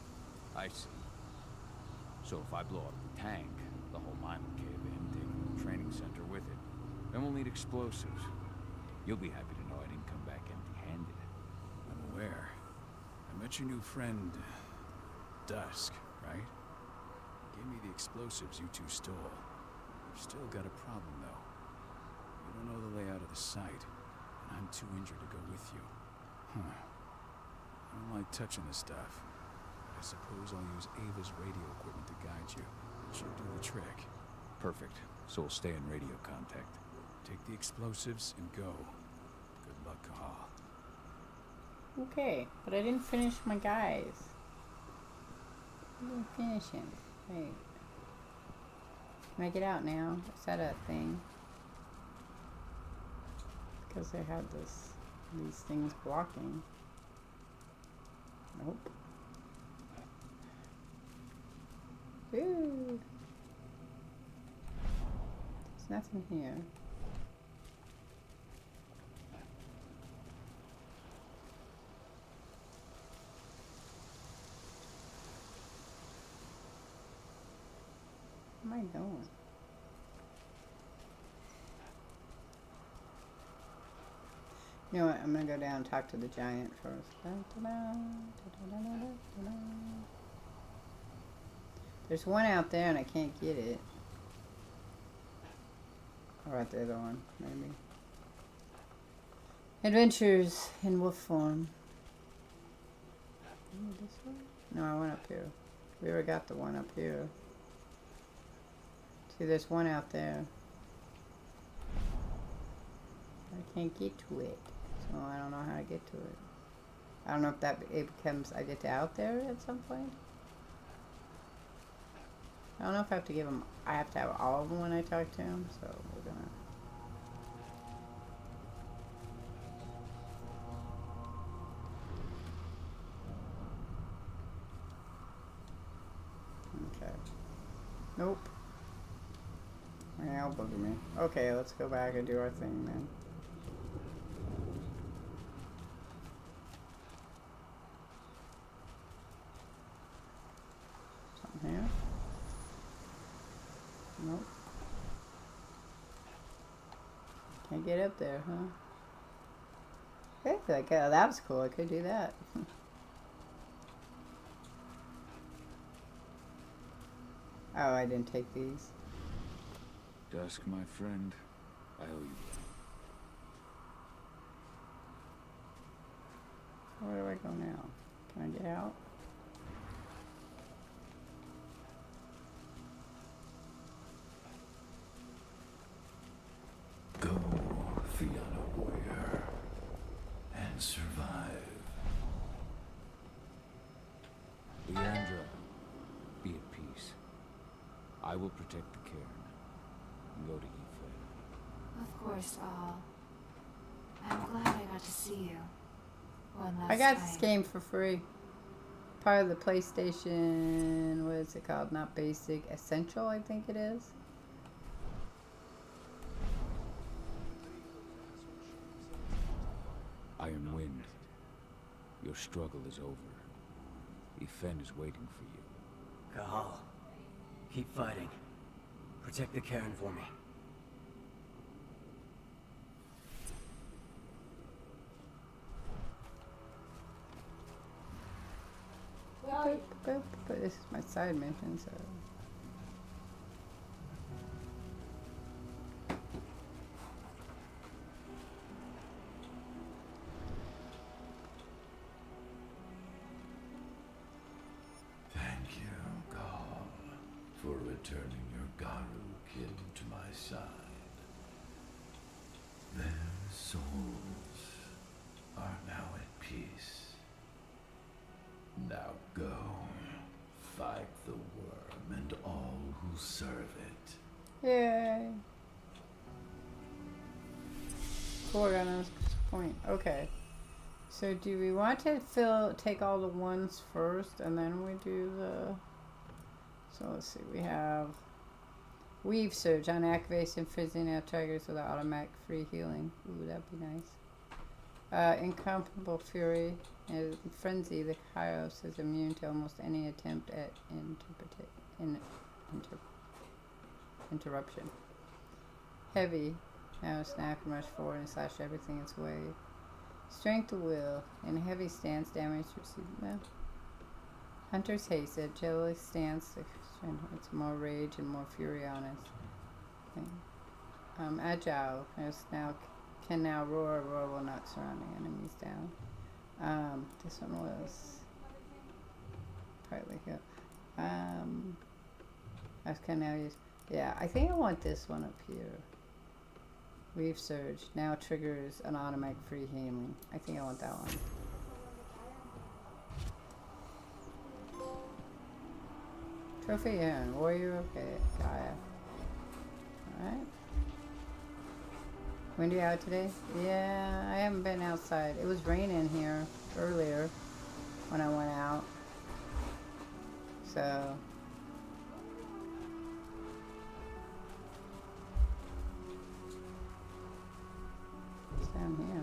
I see. So if I blow up the tank, the whole mine will cave in, taking the training center with it. Then we'll need explosives. You'll be happy to know I didn't come back empty-handed. I'm aware. I met your new friend, Dusk, right? Gave me the explosives you two stole. We've still got a problem, though. You don't know the layout of the site, and I'm too injured to go with you. Huh. I don't like touching this stuff. I suppose I'll use Ava's radio equipment to guide you. It should do the trick. Perfect. So we'll stay in radio contact. Take the explosives and go. Good luck, Cahal. Okay, but I didn't finish my guys. I didn't finish him. Wait. Can I get out now? Is that a thing? Because they had these things blocking. Nope. Ooh. There's nothing here. Where am I going? You know what? I'm gonna go down and talk to the giant first. There's one out there and I can't get it. Or right there, the one, maybe. Adventures in wolf form. This way? No, I went up here. We already got the one up here. See, there's one out there. I can't get to it, so I don't know how to get to it. I don't know if it becomes I get to out there at some point. I don't know if I have to give him. I have to have all of them when I talk to him, so we're gonna. Okay. Nope. Yeah, I'll bugger me. Okay, let's go back and do our thing then. Something here? Nope. Can't get up there, huh? Okay, that was cool. I could do that. Oh, I didn't take these. Dusk, my friend, I owe you. Where do I go now? Can I get out? will protect the cairn and go to Ife. Of course, I'm glad I got to see you. One last I got time. this game for free. Part of the PlayStation, what is it called? Not Basic, Essential, I think it is. Iron Wind, your struggle is over. Ifen is waiting for you. Kahal, keep fighting. Protect the cairn for me. But this is my side mission, so. Thank you, Gal, for returning your Garu kin to my side. Their souls are now at peace. Now go, fight the worm and all who serve it. Yay. Forerunners point. Okay. So do we want to take all the ones first and then we do the... So let's see, we have Weave Surge on activation, freezing out triggers with automatic free healing. Ooh, that'd be nice. Incomparable Fury and Frenzy. The Kairos is immune to almost any attempt at interruption. Heavy. Now snap and rush forward and slash everything its way. Strength of Will. In a heavy stance, damage received. No. Hunter's Haste. Agility stance. It's more rage and more fury on it. Agile. Can now roar. Roar will knock surrounding enemies down. This one was partly good. I can now use. Yeah, I think I want this one up here. Weave Surge now triggers an automatic free healing. I think I want that one. Trophy Aaron, Warrior, okay, Gaia. Alright. Windy out today? Yeah, I haven't been outside. It was raining here earlier when I went out. So. It's down here.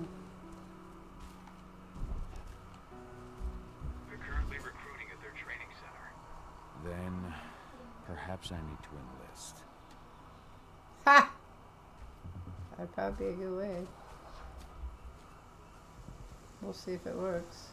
They're currently recruiting at their training center. Then, perhaps I need to enlist. Ha! That'd probably be a good way. We'll see if it works.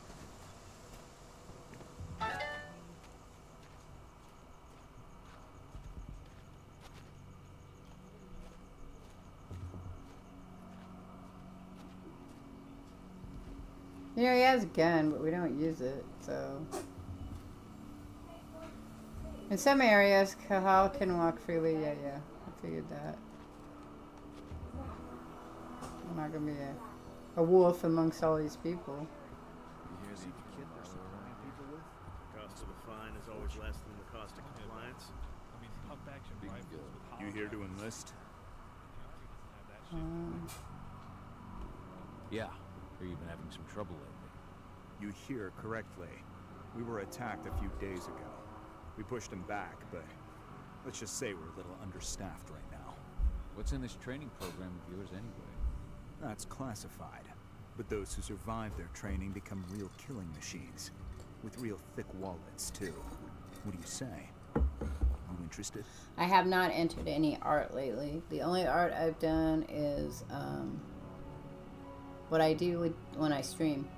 You know, he has a gun, but we don't use it, so... In some areas, Kahal can walk freely. Yeah, I figured that. I'm not gonna be a wolf amongst all these people. You hear the kit they're supplying people with? The cost of the fine is always less than the cost of compliance. I mean, pump action rifles with You here to enlist? Yeah, or you've been having some trouble lately. You hear correctly. We were attacked a few days ago. We pushed them back, but let's just say we're a little understaffed right now. What's in this training program of yours anyway? That's classified. But those who survive their training become real killing machines. With real thick wallets, too. What do you say? You interested? I have not entered any art lately. The only art I've done is what I do when I stream.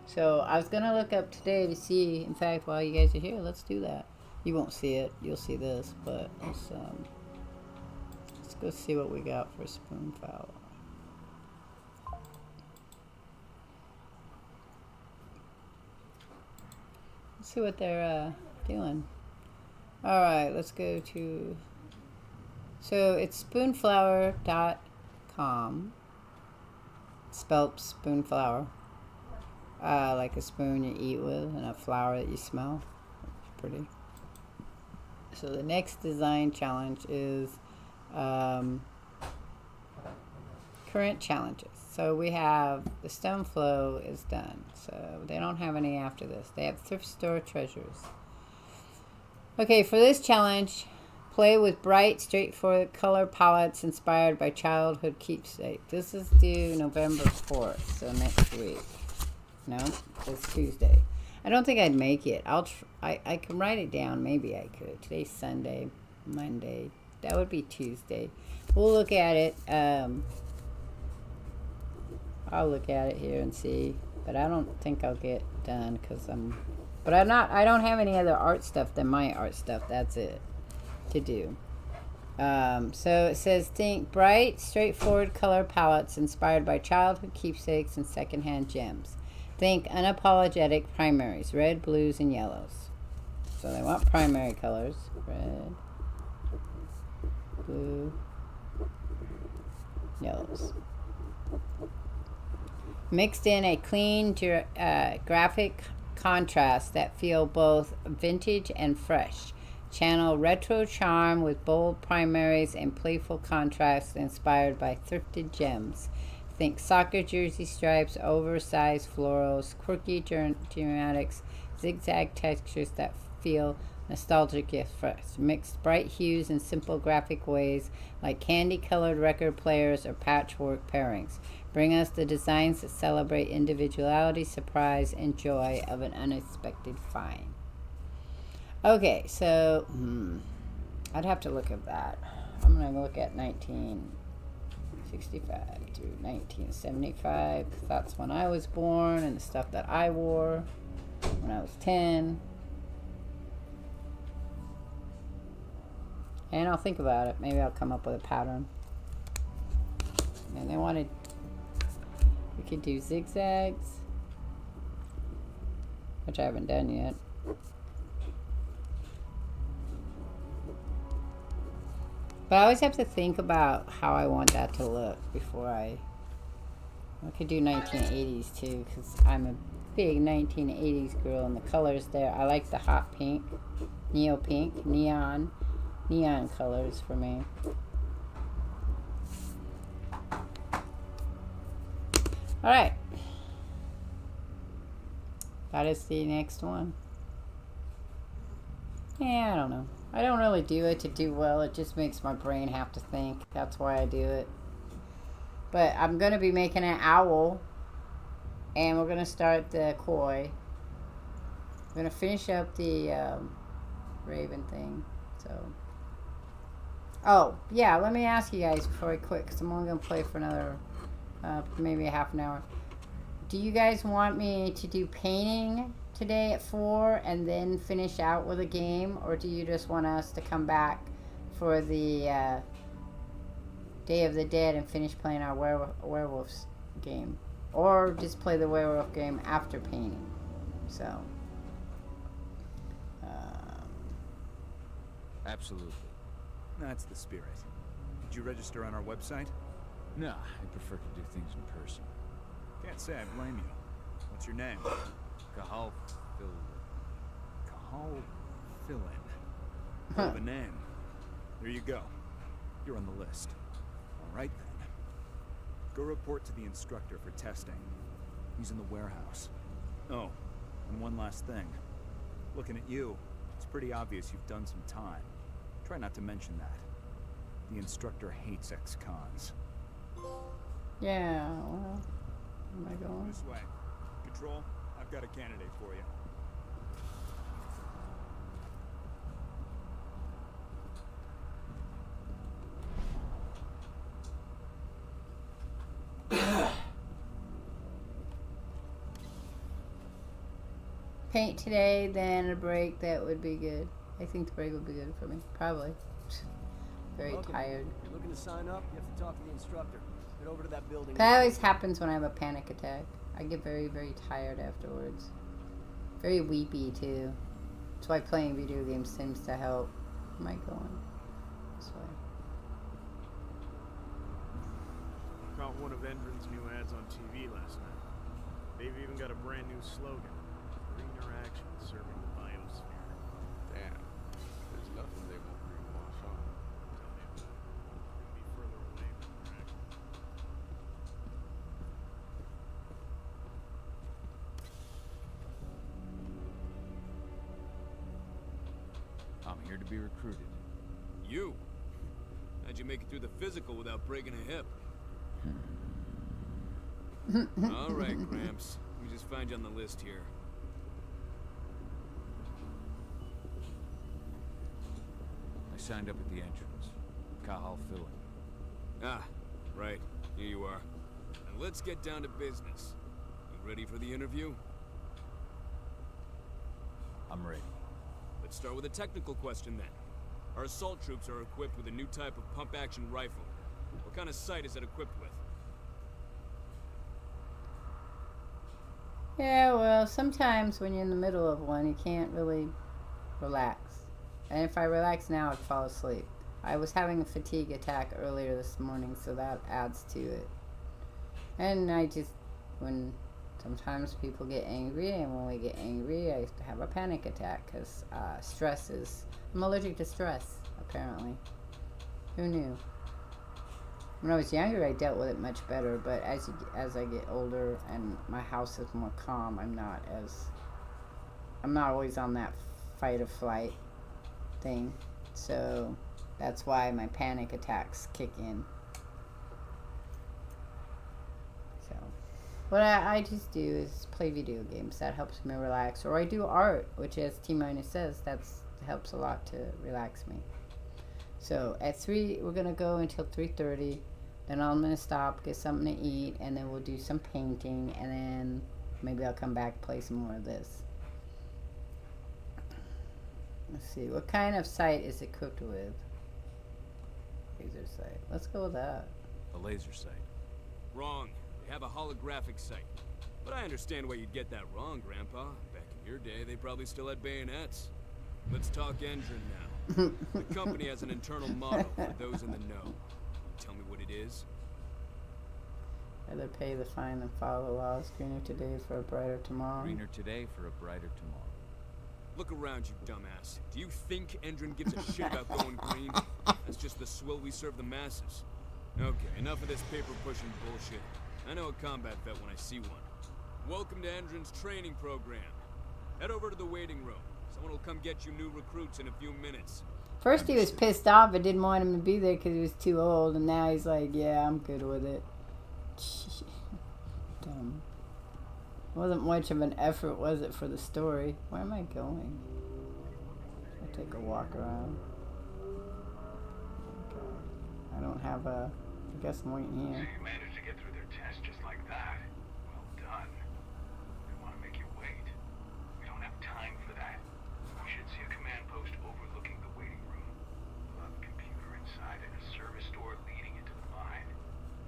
So I was gonna look up today to see. In fact, while you guys are here, let's do that. You won't see it. You'll see this, but let's go see what we got for Spoonfowl. Let's see what they're doing. Alright, let's go to... So it's spoonflower.com. Spelled spoonflower. Like a spoon you eat with and a flower that you smell. Pretty. So the next design challenge is current challenges. So we have the stone flow is done. So they don't have any after this. They have thrift store treasures. Okay, for this challenge, play with bright, straightforward color palettes inspired by childhood keepsake. This is due November 4th, so next week. No, it's Tuesday. I don't think I'd make it. I can write it down. Maybe I could. Today's Sunday, Monday. That would be Tuesday. We'll look at it. I'll look at it here and see. But I don't think I'll get done because But I don't have any other art stuff than my art stuff. That's it to do. So it says, think bright, straightforward color palettes inspired by childhood keepsakes and secondhand gems. Think unapologetic primaries, red, blues, and yellows. So they want primary colors. Red, blue, yellows. Mixed in a clean graphic contrast that feel both vintage and fresh. Channel retro charm with bold primaries and playful contrasts inspired by thrifted gems. Think soccer jersey stripes, oversized florals, quirky geometrics, zigzag textures that feel nostalgic yet fresh. Mixed bright hues in simple graphic ways like candy-colored record players or patchwork pairings. Bring us the designs that celebrate individuality, surprise, and joy of an unexpected find. Okay, so I'd have to look at that. I'm going to look at 1965 through 1975, because that's when I was born, and the stuff that I wore when I was 10. And I'll think about it. Maybe I'll come up with a pattern. And they wanted, we could do zigzags, which I haven't done yet. But I always have to think about how I want that to look before I could do 1980s too, because I'm a big 1980s girl, and the colors there, I like the hot pink, neo pink, neon colors for me. Alright. That is the next one. Yeah, I don't know. I don't really do it to do well. It just makes my brain have to think. That's why I do it. But I'm going to be making an owl. And we're going to start the koi. I'm going to finish up the raven thing. So. Oh, yeah. Let me ask you guys before I quit, because I'm only going to play for another maybe a half an hour. Do you guys want me to do painting today at 4 and then finish out with a game, or do you just want us to come back for the Day of the Dead and finish playing our werewolves game, or just play the werewolf game after painting? So absolutely, that's the spirit. Did you register on our website? No, I prefer to do things in person. Can't say I blame you. What's your name? Cahal Fillin. Hell of a name. There you go. You're on the list. All right then. Go report to the instructor for testing. He's in the warehouse. Oh, and one last thing. Looking at you, it's pretty obvious you've done some time. Try not to mention that. The instructor hates ex-cons. yeah, well, am I going? This way. Control, I've got a candidate for you. Paint today, then a break. That would be good. I think the break would be good for me. Probably. Very tired. If you're looking to sign up, you have to talk to the instructor. Head over to that building. That always happens when I have a panic attack. I get very, very tired afterwards. Very weepy, too. That's why playing video games seems to help. Am I going this way? Caught one of Endron's new ads on TV last night. They've even got a brand new slogan. Greener action serving the biosphere. Damn. There's nothing I'm here to be recruited. You? How'd you make it through the physical without breaking a hip? All right, Gramps. Let me just find you on the list here. I signed up at the entrance. Kahal filling. Ah, right. Here you are. Now let's get down to business. You ready for the interview? I'm ready. Let's start with a technical question then. Our assault troops are equipped with a new type of pump-action rifle. What kind of sight is it equipped with? Yeah, well, sometimes when you're in the middle of one, you can't really relax. And if I relax now, I'd fall asleep. I was having a fatigue attack earlier this morning, so that adds to it. And sometimes people get angry, and when we get angry, I have a panic attack, because I'm allergic to stress, apparently. Who knew? When I was younger, I dealt with it much better, but as I get older and my house is more calm, I'm not always on that fight or flight thing. So that's why my panic attacks kick in. So what I just do is play video games. That helps me relax. Or I do art, which, as T-Minus says, that helps a lot to relax me. So at 3, we're going to go until 3:30. Then I'm going to stop, get something to eat, and then we'll do some painting, and then maybe I'll come back, play some more of this. Let's see, what kind of sight is it equipped with? Laser sight. Let's go with that. A laser sight. Wrong. They have a holographic sight. But I understand why you'd get that wrong, Grandpa. Back in your day, they probably still had bayonets. Let's talk engine now. The company has an internal model for those in the know. Tell me what it is. Rather pay the fine than follow the laws. Greener today for a brighter tomorrow. Greener today for a brighter tomorrow. Look around you, dumbass. Do you think Endron gives a shit about going green? That's just the swill we serve the masses. Okay, enough of this paper-pushing bullshit. I know a combat vet when I see one. Welcome to Endron's training program. Head over to the waiting room. Someone will come get you new recruits in a few minutes. First he was pissed off and didn't want him to be there because he was too old, and now he's like, yeah, I'm good with it. Dumb. Wasn't much of an effort, was it, for the story? Where am I going? I'll take a walk around. Okay. I don't have a... I guess I'm waiting here. You managed to get through their test just like that. Well done. They want to make you wait. We don't have time for that. You should see a command post overlooking the waiting room. We'll have a computer inside and a service door leading into the mine.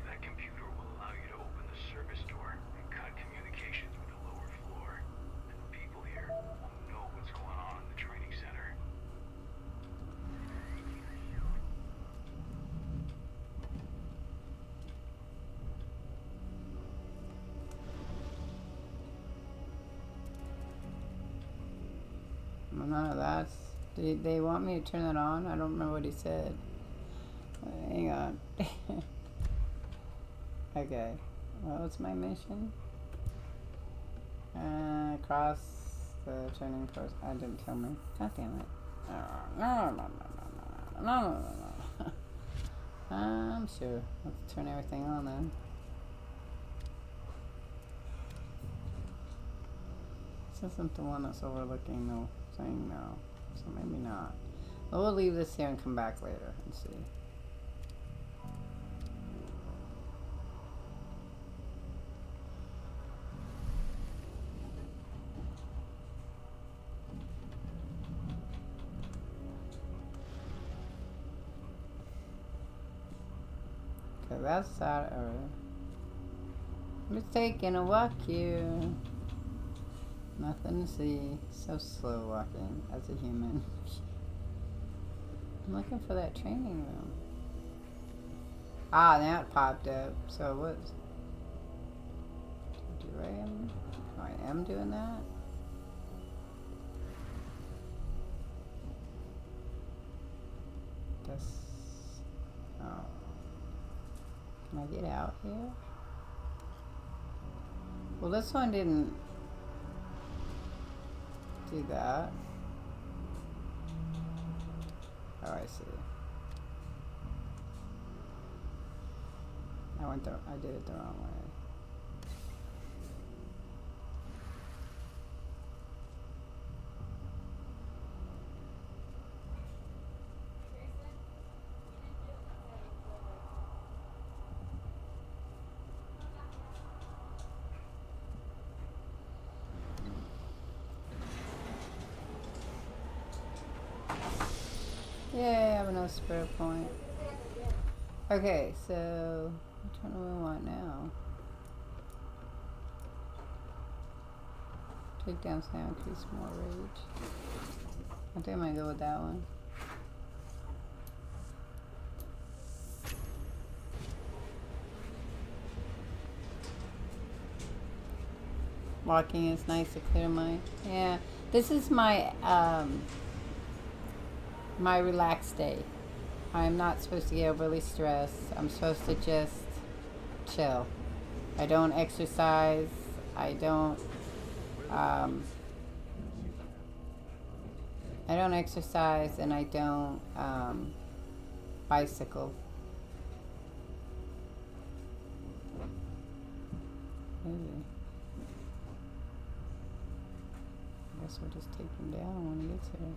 That computer will allow you to open the service door and cut communications with the lower floor. And the people here will know what's going on in the training center. Well, none of that. Did they want me to turn that on? I don't remember what he said. Hang on. Okay. Well, what's my mission? Cross the turning post. I didn't kill me. God damn it. No. I'm sure. Let's turn everything on then. This isn't the one that's overlooking the thing, no. So maybe not. But we'll leave this here and come back later and see. Okay, that's that area. I'm just taking a walk here. Nothing to see. So slow walking as a human. I'm looking for that training room. Ah, now it popped up. So what's... I am doing that? Guess... Oh. Can I get out here? Well, this one didn't do that. Oh, I see. I did it the wrong way. Yay, I have another spare point. Okay, so which one do we want now? Take down sound, increase more rage. I think I'm gonna go with that one. Walking is nice to clear mind. Yeah, this is my my relaxed day. I'm not supposed to get overly stressed. I'm supposed to just chill. I don't exercise. I don't exercise, and I don't bicycle. Ooh. I guess we'll just take him down when he gets here.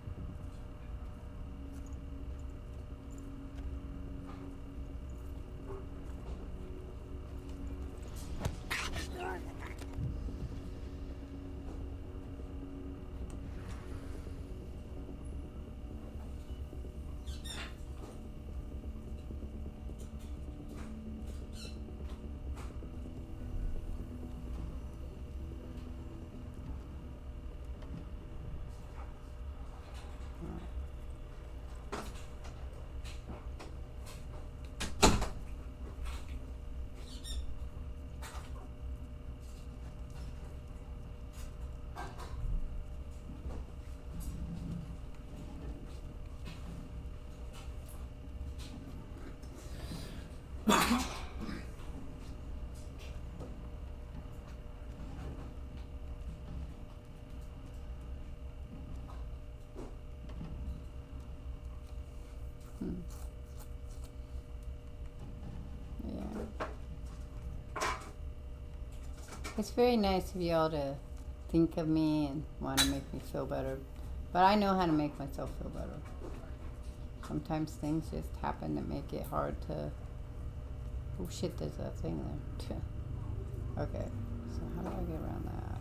It's very nice of y'all to think of me and want to make me feel better. But I know how to make myself feel better. Sometimes things just happen that make it hard to... Oh shit, there's a thing there. Okay, so how do I get around that?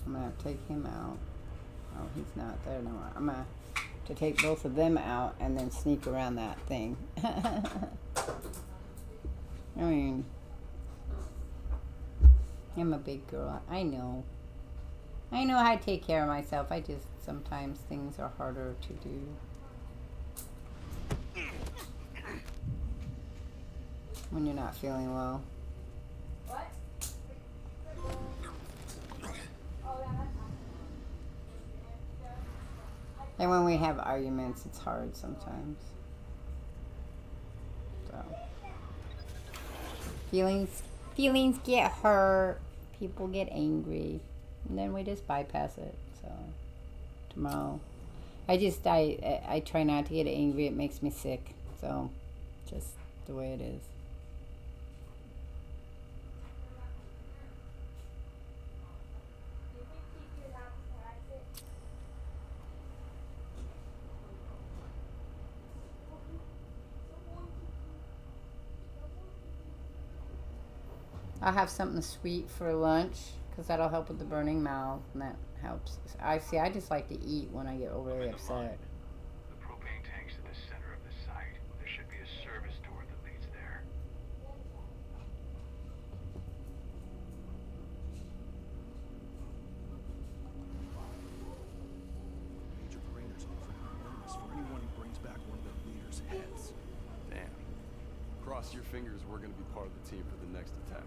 I'm gonna have to take him out. Oh, he's not there no more. I'm gonna have to take both of them out and then sneak around that thing. I mean, I'm a big girl. I know. I know how to take care of myself. I just, sometimes things are harder to do. When you're not feeling well. And when we have arguments, it's hard sometimes. So. Feelings get hurt. People get angry. And then we just bypass it. So, tomorrow. I try not to get angry. It makes me sick. So, just the way it is. I'll have something sweet for lunch because that'll help with the burning mouth, and that helps. I just like to eat when I get overly upset. The propane tank's at the center of the site. There should be a service door that leads there. Major Grainer's offering a bonus for anyone who brings back one of their leaders' heads. Damn. Cross your fingers we're gonna be part of the team for the next attack.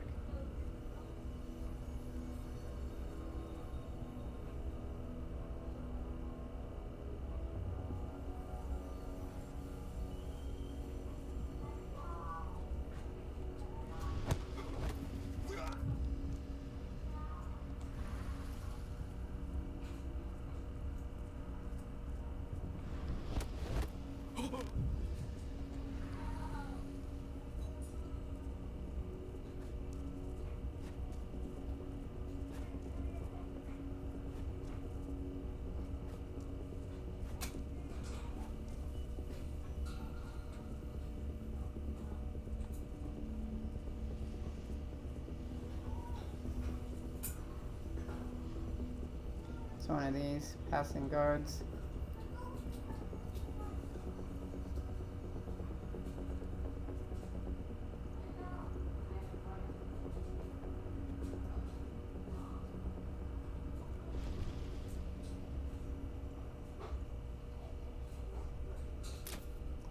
It's one of these passing guards.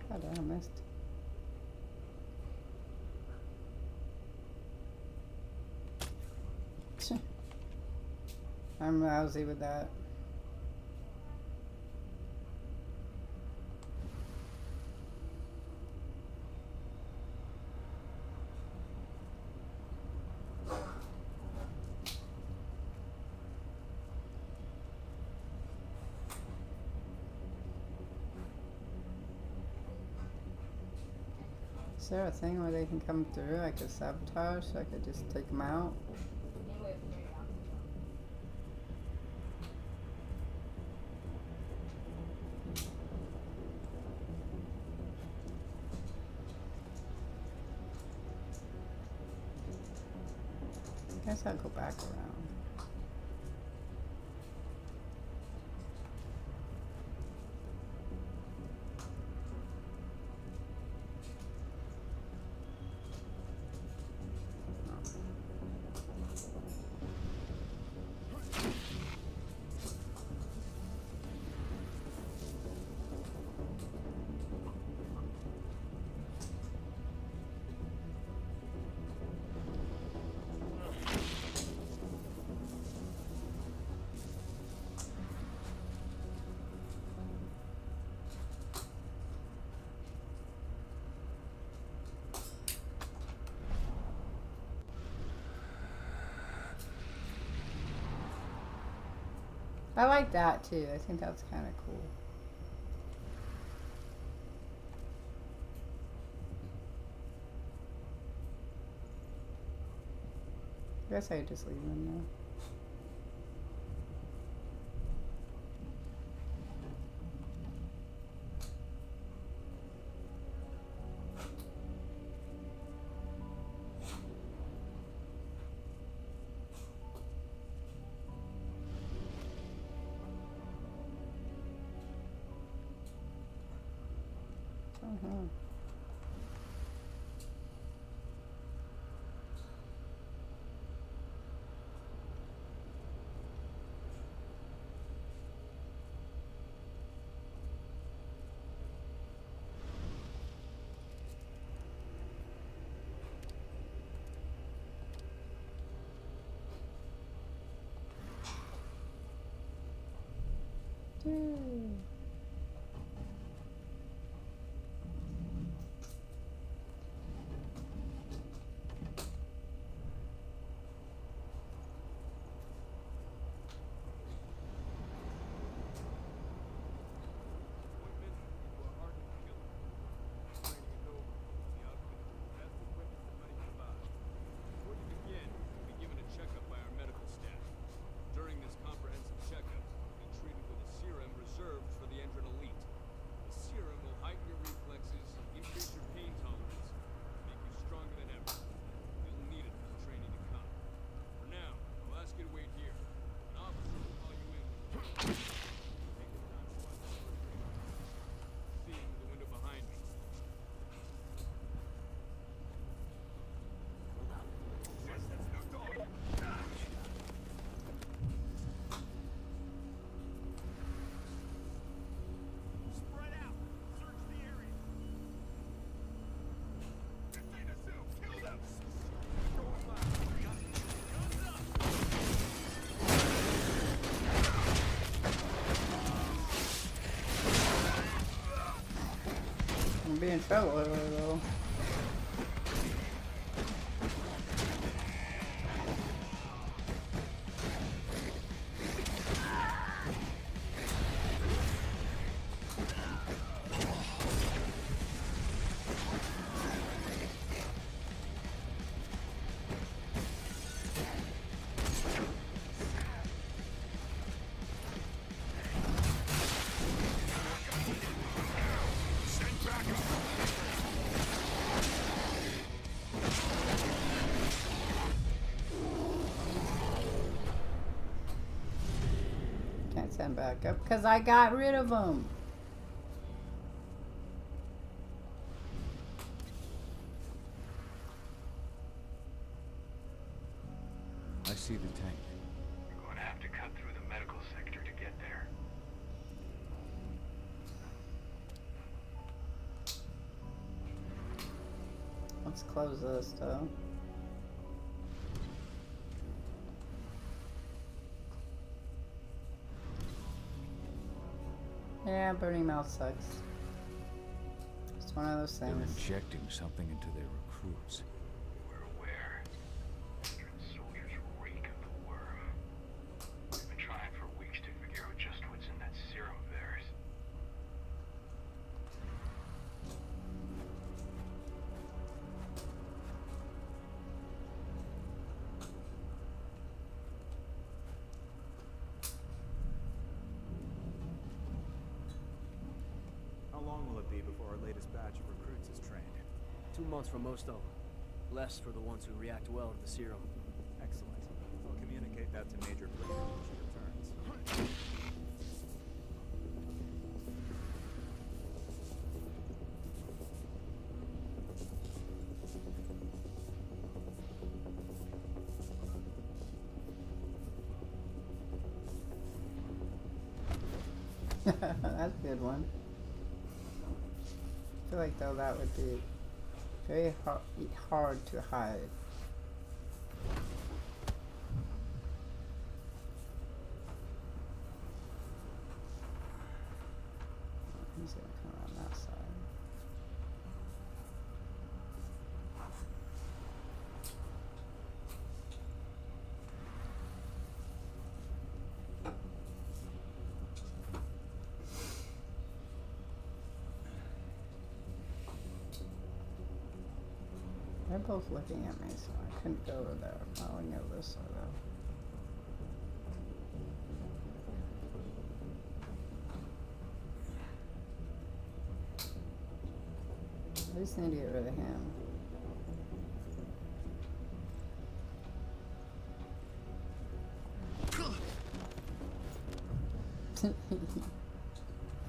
God damn, I missed. I'm lousy with that. Is there a thing where they can come through? I could sabotage, so I could just take them out? I guess I'll go back around. I like that too. I think that's kind of cool. I guess I could just leave them there. Uh-huh. Yay. I'm being trouble though. can't send back up because I got rid of them. I see the tank. We're going to have to cut through the medical sector to get there. Let's close this though. Yeah, Burning Mouth sucks. It's one of those things. They're injecting something into their recruits. We're aware. Veteran soldiers reek of the worm. We've been trying for weeks to figure out just what's in that serum of theirs. How long will it be before our latest batch of recruits is trained? 2 months for most of them. Less for the ones who react well to the serum. Excellent. I'll communicate that to Major Flicker when she returns. That's a good one. I feel like though that would be very hard to hide. He's gonna come around that side. They're both looking at me, so I couldn't go over there. I only go this way though. I just need to get rid of him.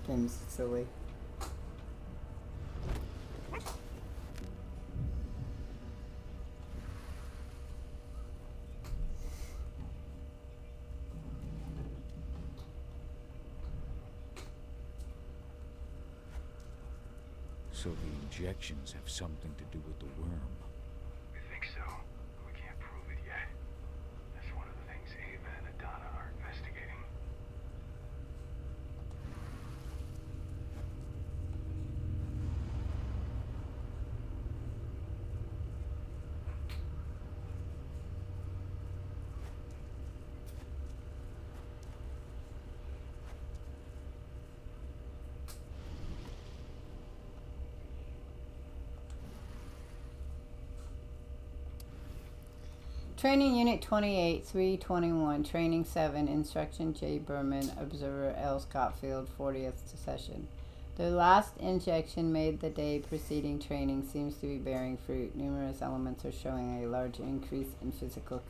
Game's silly. So the injections have something to do with the worm. We think so. We can't prove it yet. That's one of the things Ava and Adana are investigating. Training Unit 28, 321, Training 7, Instruction J. Berman, Observer L. Scottfield, 40th session. The last injection made the day preceding training seems to be bearing fruit. Numerous elements are showing a large increase in physical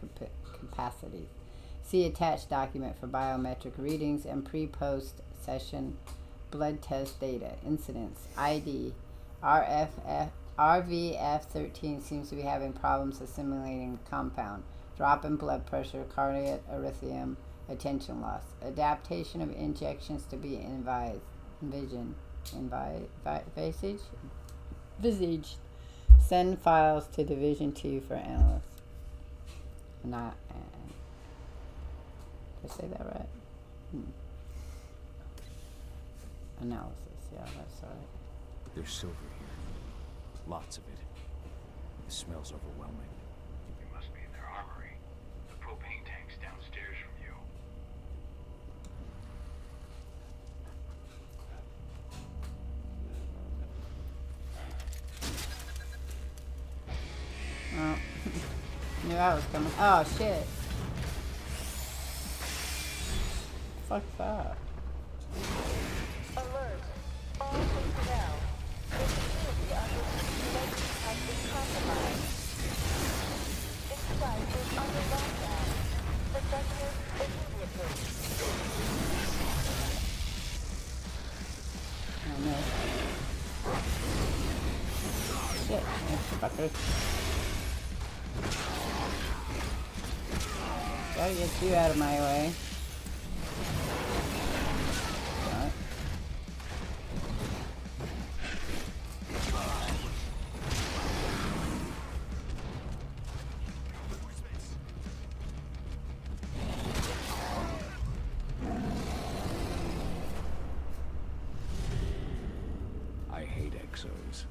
capacity. See attached document for biometric readings and pre-post session blood test data. Incidents. ID. RVF13 seems to be having problems assimilating the compound. Drop in blood pressure, cardiac arrhythmia, attention loss. Adaptation of injections to be visaged. Send files to Division 2 for analysis. Did I say that right? Analysis, yeah, that's right. There's silver here. Lots of it. The smell's overwhelming. We must be in their armory. The propane tank's downstairs from you. Oh. Knew that was coming. Oh, shit. Fuck that. Alert. All personnel. The security under investigation has been compromised. This site is under lockdown. Protect it immediately. fucker. Gotta get you out of my way. Alright. I hate exos.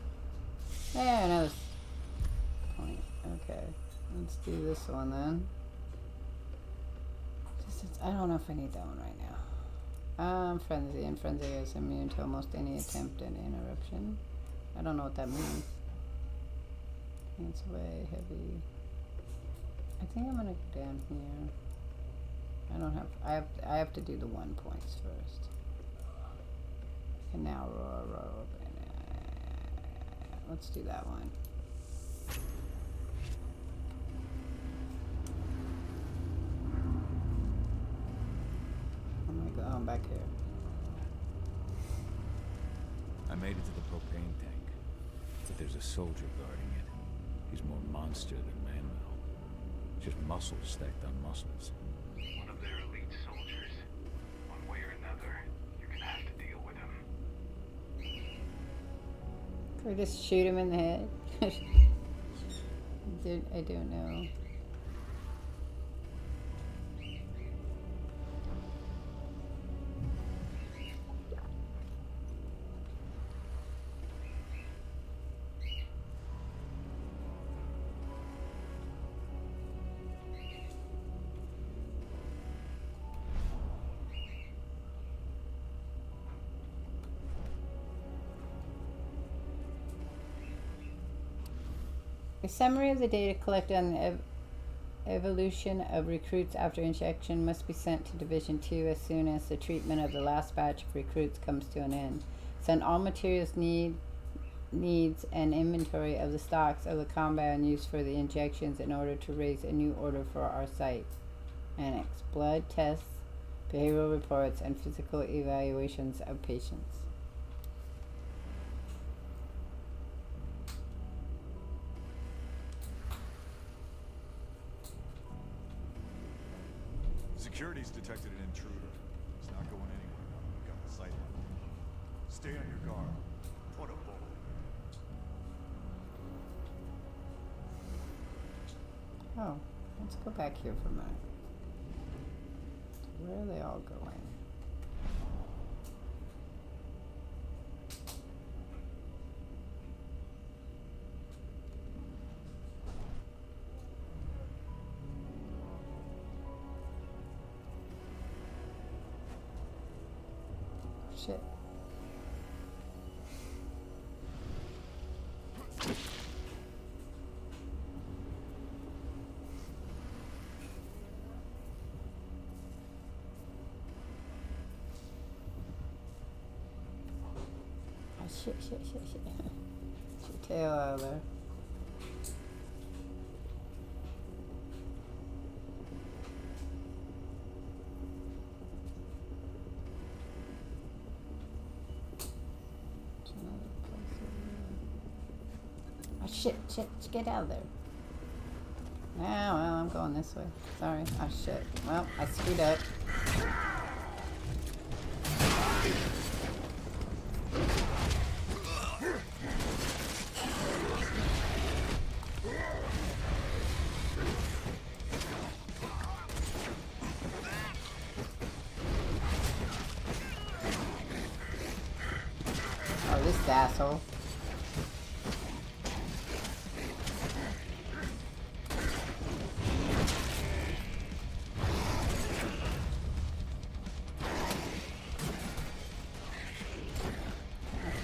Yeah, another point. Okay. Let's do this one then. I don't know if I need that one right now. Frenzy. And Frenzy is immune to almost any attempt at interruption. I don't know what that means. It's way heavy. I think I'm gonna go down here. I have to do the 1 points first. And now roar. Let's do that one. I'm gonna go on back here. I made it to the propane tank, but there's a soldier guarding it. He's more monster than man-mouth. Just muscles stacked on muscles. One of their elite soldiers. One way or another, you're gonna have to deal with him. Can we just shoot him in the head? I don't know. A summary of the data collected on the evolution of recruits after injection must be sent to Division 2 as soon as the treatment of the last batch of recruits comes to an end. Send all materials needs an inventory of the stocks of the compound used for the injections in order to raise a new order for our site. Annex: blood tests, behavioral reports, and physical evaluations of patients. Security's detected an intruder. He's not going anywhere now that we've got the site locked in. Stay on your guard. Put a bullet in it. Oh, let's go back here for a minute. Where are they all going? Shit. Oh, shit. Get your tail out of there. Shit, get out of there. Yeah, well, I'm going this way. Sorry. Oh, shit. Well, I screwed up. Oh, this asshole.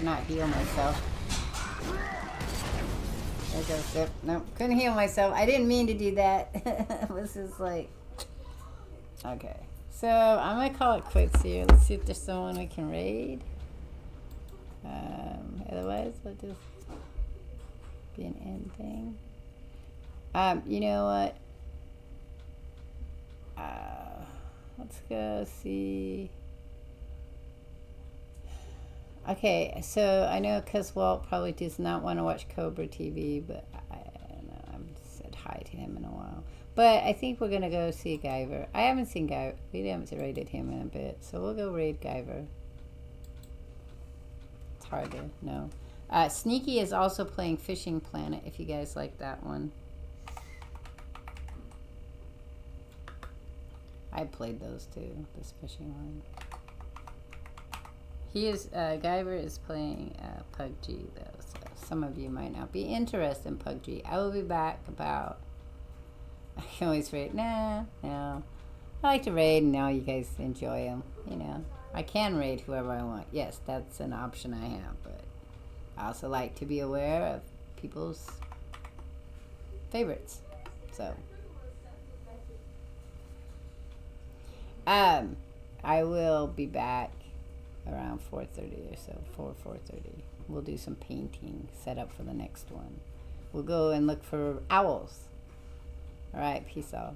Not heal myself. There goes Zip. Nope, couldn't heal myself. I didn't mean to do that. This is like... Okay. So, I'm gonna call it quits here. Let's see if there's someone we can raid. Otherwise, I'll just be an end thing. You know what? Let's go see... Okay, so I know because Walt probably does not want to watch Cobra TV, but I don't know. I haven't said hi to him in a while. But I think we're going to go see Guyver. I haven't seen Guyver. We haven't raided him in a bit, so we'll go raid Guyver. It's hard to know. Sneaky is also playing Fishing Planet, if you guys like that one. I played those too, this fishing one. He is, Guyver is playing PUBG though, so some of you might not be interested in PUBG. I will be back about, I can always raid, no. I like to raid and now you guys enjoy them, you know. I can raid whoever I want. Yes, that's an option I have, but I also like to be aware of people's favorites, so. I will be back around 4:30 or so, 4:30. We'll do some painting, set up for the next one. We'll go and look for owls. All right, peace out.